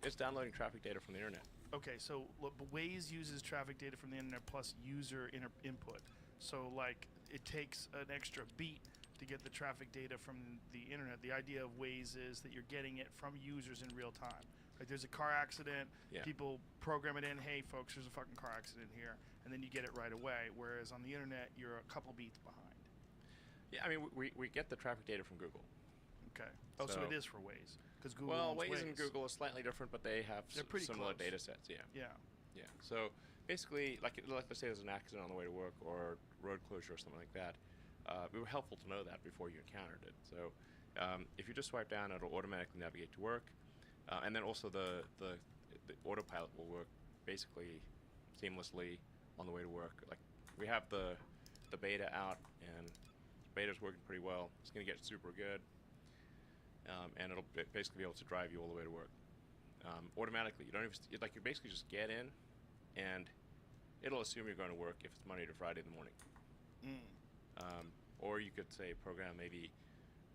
It's downloading traffic data from the internet. Okay, so but Waze uses traffic data from the internet plus user input. So like it takes an extra beat to get the traffic data from the internet. The idea of Waze is that you're getting it from users in real time. Like there's a car accident, Yeah. people program it in, hey folks, there's a fucking car accident here, and then you get it right away. Whereas on the internet, you're a couple beats behind. Yeah, I mean we get the traffic data from Google. Okay. Oh, so So- it is for Waze because Google Well, owns Waze and Google is slightly different, but they have They're pretty similar close. data sets. Yeah. Yeah. Yeah. So basically, like let's say there's an accident on the way to work or road closure or something like that. It would be helpful to know that before you encountered it. So if you just swipe down, it'll automatically navigate to work, and then also the autopilot will work basically seamlessly on the way to work. Like we have the beta out, and beta's working pretty well. It's gonna get super good, and it'll basically be able to drive you all the way to work automatically. You don't even you basically just get in, and it'll assume you're going to work if it's Monday to Friday in the morning. Or you could say program maybe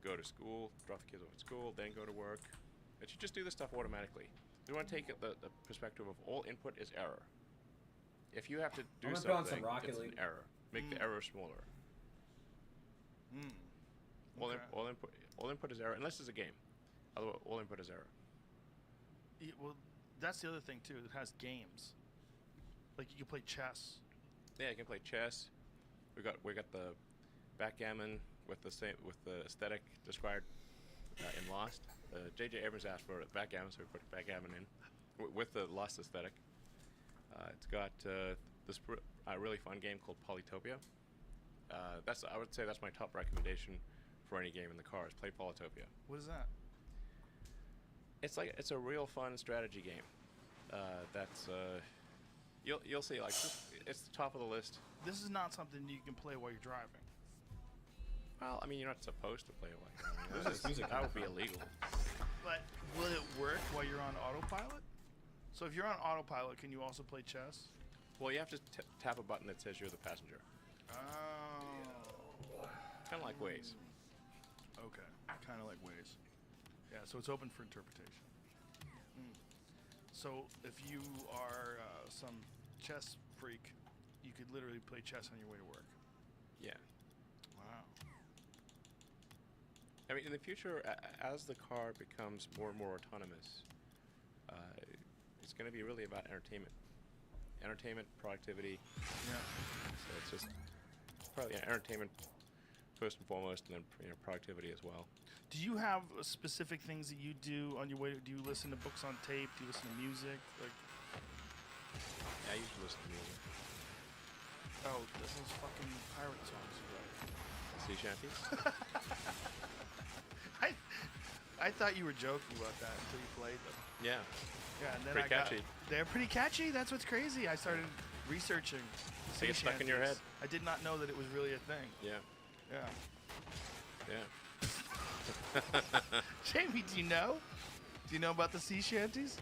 go to school, drop the kids off at school, then go to work. It should just do this stuff automatically. We want to take the perspective of all input is error. If you have to do I'm gonna put on something, some Rocket it's League. an error. Make the error smaller. All Okay. input is error, unless it's a game. Otherwise, all input is error. Yeah, well, that's the other thing too. It has games. Like you can play chess. Yeah, you can play chess. We got the backgammon with the aesthetic described in Lost. J.J. Abrams asked for backgammon, so we put backgammon in with the Lost aesthetic. It's got this really fun game called Polytopia. I would say that's my top recommendation for any game in the cars. Play Polytopia. What is that? It's a real fun strategy game. You'll see, like, it's the top of the list. This is not something you can play while you're driving. Well, I mean, you're not supposed to play it like that. That would be illegal. But will it work while you're on autopilot? So if you're on autopilot, can you also play chess? Well, you have to tap a button that says you're the passenger. Oh. Kind of like Waze. Okay. Kind of like Waze. Yeah, so it's open for interpretation. So if you are some chess freak, you could literally play chess on your way to work. Yeah. Wow. I mean, in the future, as the car becomes more and more autonomous, it's going to be really about entertainment, productivity. Yeah. So it's just probably entertainment first and foremost, and then productivity as well. Do you have specific things that you do on your way? Do you listen to books on tape? Do you listen to music? Like, Yeah, I used to listen to music. oh, this is fucking pirate songs you write. Sea shanties. I thought you were joking about that until you played them. Yeah. Yeah, and then Pretty catchy. They're pretty catchy. That's what's crazy. I started researching. They get stuck in your head. I did not know that it was really a thing. Yeah. Yeah. Yeah. Jamie, do you know? Do you know about the sea shanties?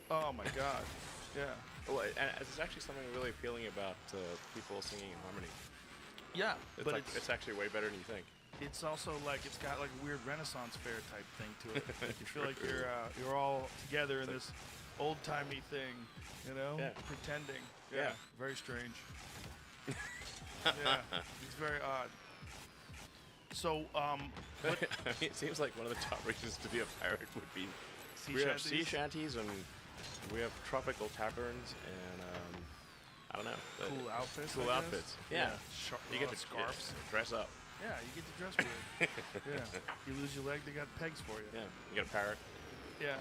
Oh my God. Yeah. Well, and it's actually something really appealing about people singing in harmony. Yeah, but it's actually way better than you think. it's also like it's got like a weird Renaissance fair type thing to it. Like you feel like you're all together in this old timey thing, you know? Yeah. Pretending. Yeah. Very strange. Yeah. It's very odd. So, I mean, it seems like one of the top reasons to be a pirate would be we have sea shanties and we have tropical taverns and I don't know. Cool outfits. Cool I guess? outfits. Yeah. You get the scarves. Dress up. Yeah, you get to dress weird. Yeah. You lose your leg, they got pegs for you. Yeah. You get a parrot. Yeah.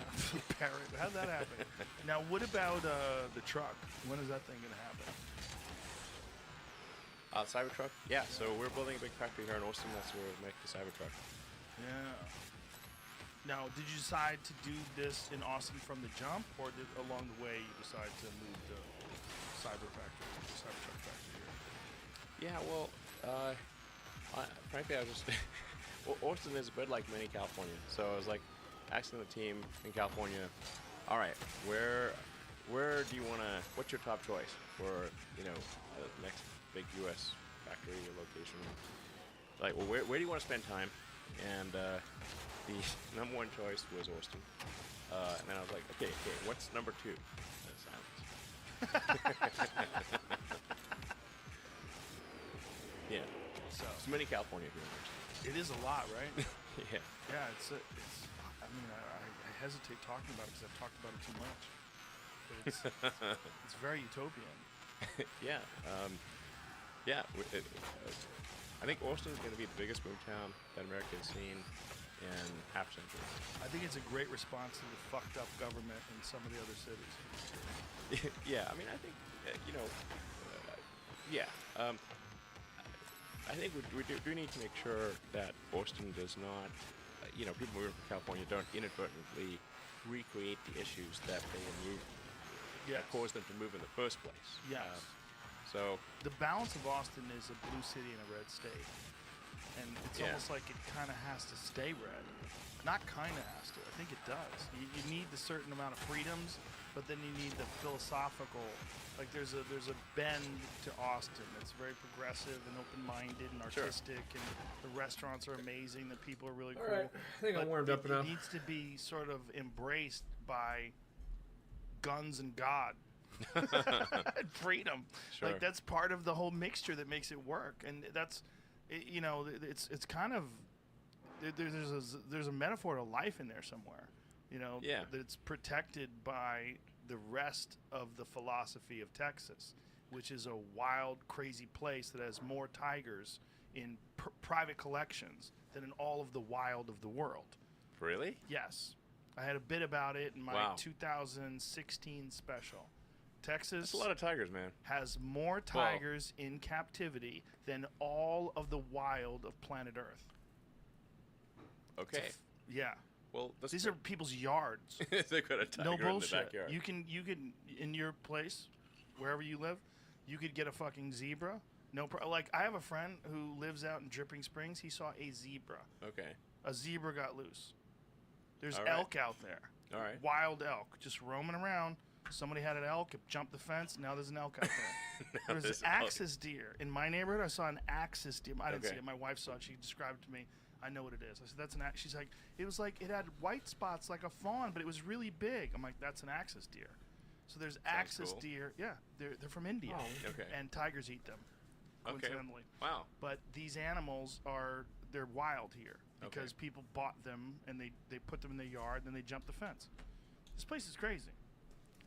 Parrot. How'd that happen? Now, what about the truck? When is that thing gonna happen? Cybertruck? Yeah, so we're building a big factory here in Austin. That's where we'll make the Cybertruck. Yeah. Now, did you decide to do this in Austin from the jump, or along the way you decide to move the Cybertruck factory here? Yeah, well, frankly, I was just... well, Austin is a bit like mini California. So I was like, asking the team in California, all right, where do you want to... What's your top choice for, the next big U.S. factory or location? Like, well, where do you want to spend time? And the number one choice was Austin. And then I was like, okay, what's number two? Silence. Yeah. So It's mini California here. it is a lot, right? Yeah. Yeah, it's. I mean, I hesitate talking about it because I've talked about it too much. But it's very utopian. Yeah. Yeah. I think Austin is going to be the biggest boom town that America has seen in half a century. I think it's a great response to the fucked up government in some of the other cities. Yeah. I mean, I think yeah. I think we do need to make sure that Austin does not, people moving from California don't inadvertently recreate the issues that they removed that caused them to move in the first place. Yes. So The balance of Austin is a blue city and a red state. And it's Yeah. almost like it kind of has to stay red. Not kind of has to. I think it does. You need the certain amount of freedoms, but then you need the philosophical. Like there's a bend to Austin. It's very progressive and open-minded and Sure. artistic, and the restaurants are amazing. The people are really All cool. right, I think I'm But warmed up it enough. needs to be sort of embraced by guns and God. And freedom. Sure. Like that's part of the whole mixture that makes it work, and that's, it's kind of there's a metaphor to life in there somewhere. You know, Yeah. that it's protected by the rest of the philosophy of Texas, which is a wild, crazy place that has more tigers in private collections than in all of the wild of the world. Really? Yes. I had a bit about it in my Wow. 2016 special. Texas That's a lot of tigers, man. has more tigers in captivity than all of the wild of planet Earth. Okay. Yeah. Well, that's These are people's yards. They've got a tiger No in the bullshit. backyard. You can in your place, wherever you live, you could get a fucking zebra. Like I have a friend who lives out in Dripping Springs. He saw a zebra. Okay. A zebra got loose. There's All right. elk out there. All right. Wild elk just roaming around. Somebody had an elk, it jumped the fence. Now there's an elk out there. Now There's there's an an elk. axis deer in my neighborhood. I saw an axis deer. I didn't see Okay. it. My wife saw it. She described it to me. I know what it is. I said that's an axis. She's like, it had white spots like a fawn, but it was really big. I'm like, that's an axis deer. So there's axis cool. deer. Yeah, they're from India. Okay. And tigers eat them. Okay. Coincidentally. Wow. But these animals they're wild here because people bought them and they put them in their yard and then they jumped the fence. This place is crazy.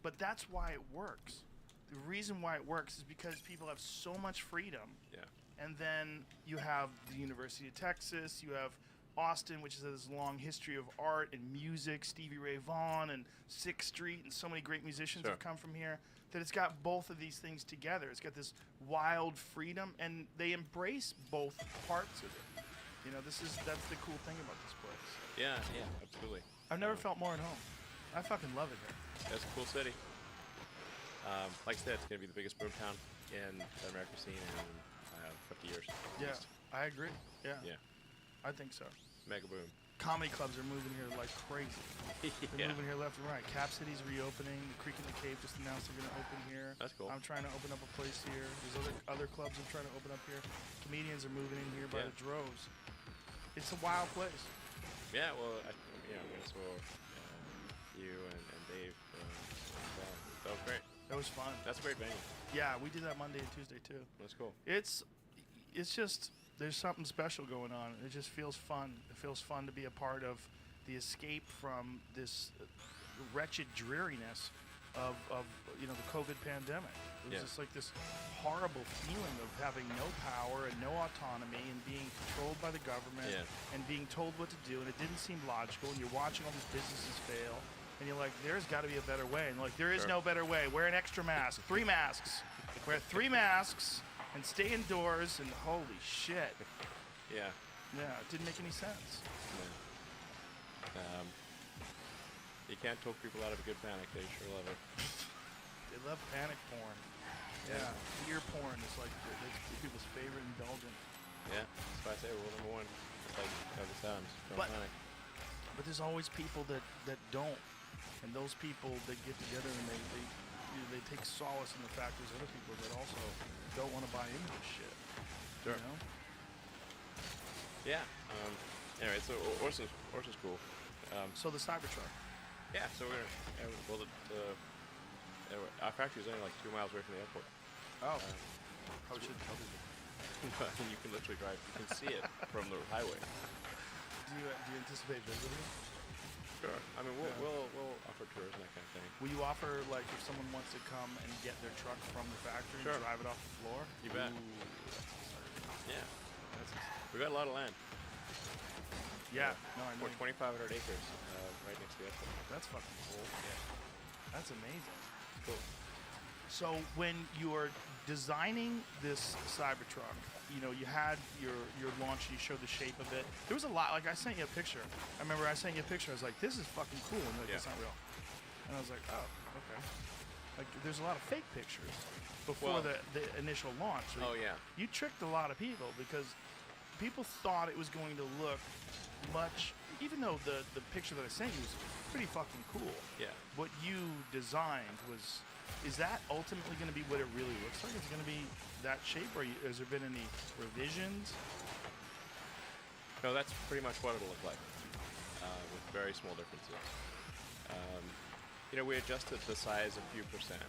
But that's why it works. The reason why it works is because people have so much freedom. Yeah. And then you have the University of Texas, you have Austin, which has this long history of art and music, Stevie Ray Vaughan and Sixth Street, and so many great musicians Sure. have come from here, that it's got both of these things together. It's got this wild freedom, and they embrace both parts of it. You know, that's the cool thing about this place. Yeah. Yeah. Absolutely. I've never felt more at home. I fucking love it here. That's a cool city. Like I said, it's gonna be the biggest boomtown in the American scene in 50 years. at Yeah, least. I agree. Yeah, Yeah. I think so. Mega boom. Comedy clubs are moving here like crazy. They're Yeah. moving here left and right. Cap City's reopening. The Creek in the Cave just announced they're going to open here. That's cool. I'm trying to open up a place here. There's other clubs I'm trying to open up here. Comedians are moving in here by Yeah. the droves. It's a wild place. Yeah. Well, I saw you and Dave. That was great. It was fun. That's a great venue. Yeah, we did that Monday and Tuesday too. That's cool. It's just there's something special going on. It just feels fun. It feels fun to be a part of the escape from this wretched dreariness of the COVID pandemic. It was Yeah. just like this horrible feeling of having no power and no autonomy and being controlled by the government Yeah. and being told what to do, and it didn't seem logical, and you're watching all these businesses fail, and you're like, there's got to be a better way. And like, there is Sure. no better way. Wear an extra mask. 3 masks. Wear 3 masks and stay indoors, and holy shit. Yeah. Yeah, it didn't make any sense. You can't talk people out of a good panic. They sure love it. They love panic porn. Yeah, fear porn is like it's people's favorite indulgence. Yeah. That's why I say rule number 1. It's like other times. Don't But- panic. But there's always people that don't, and those people that get together and they take solace in the fact there's other people that also don't want to buy into this shit. Sure. You know? Yeah. Anyway, so Orson's cool. So the Cybertruck. Yeah. So our factory is only like 2 miles away from the airport. Oh. Probably should tell people. You can literally drive. You can see it from the highway. Do you anticipate visiting? Sure. I mean, we'll offer tours and that kind of thing. Will you offer, like, if someone wants to come and get their truck from the factory Sure. and drive it off the floor? You bet. Ooh, that's exciting. Yeah. That's exciting. We got a lot of land. Yeah. No, I know. 2,500 acres right next to the airport. That's fucking cool. Yeah. That's amazing. Cool. So when you are designing this Cybertruck, you had your launch, you showed the shape of it. There was a lot, like I sent you a picture. I remember I sent you a picture, I was like, this is fucking cool, and like, Yeah. it's not real. And I was like, oh, okay. Like, there's a lot of fake pictures before Well- the initial launch. So Oh, yeah. You tricked a lot of people because people thought it was going to look much, even though the picture that I sent you was pretty fucking cool. Yeah. What you designed is that ultimately going to be what it really looks like? Is it going to be that shape, or has there been any revisions? No, that's pretty much what it'll look like, with very small differences. We adjusted the size a few percent,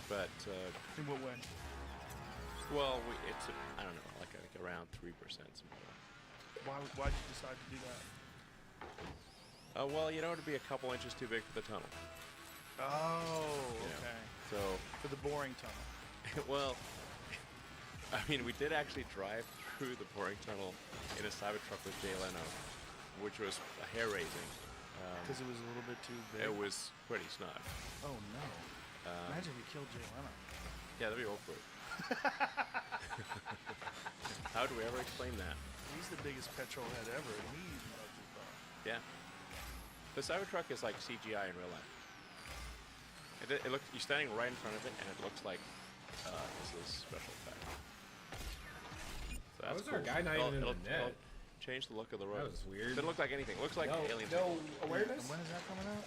but In what way? well, it's I don't know, like around 3%. Why'd you decide to do that? Well, you know, it'd be a couple inches too big for the tunnel. Oh, Yeah. okay. So, For the boring tunnel. well, I mean, we did actually drive through the boring tunnel in a Cybertruck with Jay Leno, which was a hair-raising. Because it was a little bit too big. It was pretty snug. Oh no! Imagine if you killed Jay Leno. Yeah, that'd be awkward. How do we ever explain that? He's the biggest petrol head ever, and he loves his car. Yeah. The Cybertruck is like CGI in real life. It looks, you're standing right in front of it, and it looks like this is special effect. So How that's is our cool. guy not even in the net? It'll change the look of the road. That was weird. Didn't look like anything. It looks like alien. No awareness? And when is that coming out?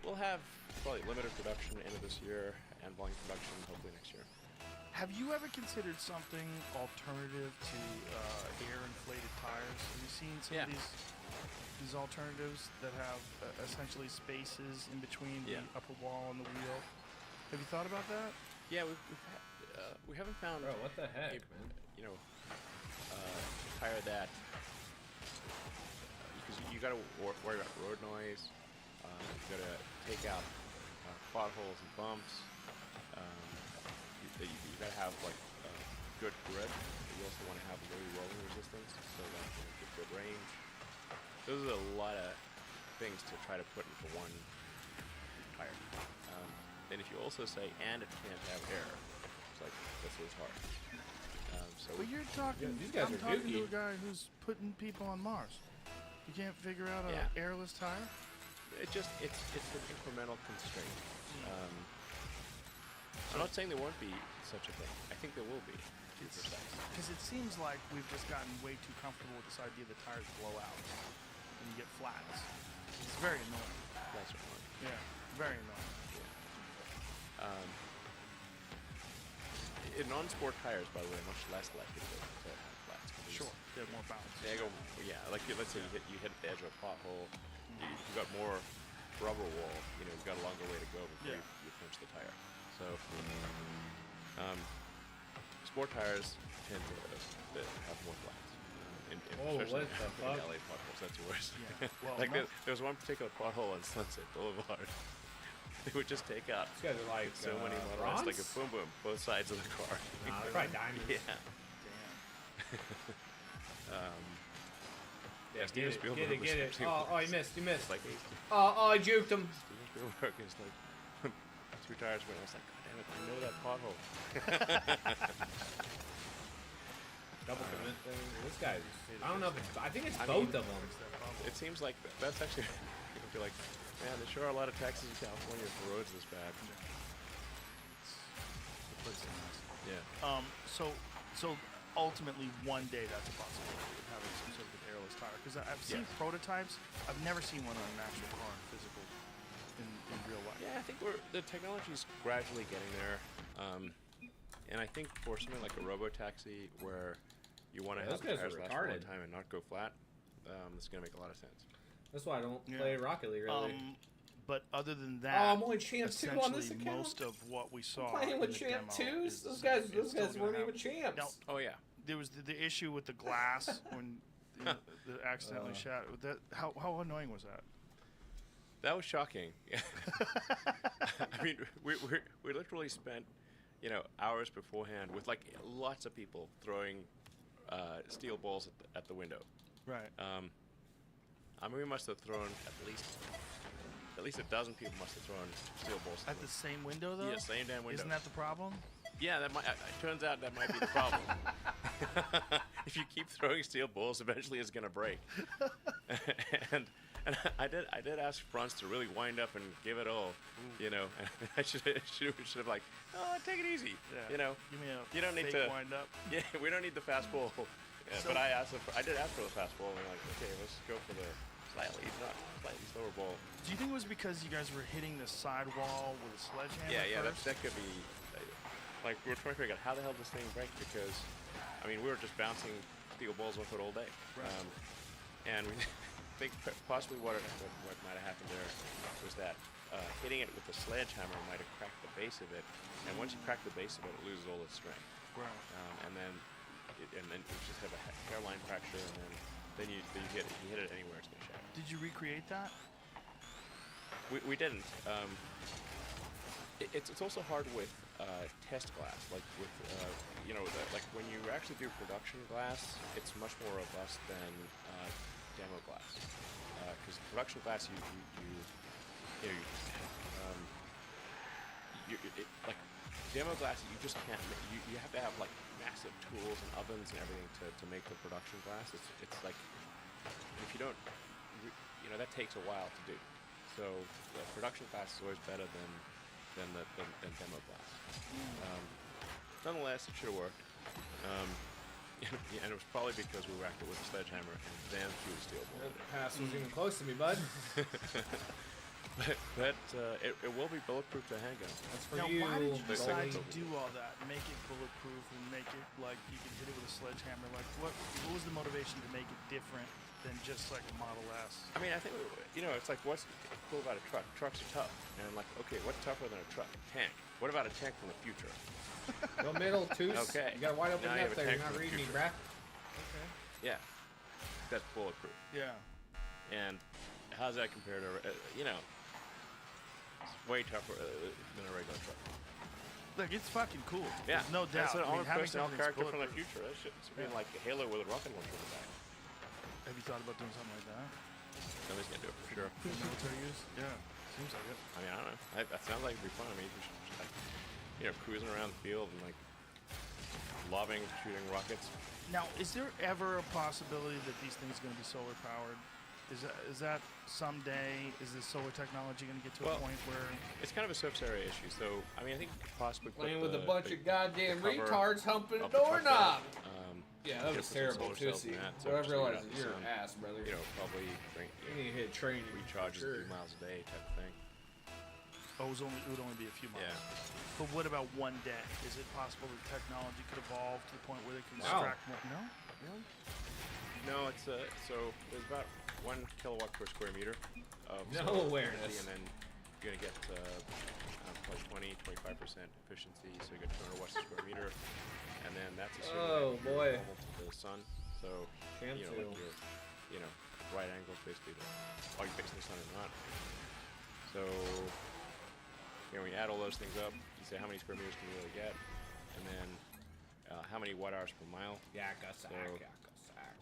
We'll have probably limited production end of this year and volume production hopefully next year. Have you ever considered something alternative to air-inflated tires? Have you seen some Yeah. of these alternatives that have essentially spaces in between Yeah. the upper wall and the wheel? Have you thought about that? Yeah, we haven't found Bro, what the heck, a, man? you know, tire that because you got to worry about road noise. You got to take out potholes and bumps. You got to have like good grip. But you also want to have low rolling resistance so that you get good range. Those are a lot of things to try to put into one tire. And if you also say, and it can't have air, it's like that's what's hard. But you're talking. Yeah, these guys I'm are talking to dookie. a guy who's putting people on Mars. You can't figure out an Yeah. airless tire. It's an incremental constraint. I'm not saying there won't be such a thing. I think there will be. To be precise. Because it seems like we've just gotten way too comfortable with this idea that tires blow out and you get flats. It's very annoying. That's right. Yeah, very annoying. In non-sport tires, by the way, are much less likely to have flats. Sure, they have more bounce. They go, yeah, like let's say you hit the edge of a pothole, you got more rubber wall, you know, you've got a longer way to go before you punch the tire. So, sport tires tend to have more flats. Especially what the in fuck? LA potholes, that's worse. Yeah, well, like no- there was one particular pothole on Sunset Boulevard. They would just take out These guys are like so many motorists, like a bronze? boom boom, both sides of the car. Nah, they're probably diamonds. Yeah. Damn. Yeah, Get it, get it. Oh, you missed. It's like Oh, I juked him. Steven Spielberg is like 2 tires went. I was like, God damn it, I know that pothole. Double commit thing. This guy's. I don't know if it's. I think it's I both mean, of them. It seems like that's actually. People feel like, man, there sure are a lot of taxis in California for roads this bad. Yeah. So ultimately, one day that's a possibility of having some sort of an airless tire. Because I've seen Yes. prototypes. I've never seen one on an actual car in physical, in real life. Yeah, I think the technology's gradually getting there. And I think for something like a robo-taxi where you want to Yeah, have those guys tires are last for a long retarded. time and not go flat, it's going to make a lot of sense. That's why I don't Yeah. play Rocket League really. But other than Oh, that, I'm only champ 2 on this essentially account. most of what we saw Playing in with the champ demo 2s. is Those the same. guys, It's those still guys gonna weren't have- even champs. No, Oh, yeah. there was the issue with the glass when the accidentally shattered. That how annoying was that? That was shocking. I mean, we literally spent, hours beforehand with like lots of people throwing steel balls at the window. Right. I mean, we must have thrown at least a dozen people must have thrown steel balls At the same window though. yeah, same damn window. Isn't that the problem? Yeah, that might. It turns out that might be the problem. If you keep throwing steel balls, eventually it's gonna break. and I did ask Franz to really wind up and give it all, And I should have like, oh, take it easy, Yeah. Give me a You don't need fake to- wind up. Yeah, we don't need the fast ball. Yeah, So- but I did ask for the fast ball, and they're like, okay, let's go for the slightly slower ball. Do you think it was because you guys were hitting the sidewall with a sledgehammer Yeah, first? that could be. Like, we were trying to figure out how the hell this thing break because, I mean, we were just bouncing steel balls off it all day. Right. And we think possibly what might have happened there was that hitting it with the sledgehammer might have cracked the base of it. And once you crack the base of it, it loses all its strength. Right. And then and then you just have a hairline fracture, and then you hit it anywhere, it's gonna shatter. Did you recreate that? We didn't. It's also hard with test glass, like with like when you actually do production glass, it's much more robust than demo glass. Because production glass, like demo glass, you just can't. You have to have like massive tools and ovens and everything to make the production glass. It's like if you don't, that takes a while to do. So production glass is always better than demo glass. Nonetheless, it should have worked. And it was probably because we whacked it with a sledgehammer and then threw the steel ball. That pass wasn't even close to me, bud. but it will be bulletproof to a handgun. That's for Now, you. why did you But decide second- to do all that? Make it bulletproof and make it like you can hit it with a sledgehammer. Like, what was the motivation to make it different than just like a Model S? I mean, I think it's like what's cool about a truck? Trucks are tough, and like, okay, what's tougher than a truck? A tank. What about a tank from the future? Go middle, Toos. Okay. You got a wide open Now you net have a there. You're tank not for the reading me, future. bruh. Okay. Yeah, that's bulletproof. Yeah. And how's that compared to it's way tougher than a regular truck. Look, it's fucking cool. Yeah, There's no doubt. That's an I mean, having personnel something that's character from the bulletproof. future. That shit should be like a Halo with a rocket launcher in the back. Have you thought about doing something like that? Somebody's gonna do it for sure. For military use? Yeah. Seems like it. I mean, I don't know. That sounds like it'd be fun. I mean, you should just, like, cruising around the field and like lobbing, shooting rockets. Now, is there ever a possibility that these things are going to be solar powered? Is that someday? Is this solar technology going to get to a point where It's kind of a surface area issue. So I mean, I think you could possibly put Playing with a the- bunch the- of goddamn the cover retards humping a of the truck doorknob. there, Yeah, that you was know, put some terrible, solar cells in Tootsie. that, But so I just leave it realized out in that the you're sun. an ass, brother. Probably You need to hit training. recharges for a few sure. miles a day type of thing. it would only be a few miles? Yeah. But what about one day? Is it possible that technology could evolve to the point where they can Wow. extract more? No, really? No, it's so there's about 1 kilowatt per square meter of No solar awareness. energy, and then you're gonna get probably 25% efficiency, so you get 200 watts per square meter, and then that's assuming Oh, that boy. you're normal to the sun. So Can like feel. you're right angles basically. Are you facing the sun or not? So when you add all those things up, you say how many square meters can you really get, and then how many watt hours per mile. Yakka sack, So- yakka sack.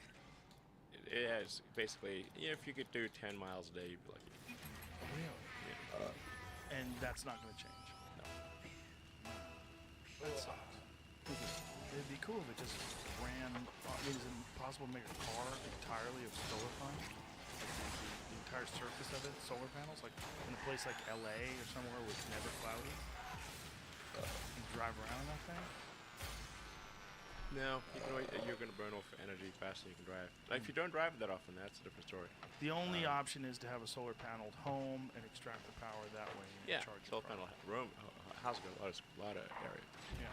It has basically, if you could do 10 miles a day, you'd be lucky. Really? And that's not going to change. No. That sucks. It'd be cool if it just ran. I mean, is it possible to make a car entirely of solar panels? The entire surface of it, solar panels, like in a place like LA or somewhere where it's never cloudy. You drive around in that thing. No, you're going to burn off energy faster than you can drive. Like, if you don't drive that often, that's a different story. The only option is to have a solar paneled home and extract the power that way. And Yeah, charge solar your panel car. room, house got a lot of area. Yeah.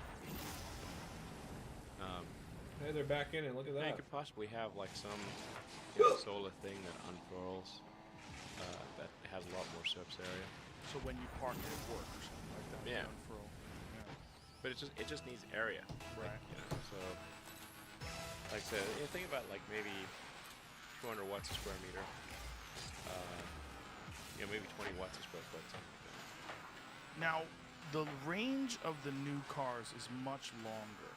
Hey, they're back in it. Look at Yeah, you that. could possibly have like some solar thing that unfurls that has a lot more surface area. So when you park it at work or something like that, Yeah. you unfurl. Yeah. But it just needs area. Right. So, like I said, think about like maybe 200 watts a square meter. Maybe 20 watts a square foot, something like that. Now, the range of the new cars is much longer.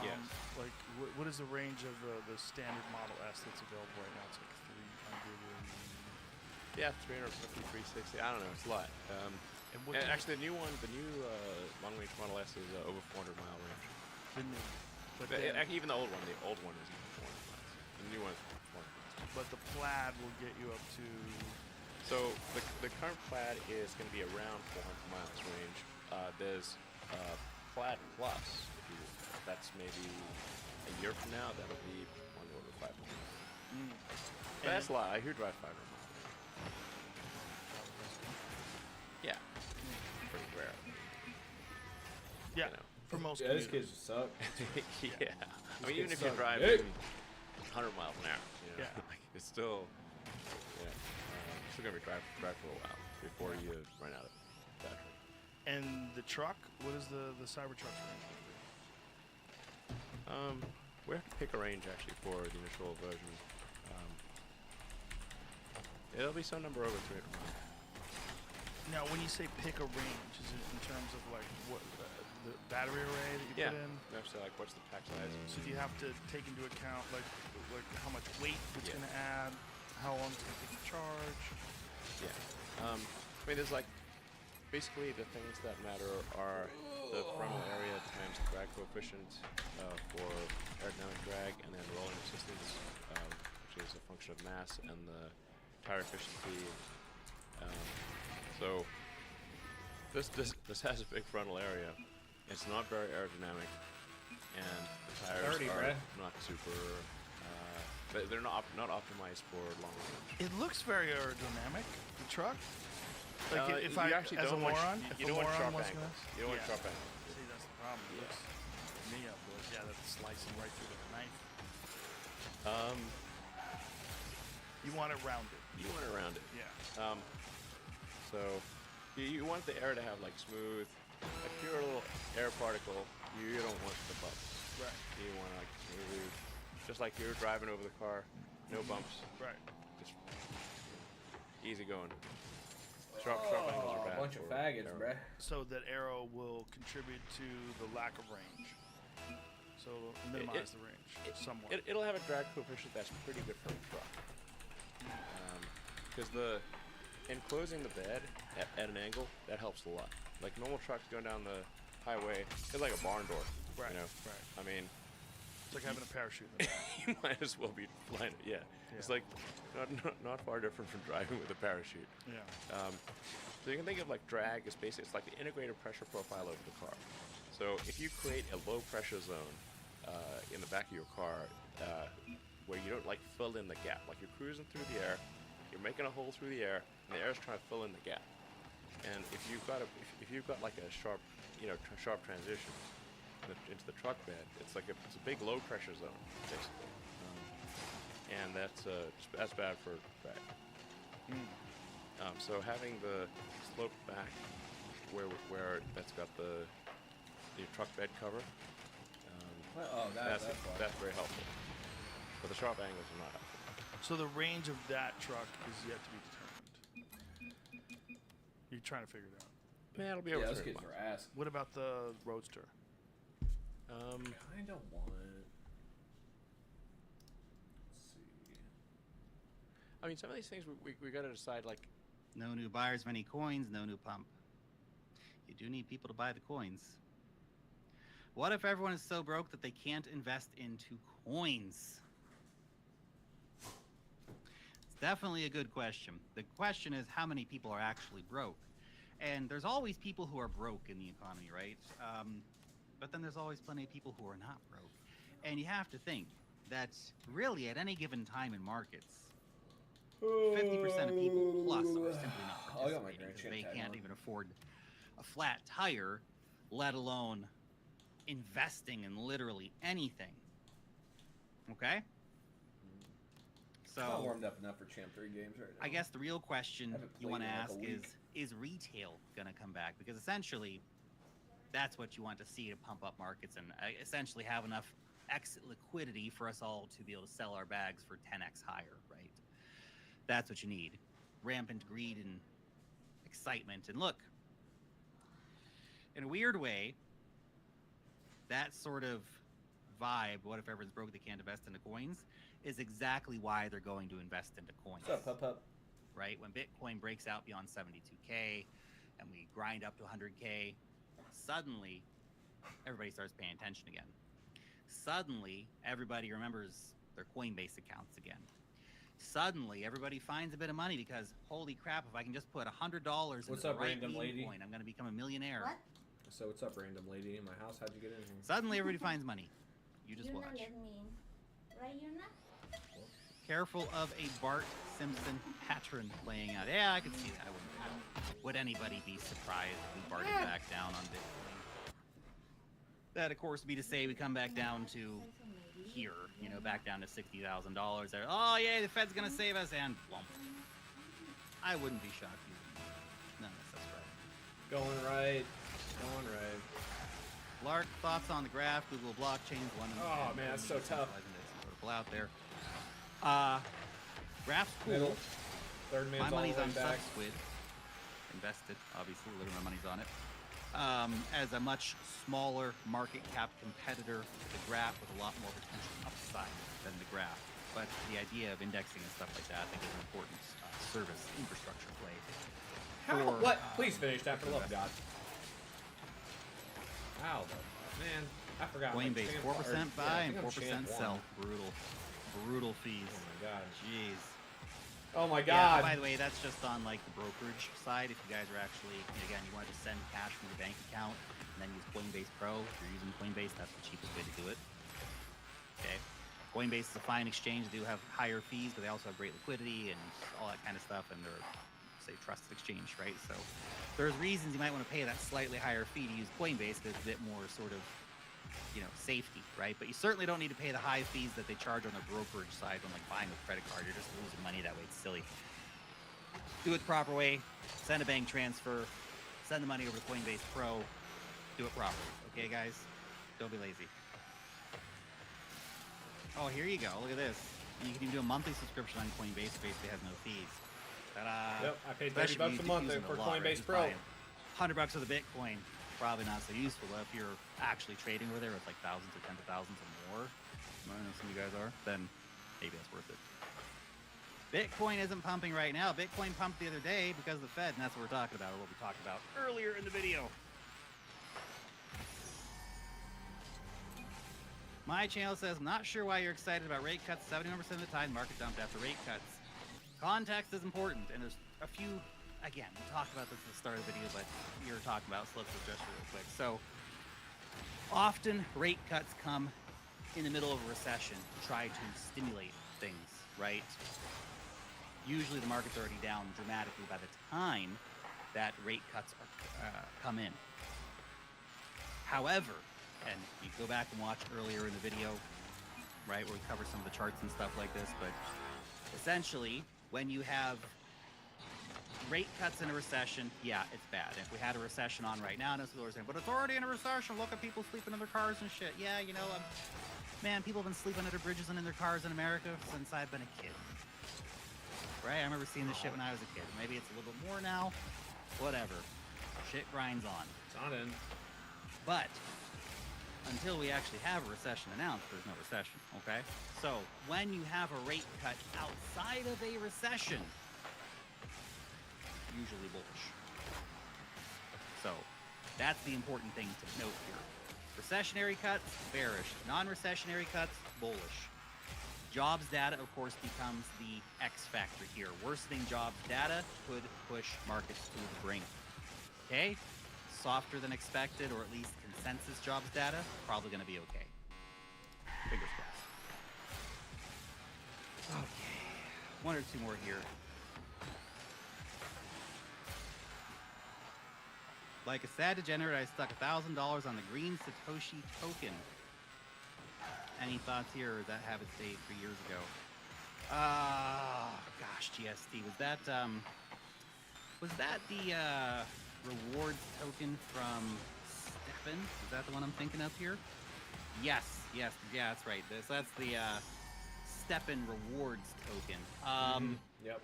Yes. Like, what is the range of the standard Model S that's available right now? It's like 300 Yeah, 350, 360. I don't know. It's a lot. And what And do you- actually, the new long-range Model S is over 400-mile range. the new. But, But then- even the old one is even 400 miles. The new one is 400 miles. but the Plaid will get you up to. So the current Plaid is going to be around 400 miles range. There's Plaid Plus. If you, that's maybe a year from now. That'll be on the order of 500. But that's a lot. I hear drive 500 miles. Yeah. Pretty rare. Yeah. You know. For most. Yeah, this commuters. kid's suck. Yeah. I mean, even if kid you're sucks. driving Hey. 100 miles an hour, Yeah. like, it's still, still gonna be drive for a while before you run out of battery. And the truck, what is the Cybertruck's range? We have to pick a range actually for the initial version. It'll be some number over 300 miles. Now, when you say pick a range, is it in terms of like what the battery array that you put in? No, so like what's the pack size? So do you have to take into account like how much weight it's going to add, how long it's going to take to charge? Yeah. I mean, there's like basically the things that matter are the frontal area times the drag coefficient for aerodynamic drag, and then rolling resistance, which is a function of mass, and the tire efficiency. So this has a big frontal area. It's not very aerodynamic, and the tires are not super. They're not optimized for long range. It looks very aerodynamic. The truck. Like if you I, actually as a don't want moron, you if don't a want moron sharp was angles. gonna, You don't want sharp angles. See, that's the problem. It looks me up, but yeah, that's slicing right through with a knife. You want it rounded. You want it rounded. Yeah. So you want the air to have like smooth. If you're a little air particle, you don't want the bumps. Right. You want like smooth, just like you're driving over the car, no bumps. Right. Just easy going. Sharp angles are bad. A bunch of for faggots, aero. bruh. So that arrow will contribute to the lack of range. So it'll minimize the range somewhat. It'll have a drag coefficient that's pretty good for a truck. Because enclosing the bed at an angle, that helps a lot. Like normal trucks going down the highway, it's like a barn door. Right. You know? Right. I mean, It's like having a parachute in the back. you might as well be flying it. Yeah. It's like not far different from driving with a parachute. Yeah. So you can think of like drag as basically it's like the integrated pressure profile of the car. So if you create a low pressure zone in the back of your car where you don't like fill in the gap, like you're cruising through the air, you're making a hole through the air, and the air's trying to fill in the gap. And if you've got like a sharp, sharp transition into the truck bed, it's like it's a big low pressure zone basically, and that's bad for drag. So having the slope back where that's got the truck bed cover, that's very helpful. But the sharp angles are not helpful. So the range of that truck is yet to be determined. You're trying to figure it out. Man, it'll be over Yeah, those 300 kids miles. are ass. What about the Roadster? Kinda want. Let's see. I mean, some of these things we got to decide. Like, No new buyers, many coins, no new pump. You do need people to buy the coins. What if everyone is so broke that they can't invest into coins? It's definitely a good question. The question is, how many people are actually broke? And there's always people who are broke in the economy, right? But then there's always plenty of people who are not broke. And you have to think that really at any given time in markets, 50% of people plus are simply not I got my participating Grand because Champ they tag can't on. even afford a flat tire, let alone investing in literally anything. Okay? I'm not So warmed up enough for Champ 3 games right now. I guess the real question Haven't you played want to in like a ask week. is retail going to come back? Because essentially, that's what you want to see to pump up markets and essentially have enough exit liquidity for us all to be able to sell our bags for 10x higher, right? That's what you need. Rampant greed and excitement. And look, in a weird way, that sort of vibe, what if everyone's broke, they can't invest into coins, is exactly why they're going to invest into coins. What's up, Pup? Right? When Bitcoin breaks out beyond 72K and we grind up to 100K, suddenly everybody starts paying attention again. Suddenly everybody remembers their Coinbase accounts again. Suddenly everybody finds a bit of money because holy crap, if I can just put $100 into What's the up, right random meme lady? coin, I'm going to become a millionaire. What? So what's up, random lady in my house? How'd you get in here? Suddenly everybody finds money. You just Yuna watch. let me in. Right, Yuna? Careful of a Bart Simpson pattern playing out. Yeah, I could see that. Would anybody be surprised if we Barted back down on Bitcoin? That, of course, would be to say we come back down to here, back down to $60,000. Oh, yeah, the Fed's going to save us, and blump. I wouldn't be shocked either. No, that's right. Going right. Going right. Lark, thoughts on the graph? Google blockchains. One. Oh, man, that's so tough. Out there. Graph's cool. Middle. Third man's My all the money's way on back. Subsquid. Invested, obviously. Literally, my money's on it. As a much smaller market cap competitor to the graph with a lot more potential upside than the graph. But the idea of indexing and stuff like that, I think, is an important service infrastructure play. How? What? Please finish that, for the love of God. Wow, man, I forgot. Coinbase, 4% buy and 4% sell. Brutal. Brutal fees. Oh my god. Jeez. Oh my Yeah, god. by the way, that's just on like the brokerage side. If you guys are actually, again, you wanted to send cash from your bank account and then use Coinbase Pro. If you're using Coinbase, that's the cheapest way to do it. Okay. Coinbase is a fine exchange. They do have higher fees, but they also have great liquidity and all that kind of stuff. And they're, say, trusted exchange, right? So there's reasons you might want to pay that slightly higher fee to use Coinbase because it's a bit more sort of, you know, safety, right? But you certainly don't need to pay the high fees that they charge on the brokerage side when like buying a credit card. You're just losing money that way. It's silly. Do it the proper way. Send a bank transfer. Send the money over to Coinbase Pro. Do it properly. Okay, guys? Don't be lazy. Oh, here you go. Look at this. You can even do a monthly subscription on Coinbase. Basically has no fees. Ta-da. Yep, I paid $30 a month for Coinbase Pro. $100 for the Bitcoin. Probably not so useful though. If you're actually trading over there with like thousands or tens of thousands or more, I know some of you guys are, then maybe that's worth it. Bitcoin isn't pumping right now. Bitcoin pumped the other day because of the Fed, and that's what we're talking about, or what we talked about earlier in the video. My channel says, not sure why you're excited about rate cuts. 71% of the time, market dumped after rate cuts. Context is important, and there's a few. Again, we talked about this at the start of the video, but we were talking about slips of gesture real quick. So, often rate cuts come in the middle of a recession to try to stimulate things, right? Usually the market's already down dramatically by the time that rate cuts are, come in. However, and you go back and watch earlier in the video, right, where we cover some of the charts and stuff like this, but essentially, when you have rate cuts in a recession, yeah, it's bad. If we had a recession on right now, and people are saying, but it's already in a recession, look at people sleeping in their cars and shit. Yeah, you know, man, people have been sleeping under bridges and in their cars in America since I've been a kid. Right? I remember seeing this shit when I was a kid. Maybe it's a little bit more now. Whatever. Shit grinds on. It's on in. But until we actually have a recession announced, there's no recession, okay? So when you have a rate cut outside of a recession, usually bullish. So that's the important thing to note here. Recessionary cuts, bearish. Non-recessionary cuts, bullish. Jobs data, of course, becomes the X factor here. Worsening jobs data could push markets to the brink. Okay? Softer than expected, or at least consensus jobs data, probably going to be okay. Fingers crossed. Okay. One or two more here. Like a sad degenerate, I stuck $1,000 on the green Satoshi token. Any thoughts here, or that habit stayed 3 years ago? Gosh, GST. Was that the rewards token from Steppen? Is that the one I'm thinking of here? Yes, yeah, that's right. That's the Steppen rewards token. Yep.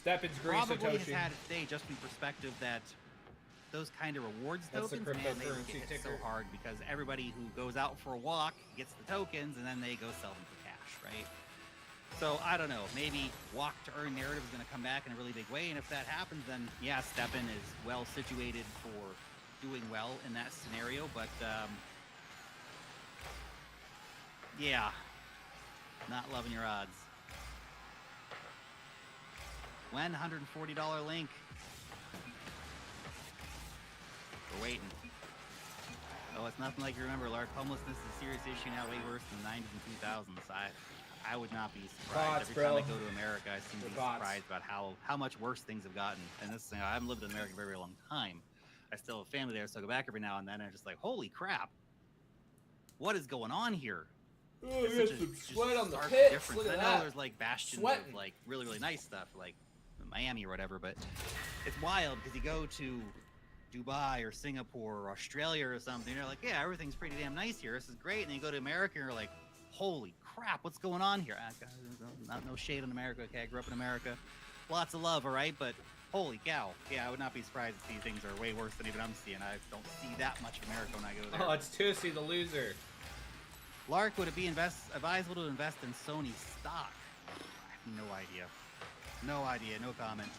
Steppen's green Probably has Satoshi. had its day just in perspective that those kind of rewards That's the tokens, man, they cryptocurrency get hit so ticker. hard because everybody who goes out for a walk gets the tokens and then they go sell them for cash, right? So I don't know, maybe walk to earn narrative is going to come back in a really big way, and if that happens, then yeah, Steppen is well situated for doing well in that scenario, but yeah, not loving your odds. When $140 link. We're waiting. Oh, it's nothing like you remember. Large homelessness is a serious issue now, way worse than the 90s and 2000s. I would not be surprised. Bots, Every time I bro. go to America, I seem to be Bots. surprised about how much worse things have gotten. And this thing, I haven't lived in America a very, very long time. I still have family there, so I go back every now and then, and I'm just like, holy crap. What is going on here? Oh, It's we got such a some just sweat on the stark pits. difference. Look at I know that. there's like bastions Sweating. of like really, really nice stuff, like Miami or whatever, but it's wild because you go to Dubai or Singapore or Australia or something. You're like, yeah, everything's pretty damn nice here. This is great. And then you go to America and you're like, holy crap, what's going on here? No shade on America. Okay, I grew up in America. Lots of love, all right? But holy cow. Yeah, I would not be surprised if these things are way worse than even I'm seeing. I don't see that much of America when I go there. Oh, it's Tussie the loser. Lark, would it be advisable to invest in Sony stock? I have no idea. No idea. No comment.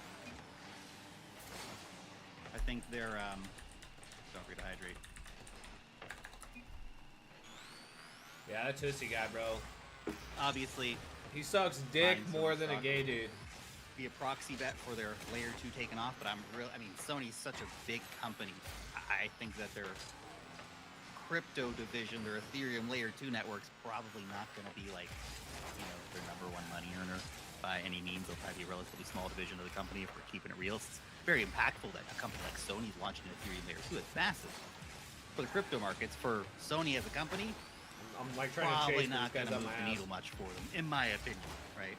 I think they're, don't forget to hydrate. Yeah, that Tussie guy, bro. Obviously, He sucks dick Fine, more Sony than a stock. gay dude. Be a proxy bet for their layer 2 taken off, but I mean, Sony's such a big company. I think that their crypto division, their Ethereum layer 2 network's probably not going to be like, their number one money earner by any means. They'll probably be a relatively small division of the company if we're keeping it real. It's very impactful that a company like Sony's launching an Ethereum layer 2. It's massive for the crypto markets. For Sony as a company, I'm like trying to probably chase these not guys going to on move my the ass. needle much for them, in my opinion, right?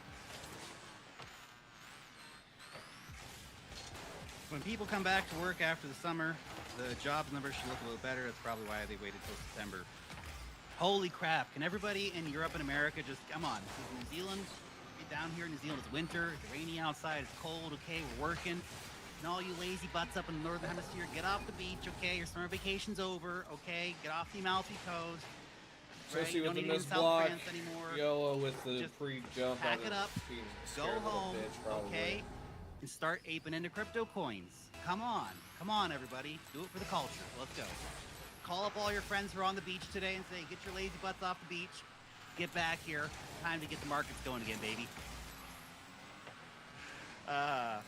When people come back to work after the summer, the jobs numbers should look a little better. That's probably why they waited till September. Holy crap. Can everybody in Europe and America just, come on. This is New Zealand. Get down here in New Zealand. It's winter. It's rainy outside. It's cold. Okay, we're working. And all you lazy butts up in the Northern Hemisphere, get off the beach, okay? Your summer vacation's over, okay? Get off the Amalfi Coast. Right? Tussie You with don't the need to be in missed South block. France anymore. Yellow with the Just pre-jump. pack on it the up, being go scared little home, bitch, probably. okay? And start aping into crypto coins. Come on, everybody. Do it for the culture. Let's go. Call up all your friends who are on the beach today and say, get your lazy butts off the beach. Get back here. Time to get the markets going again, baby.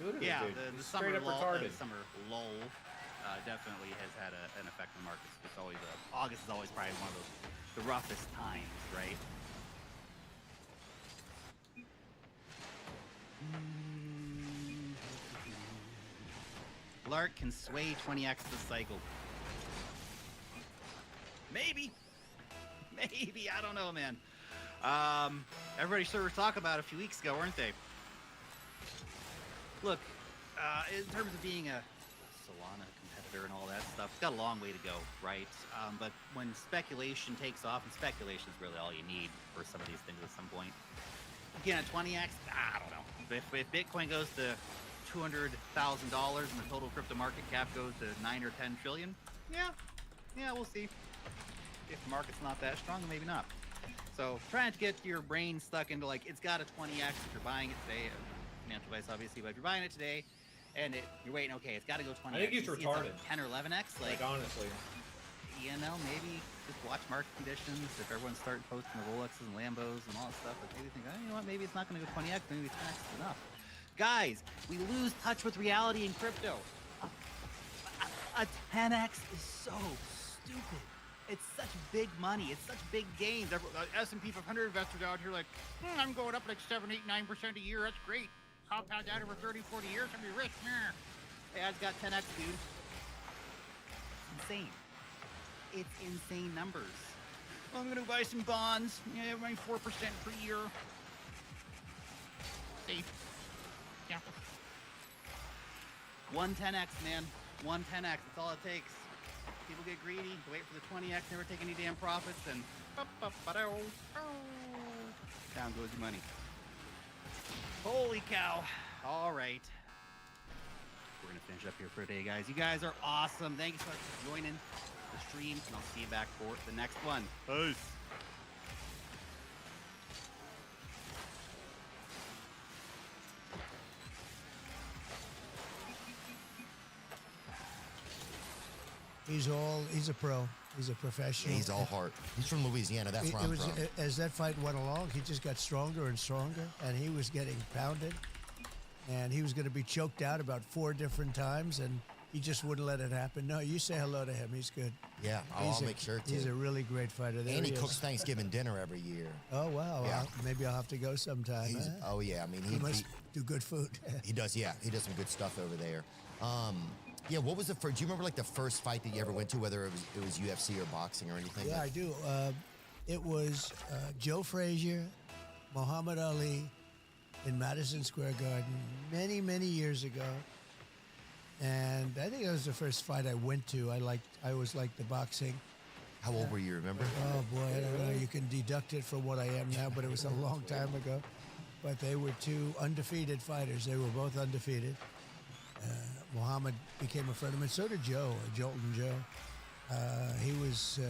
Dude, Yeah, dude. the He's summer straight up lull, retarded. lull definitely has had an effect on the markets. It's always August is always probably one of the roughest times, right? Lark can sway 20x this cycle. Maybe. Maybe. I don't know, man. Everybody sort of talked about it a few weeks ago, weren't they? Look, in terms of being a Solana competitor and all that stuff, it's got a long way to go, right? But when speculation takes off, and speculation is really all you need for some of these things at some point. Again, at 20x, I don't know. If Bitcoin goes to $200,000 and the total crypto market cap goes to 9 or 10 trillion, yeah, we'll see. If the market's not that strong, then maybe not. So trying to get your brain stuck into like, it's got a 20x if you're buying it today, financial advice obviously, but if you're buying it today and you're waiting, okay, it's got to go 20x. I think he's You see it's retarded. like 10 or 11x, Like, honestly. maybe just watch market conditions. If everyone's starting posting the Rolexes and Lambos and all that stuff, like maybe think, oh, you know what, maybe it's not going to go 20x, maybe 10x is enough. Guys, we lose touch with reality in crypto. A 10x is so stupid. It's such big money. It's such big gains. S&P 500 investors out here like, I'm going up like 7, 8, 9% a year. That's great. Compound that over 30, 40 years, I'll be rich. Hey, I've got 10x, dude. It's insane. It's insane numbers. I'm going to buy some bonds. Yeah, my 4% per year. Safe. Yeah. 1 10x, man. 1 10x. That's all it takes. People get greedy, wait for the 20x, never take any damn profits, and down goes your money. Holy cow. All right. We're going to finish up here for today, guys. You guys are awesome. Thank you so much for joining the stream, and I'll see you back for the next one. Peace. He's a pro. He's a professional. He's all heart. He's from Louisiana. That's where I'm from. As that fight went along, he just got stronger and stronger, and he was getting pounded, and he was going to be choked out about 4 different times, and he just wouldn't let it happen. No, you say hello to him. He's good. Yeah, I'll make sure to. He's a really great fighter. There And he is. cooks Thanksgiving dinner every year. Oh, wow. Yeah. Maybe I'll have to go sometime. He's, huh? oh, yeah. I mean, He must do good food. he does, yeah. He does some good stuff over there. Yeah, what was the first? Do you remember like the first fight that you ever went to, whether it was UFC or boxing or anything? Yeah, I do. It was Joe Frazier, Muhammad Ali in Madison Square Garden many, many years ago. And I think that was the first fight I went to. I always liked the boxing. How old were you, remember? Oh, boy, I don't know. You can deduct it from what I am now, but it was a long time ago. But they were two undefeated fighters. They were both undefeated. Muhammad became a friend of mine. So did Joe, Jolton Joe. He was...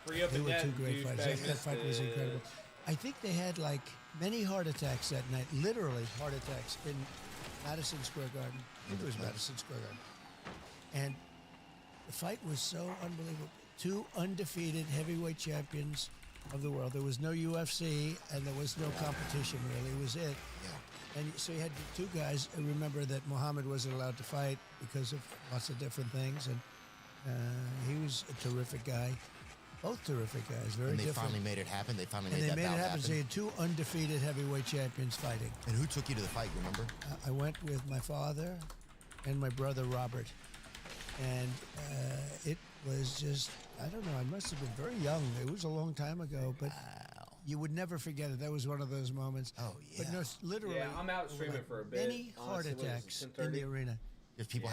they were two great fighters. That fight was incredible. I think they had, like, many heart attacks that night. Literally heart attacks in Madison Square Garden. I think it was Madison Square Garden. And the fight was so unbelievable. Two undefeated heavyweight champions of the world. There was no UFC, and there was no competition, really. It was it. Yeah. And so you had two guys. I remember that Muhammad wasn't allowed to fight because of lots of different things, and he was a terrific guy. Both terrific guys, very And they different. finally made it happen. They finally And made they that made bout it happen. happen. So you had two undefeated heavyweight champions fighting. And who took you to the fight, remember? I went with my father and my brother Robert. And it was just, I don't know, I must have been very young. It was a long time ago, but you would never forget it. That was one of those moments. Oh, yeah. But no, literally. Yeah, I'm out streaming for a bit. Many heart Honestly, what is it, attacks in the 10:30? arena. If people